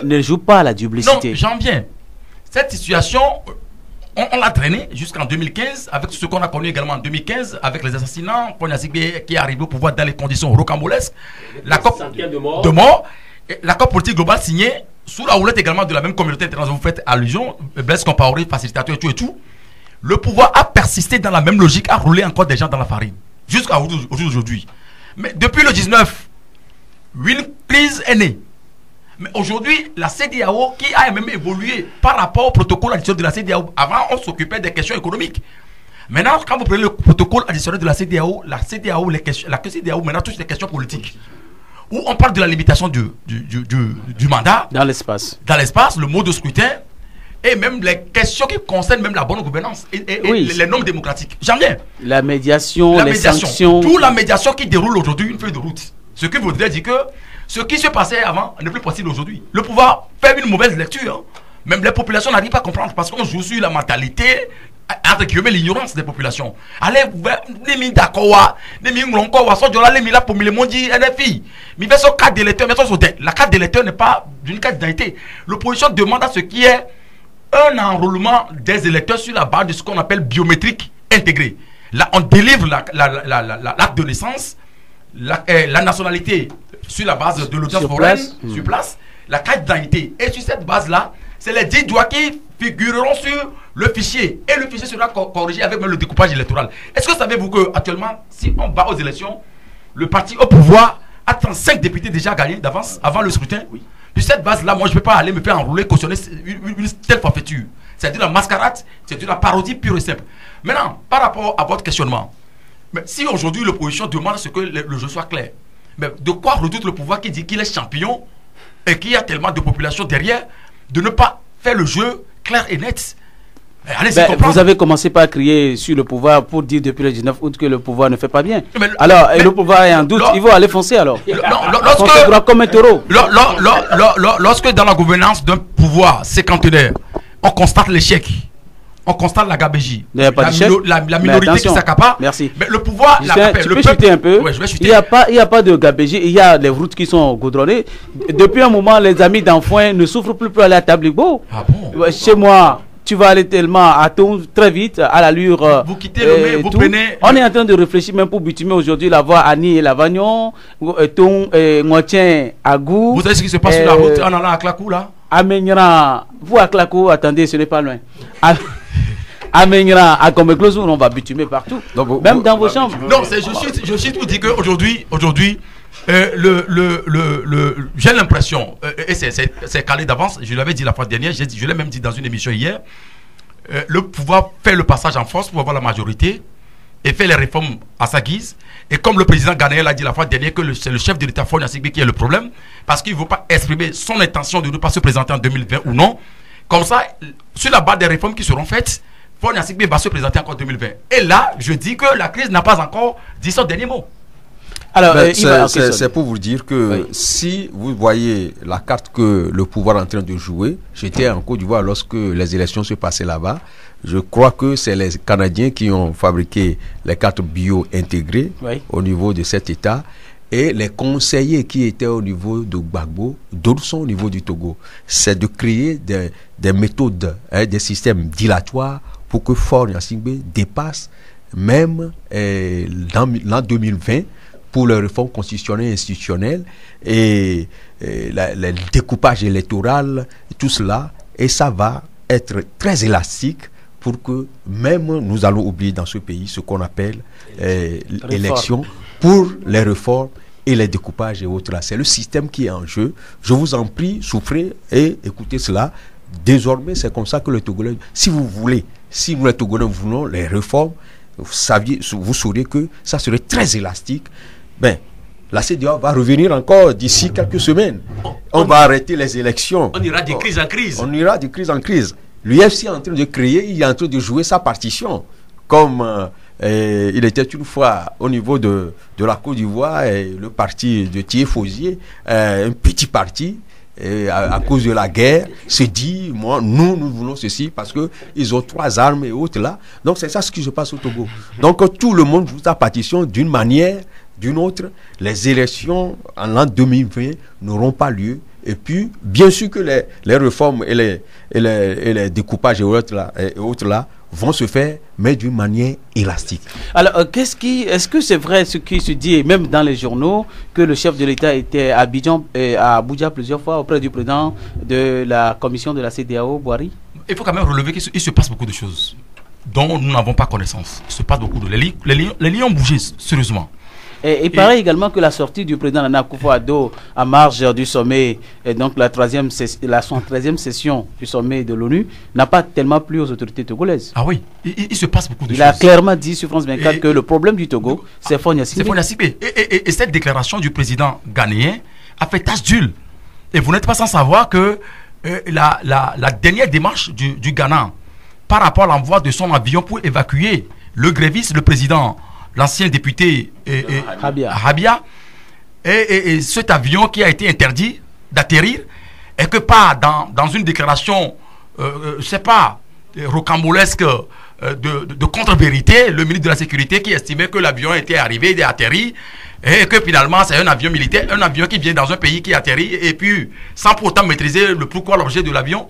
ne joue pas à la duplicité? Non, j'en viens. Cette situation, on l'a traînée jusqu'en 2015, avec ce qu'on a connu également en 2015, avec les assassinats, qui est arrivé au pouvoir dans les conditions rocambolesques, l'accord de mort, l'accord politique global signé sous la houlette également de la même communauté internationale. Vous faites allusion, Blaise Compaoré, facilitateur et tout. Le pouvoir a persisté dans la même logique, a roulé encore des gens dans la farine, jusqu'à aujourd'hui. Mais depuis le 19, une crise est née. Mais aujourd'hui, la CEDEAO, qui a même évolué par rapport au protocole additionnel de la CEDEAO, avant on s'occupait des questions économiques. Maintenant, quand vous prenez le protocole additionnel de la CEDEAO maintenant touche les questions politiques. Où on parle de la limitation du mandat. Dans l'espace. Dans l'espace, le mode de scrutin, et même les questions qui concernent même la bonne gouvernance et les normes démocratiques. J'en viens. La médiation, sanctions. Toute la médiation qui déroule aujourd'hui une feuille de route. Ce qui voudrait dire que ce qui se passait avant n'est plus possible aujourd'hui. Le pouvoir fait une mauvaise lecture. Hein. Même les populations n'arrivent pas à comprendre parce qu'on joue sur la mentalité, entre guillemets, l'ignorance des populations. Allez, les mis d'accord, les mis encore, les mis là pour les mondes, NFI. Mais la carte d'électeur, la carte d'électeur n'est pas d'une carte d'identité. L'opposition demande à ce qui est un enrôlement des électeurs sur la base de ce qu'on appelle biométrique intégré. Là, on délivre l'acte de naissance, la nationalité sur la base de l'audience foraine, sur place, la carte d'identité. Et sur cette base-là, c'est les 10 doigts qui figureront sur le fichier. Et le fichier sera corrigé avec même le découpage électoral. Est-ce que savez-vous qu'actuellement, si on va aux élections, le parti au pouvoir a 35 députés déjà gagnés d'avance, avant le scrutin? Oui. Sur cette base-là, moi, je ne peux pas aller me faire enrouler, cautionner une telle forfaiture. C'est de la mascarade, c'est de la parodie pure et simple. Maintenant, par rapport à votre questionnement, mais si aujourd'hui l'opposition demande à ce que le jeu soit clair, mais de quoi redoute le pouvoir qui dit qu'il est champion et qu'il y a tellement de population derrière, de ne pas faire le jeu clair et net? Vous avez commencé par crier sur le pouvoir pour dire depuis le 19 août que le pouvoir ne fait pas bien. Alors, le pouvoir est en doute, il faut aller foncer alors. Comme un taureau. Lorsque dans la gouvernance d'un pouvoir séquentenaire, on constate l'échec, on constate la gabégie, la minorité qui s'accapare. Merci. Mais le pouvoir, tu peux chuter un peu. Ouais, je vais chuter. Il n'y a pas de gabégie, il y a les routes qui sont goudronnées. Depuis un moment, les amis d'enfants ne souffrent plus pour aller à Tablibo. Ah bon? Chez moi, tu vas aller tellement à ton très vite, à l'allure. Vous quittez le mais, vous prenez. On est en train de réfléchir même pour bitumer aujourd'hui la voie Annie et Lavagnon, Moitien à Gou. Vous savez ce qui se passe sur la route en allant à Klakou là? Amenra, vous à Klakou, attendez, ce n'est pas loin. Amenra à Comeclosou, on va bitumer partout. Donc, même dans vos chambres. Non, je suis tout dit qu'aujourd'hui, j'ai l'impression, et c'est calé d'avance, je l'avais dit la fois dernière, je l'ai même dit dans une émission hier, le pouvoir fait le passage en force pour avoir la majorité et fait les réformes à sa guise. Et comme le président ghanéen l'a dit la fois dernière, que c'est le chef de l'État Faure Gnassingbé qui est le problème, parce qu'il ne veut pas exprimer son intention de ne pas se présenter en 2020 ou non. Comme ça, sur la base des réformes qui seront faites, Faure Gnassingbé va se présenter encore en 2020. Et là, je dis que la crise n'a pas encore dit son dernier mot. Alors, c'est pour vous dire que si vous voyez la carte que le pouvoir est en train de jouer, j'étais en Côte d'Ivoire lorsque les élections se passaient là-bas. Je crois que c'est les Canadiens qui ont fabriqué les cartes bio intégrées au niveau de cet État. Et les conseillers qui étaient au niveau de Gbagbo, d'autres sont au niveau du Togo. C'est de créer des méthodes, des systèmes dilatoires pour que Faure Gnassingbé dépasse même dans l'an 2020, pour les réformes constitutionnelles et institutionnelles et le découpage électoral, tout cela, et ça va être très élastique pour que même nous allons oublier dans ce pays ce qu'on appelle l'élection pour les réformes et les découpages et autres. C'est le système qui est en jeu. Je vous en prie, souffrez et écoutez cela. Désormais, c'est comme ça que le Togolais, si vous voulez, si nous les Togolais voulons les réformes, vous saurez que ça serait très élastique. Ben, la CEDEAO va revenir encore d'ici quelques semaines. On va arrêter les élections. On ira de crise en crise. On ira de crise en crise. L'UFC est en train de créer, il est en train de jouer sa partition. Comme il était une fois au niveau de la Côte d'Ivoire, le parti de Thiers Fauzier, un petit parti, à cause de la guerre, se dit, nous voulons ceci parce qu'ils ont 3 armes et autres là. Donc c'est ça ce qui se passe au Togo. Donc tout le monde joue sa partition d'une manière, d'une autre. Les élections en l'an 2020 n'auront pas lieu. Et puis, bien sûr que les réformes et les découpages et autres là vont se faire, mais d'une manière élastique. Alors, est-ce que c'est vrai ce qui se dit, même dans les journaux, que le chef de l'État était à Abuja plusieurs fois auprès du président de la commission de la CEDEAO, Boari? Il faut quand même relever qu'il se passe beaucoup de choses dont nous n'avons pas connaissance. Il se passe beaucoup de... Les lignes ont bougé, sérieusement. Et il paraît également que la sortie du président Nana Akufo-Addo à marge du sommet, et donc la 113e session du sommet de l'ONU, n'a pas tellement plu aux autorités togolaises. Ah oui, il se passe beaucoup de choses. Il a clairement dit sur France 24 que le problème du Togo, c'est Fonia Sibé. Et cette déclaration du président ghanéen a fait tache d'huile. Et vous n'êtes pas sans savoir que la dernière démarche du Ghana par rapport à l'envoi de son avion pour évacuer le gréviste, le président, l'ancien député Habia, et cet avion qui a été interdit d'atterrir, et que pas dans une déclaration, je sais pas, rocambolesque de contre-vérité, le ministre de la Sécurité qui estimait que l'avion était arrivé, il est atterri, et que finalement c'est un avion militaire, un avion qui vient dans un pays qui atterrit, et puis sans pourtant maîtriser le pourquoi, l'objet de l'avion.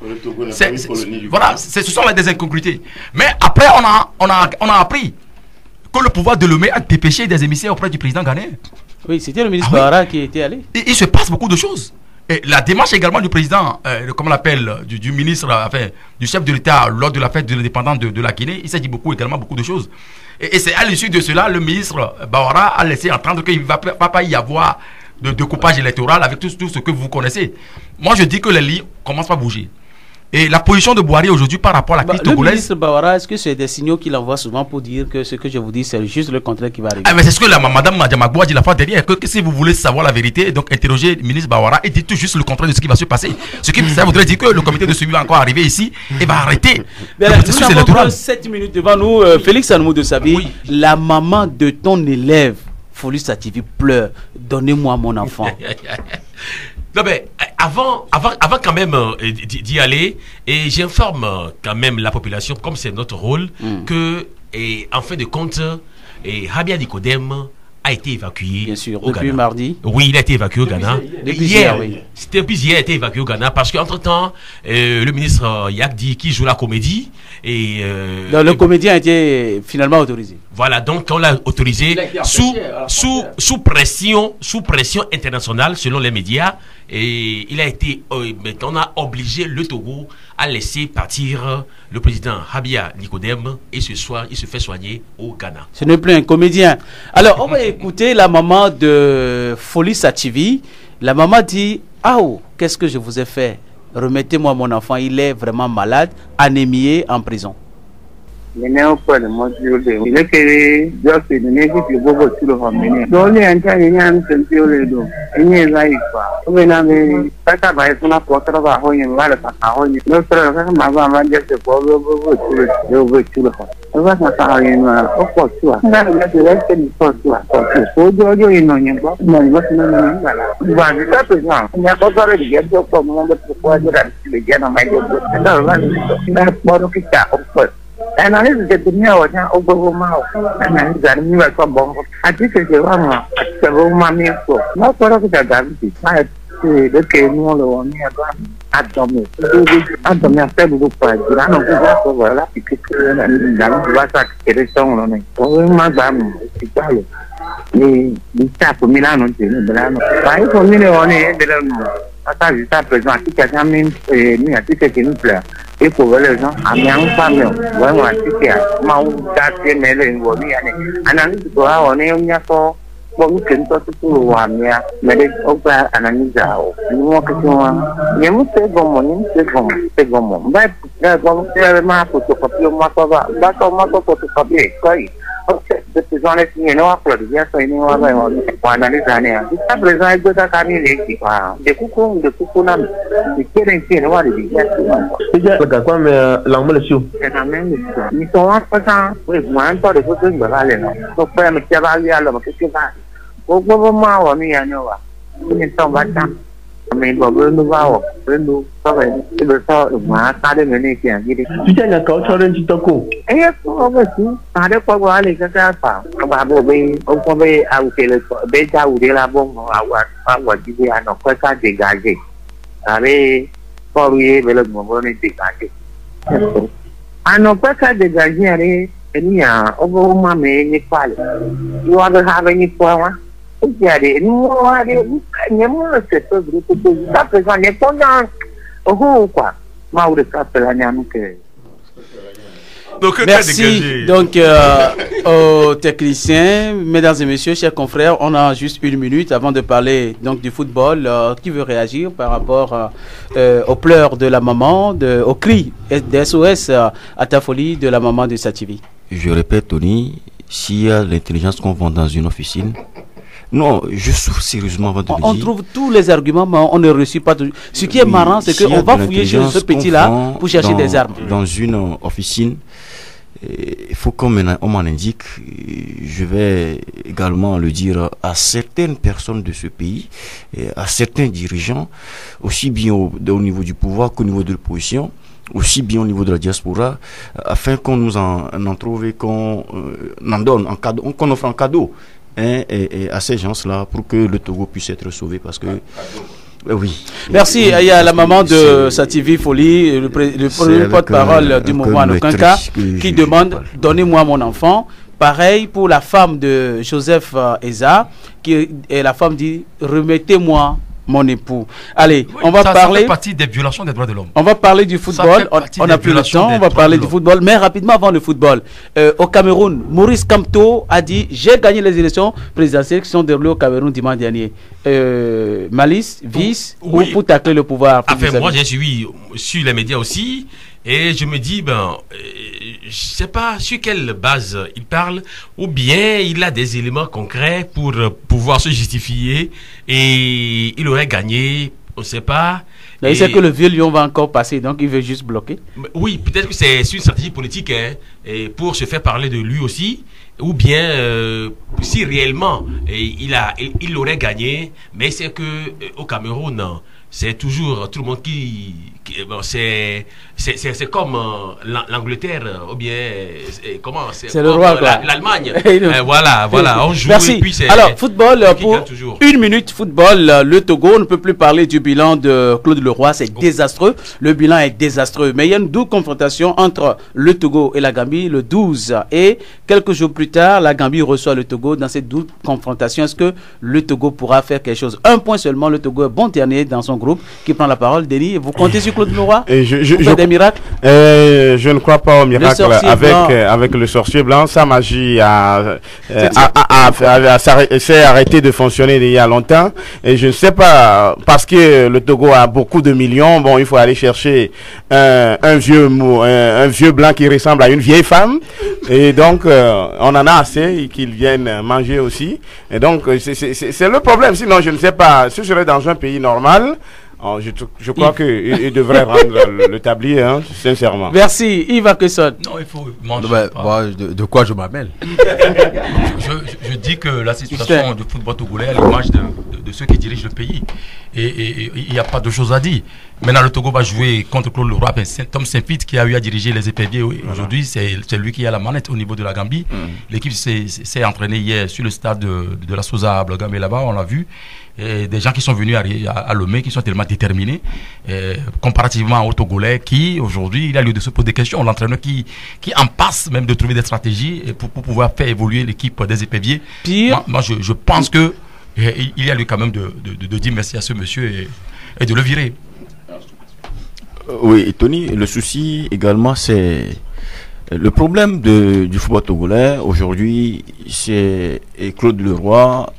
Voilà, ce sont des incongruités. Mais après, on a appris que le pouvoir de Lomé a dépêché des émissaires auprès du président ghanéen. Oui, c'était le ministre Bahara qui était allé. Il se passe beaucoup de choses. Et la démarche également du président, comment on l'appelle, du ministre, enfin, du chef de l'État lors de la fête de l'indépendance de la Guinée, il s'est dit également beaucoup de choses. Et c'est à l'issue de cela, le ministre Bahara a laissé entendre qu'il ne va pas y avoir de découpage électoral avec tout ce que vous connaissez. Moi, je dis que les lignes commencent à bouger. Et la position de Boari aujourd'hui par rapport à la crise togolaise... Le ministre Bahara, est-ce que c'est des signaux qu'il envoie souvent pour dire que ce que je vous dis, c'est juste le contraire qui va arriver? Mais c'est ce que Mme Madjamagboua dit la fois dernière, que si vous voulez savoir la vérité, donc interrogez le ministre Bahara et dites tout juste le contraire de ce qui va se passer. Ça voudrait dire que le comité de suivi va encore arriver ici et va arrêter le processus électoral. Nous avons 7 minutes devant nous. Félix Anoumou de Sabi, oui. La maman de ton élève, Folie Sativi, pleure. Donnez-moi mon enfant. Non mais avant quand même d'y aller, et j'informe quand même la population, comme c'est notre rôle, que en fin de compte, Habia Nicodème a été évacué. Bien sûr, depuis Ghana. Mardi. Oui, il a été évacué au Ghana. Hier, oui. Depuis hier, il a été évacué au Ghana parce qu'entre-temps, le ministre Yakdi, qui joue la comédie, le comédien a été finalement autorisé. Voilà, donc on l'a autorisé sous pression internationale, selon les médias, et il a été, on a obligé le Togo à laisser partir le président Habia Nicodème et il se fait soigner au Ghana. Ce n'est plus un comédien. Alors, on va écouter la maman de Folie Sativi. La maman dit, qu'est-ce que je vous ai fait? Remettez-moi mon enfant, il est vraiment malade, anémié, en prison. Il est que just the negative go to the family. Don't enter any answer to do. Any life. When I'm Pata by Sona Potter of a home in Valapa, no sir, my mama just a go to the home. I was not in of course, you are not elected for you. So do you know your book? No, what's not but the top is now. And I was already get your problem before the general my good. And I run that bottle of course. And I didn't get the meal over mouth. And I got me like a bomb. I think it's a run. It's a room, my meal. Not what I got. I see the came all on me. à dormir. À dormir, à faire le repas. Là, non, voilà, puis que dans le ça, c'est le son, non, pour madame, c'est pas le. Les ça pour Milano, c'est le Milano. Bah, il faut on est de la. Ça, je suis présent, qui a jamais mis à tout ce qui nous plaît. Il faut voir les gens, à bien famille, vraiment, c'est ça. Moi, c'est mais le vomi, analyse quoi, on est un peu. Bon, que nous sommes tous au Wamia, mais les autres analysent. Nous, on est c'est bon, c'est bon. Mais, bon, c'est ma photocopie, moi, ça va. D'accord, moi, photocopie, quoi. De plus en plus, il y a un peu de bien, ça, il y a un analyse. Jusqu'à présent, il y a des caméras, quoi. Des coucous, nam. Ils quièrent un noir de bien. C'est quoi, mais l'angle est chaud. C'est la même chose. Ils sont en passant, oui, moi, un peu de photos, je vais aller, non. Donc, frère, mais tu vas aller à l'homme, qu'est-ce que tu vas? Au moment où on est à Nova, on est en vacances. Mais bon, nous va, nous, ça va, c'est le temps, moi, ça de mener qui a dit. Tu tiens la culture d'un petit toco. Et on va aussi, ça de quoi voir les gars, pas. On va bobber, on peut ajouter le déjà ou de la bombe, on va dire à nos quoi dégager. Avec, pour lui, le moment est dégagé. À nos quoi dégager, allez, il y a, on va au moment, mais il n'est pas là. Tu vas avoir une fois, jadi nous nyamon c'est ça ça présent n'est pas dans quoi mau de ça que merci donc aux techniciens, mesdames et messieurs, chers confrères, on a juste une minute avant de parler donc du football. Qui veut réagir par rapport aux pleurs de la maman, aux cris des SOS à ta folie de la maman de Sativi? Je répète, Tony, s'il y a l'intelligence qu'on vend dans une officine. Non, je souffre sérieusement avant de le dire. On trouve tous les arguments, mais on ne réussit pas. Ce qui est marrant, c'est qu'on va fouiller chez ce petit-là pour chercher des armes. Dans une officine, il faut qu'on m'en indique. Je vais également le dire à certaines personnes de ce pays, et à certains dirigeants, aussi bien au niveau du pouvoir qu'au niveau de l'opposition, aussi bien au niveau de la diaspora, afin qu'on nous en trouve et qu'on en donne en cadeau, qu'on offre en cadeau. Et à ces gens-là pour que le Togo puisse être sauvé parce que oui. Merci. Il y a la maman de Sativi Folie, le porte-parole du mouvement Nokanka qui demande donnez-moi mon enfant. Pareil pour la femme de Joseph Eza et la femme dit remettez-moi mon époux. Allez, oui, on va parler. Ça fait partie des violations des droits de l'homme. On va parler du football. On n'a plus le temps. On va parler du football. Mais rapidement avant le football. Au Cameroun, Maurice Kamto a dit j'ai gagné les élections présidentielles qui sont déroulées au Cameroun dimanche dernier. Malice, vice ou pour tacler le pouvoir? Enfin, moi j'ai suivi sur les médias aussi. Et je me dis, je sais pas sur quelle base il parle, ou bien il a des éléments concrets pour pouvoir se justifier et il aurait gagné, on ne sait pas. Il sait que le vieux lion va encore passer, donc il veut juste bloquer. Oui, peut-être que c'est une stratégie politique et pour se faire parler de lui aussi, ou bien si réellement il aurait gagné, mais c'est que au Cameroun, c'est toujours tout le monde qui c'est comme l'Angleterre ou bien comment c'est le roi l'Allemagne. voilà on joue. Merci. Et puis alors football pour une minute football, le Togo, on ne peut plus parler du bilan de Claude Leroy, c'est désastreux, le bilan est désastreux, mais il y a une double confrontation entre le Togo et la Gambie le 12 et quelques jours plus tard la Gambie reçoit le Togo. Dans cette double confrontation, est-ce que le Togo pourra faire quelque chose? Un point seulement, le Togo est bon dernier dans son groupe. Qui prend la parole? Denis, vous comptez sur Claude Leroy? Des miracles? Je ne crois pas au miracle avec le sorcier blanc. Sa magie s'est arrêtée de fonctionner il y a longtemps. Et je ne sais pas, parce que le Togo a beaucoup de millions, bon, il faut aller chercher un vieux blanc qui ressemble à une vieille femme. Et donc, on en a assez qu'ils viennent manger aussi. Et donc, c'est le problème. Sinon, je ne sais pas, si je serais dans un pays normal, je crois qu'il devrait rendre le tablier, hein, sincèrement. Merci. Yves Akesson. Non, il faut manger. De quoi je m'amène? Je dis que la situation du football togolais, à l'image de ceux qui dirigent le pays. Et il n'y a pas de choses à dire. Maintenant, le Togo va jouer contre Claude Leroy. Tom Saint-Pete qui a eu à diriger les éperviers aujourd'hui, c'est lui qui a la manette au niveau de la Gambie. L'équipe s'est entraînée hier sur le stade de la Souza à Blogam, et là-bas, on l'a vu. Et des gens qui sont venus à Lomé, qui sont tellement déterminés, comparativement aux Togolais qui, aujourd'hui, il a lieu de se poser des questions. L'entraîneur qui en passe même de trouver des stratégies pour pouvoir faire évoluer l'équipe des éperviers. Moi, je pense que il y a lieu quand même de dire merci à ce monsieur et de le virer. Oui, Tony, le souci également, c'est le problème du football togolais aujourd'hui, c'est Claude Leroy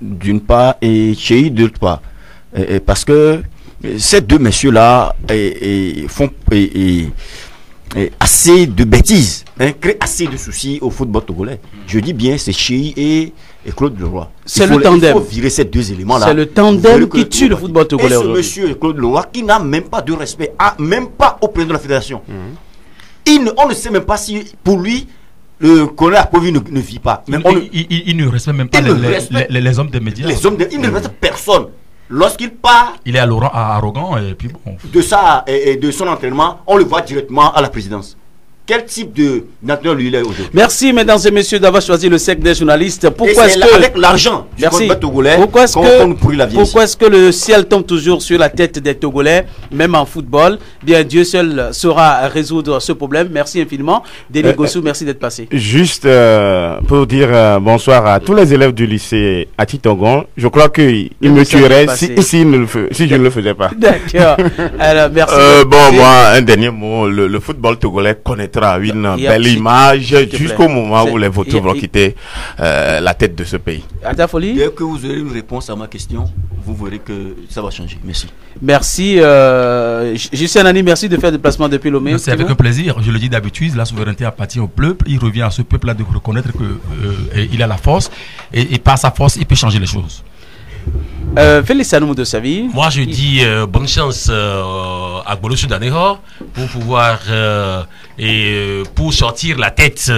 d'une part et Chéhi d'autre part. Parce que ces deux messieurs-là font assez de bêtises, créent assez de soucis au football togolais. Je dis bien, c'est Chéhi et Claude Leroy. C'est le tandem. Il faut virer ces deux éléments-là. C'est le tandem qui tue le football togolais. Et ce monsieur Claude Leroy qui n'a même pas de respect, même pas au président de la fédération. On ne sait même pas si pour lui le colonel Apovi ne vit pas. Il ne respecte même pas les hommes des médias. Il ne respecte personne. Lorsqu'il part, il est arrogant et puis bon. De ça et de son entraînement, on le voit directement à la présidence. Quel type de nature lui il est aujourd'hui? Merci mesdames et messieurs d'avoir choisi le cercle des journalistes. Pourquoi est-ce que avec l'argent du Togolais, pourquoi est-ce que le ciel tombe toujours sur la tête des Togolais, même en football? Bien, Dieu seul saura résoudre ce problème. Merci infiniment. Denis Gossou, merci d'être passé. Juste pour dire bonsoir à tous les élèves du lycée à Titongon. Je crois qu'il me tuerait si je ne le faisais pas. D'accord. Alors, merci. Moi, un dernier mot. Le football togolais connaîtra une belle image jusqu'au moment où les vautours vont quitter la tête de ce pays. Dès que vous aurez une réponse à ma question, vous verrez que ça va changer. Merci. Merci. Justin Nani, merci de faire le déplacement depuis Lomé. C'est avec un plaisir. Je le dis d'habitude, la souveraineté appartient au peuple. Il revient à ce peuple-là de reconnaître qu'il a la force et par sa force, il peut changer les choses. Félix Anoumou de Savi. Moi je dis bonne chance à Gbolo Soudanero pour pouvoir pour sortir la tête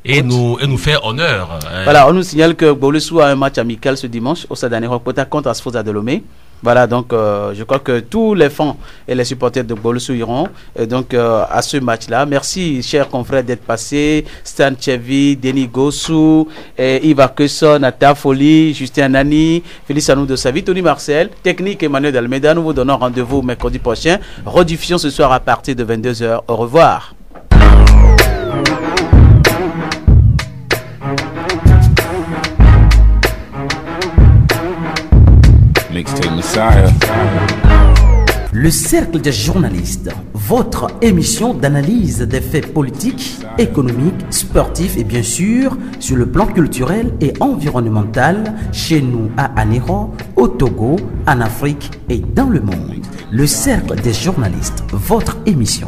et nous faire honneur. Voilà, on nous signale que Gbolo Sou a un match amical ce dimanche au Soudanero contre Asfoza de Lomé. Voilà, donc je crois que tous les fans et les supporters de Bolossou iront donc à ce match-là. Merci, chers confrères, d'être passés. Stan Chevi, Denis Gossou, Yves Kesson, Nata Foli, Justin Nani, Félix Anou de Savi, Tony Marcel, Technique Emmanuel Dalmeda. Nous vous donnons rendez-vous mercredi prochain. Rediffusion ce soir à partir de 22h. Au revoir. Le cercle des journalistes, votre émission d'analyse des faits politiques, économiques, sportifs et bien sûr sur le plan culturel et environnemental chez nous à Anéro, au Togo, en Afrique et dans le monde. Le cercle des journalistes, votre émission.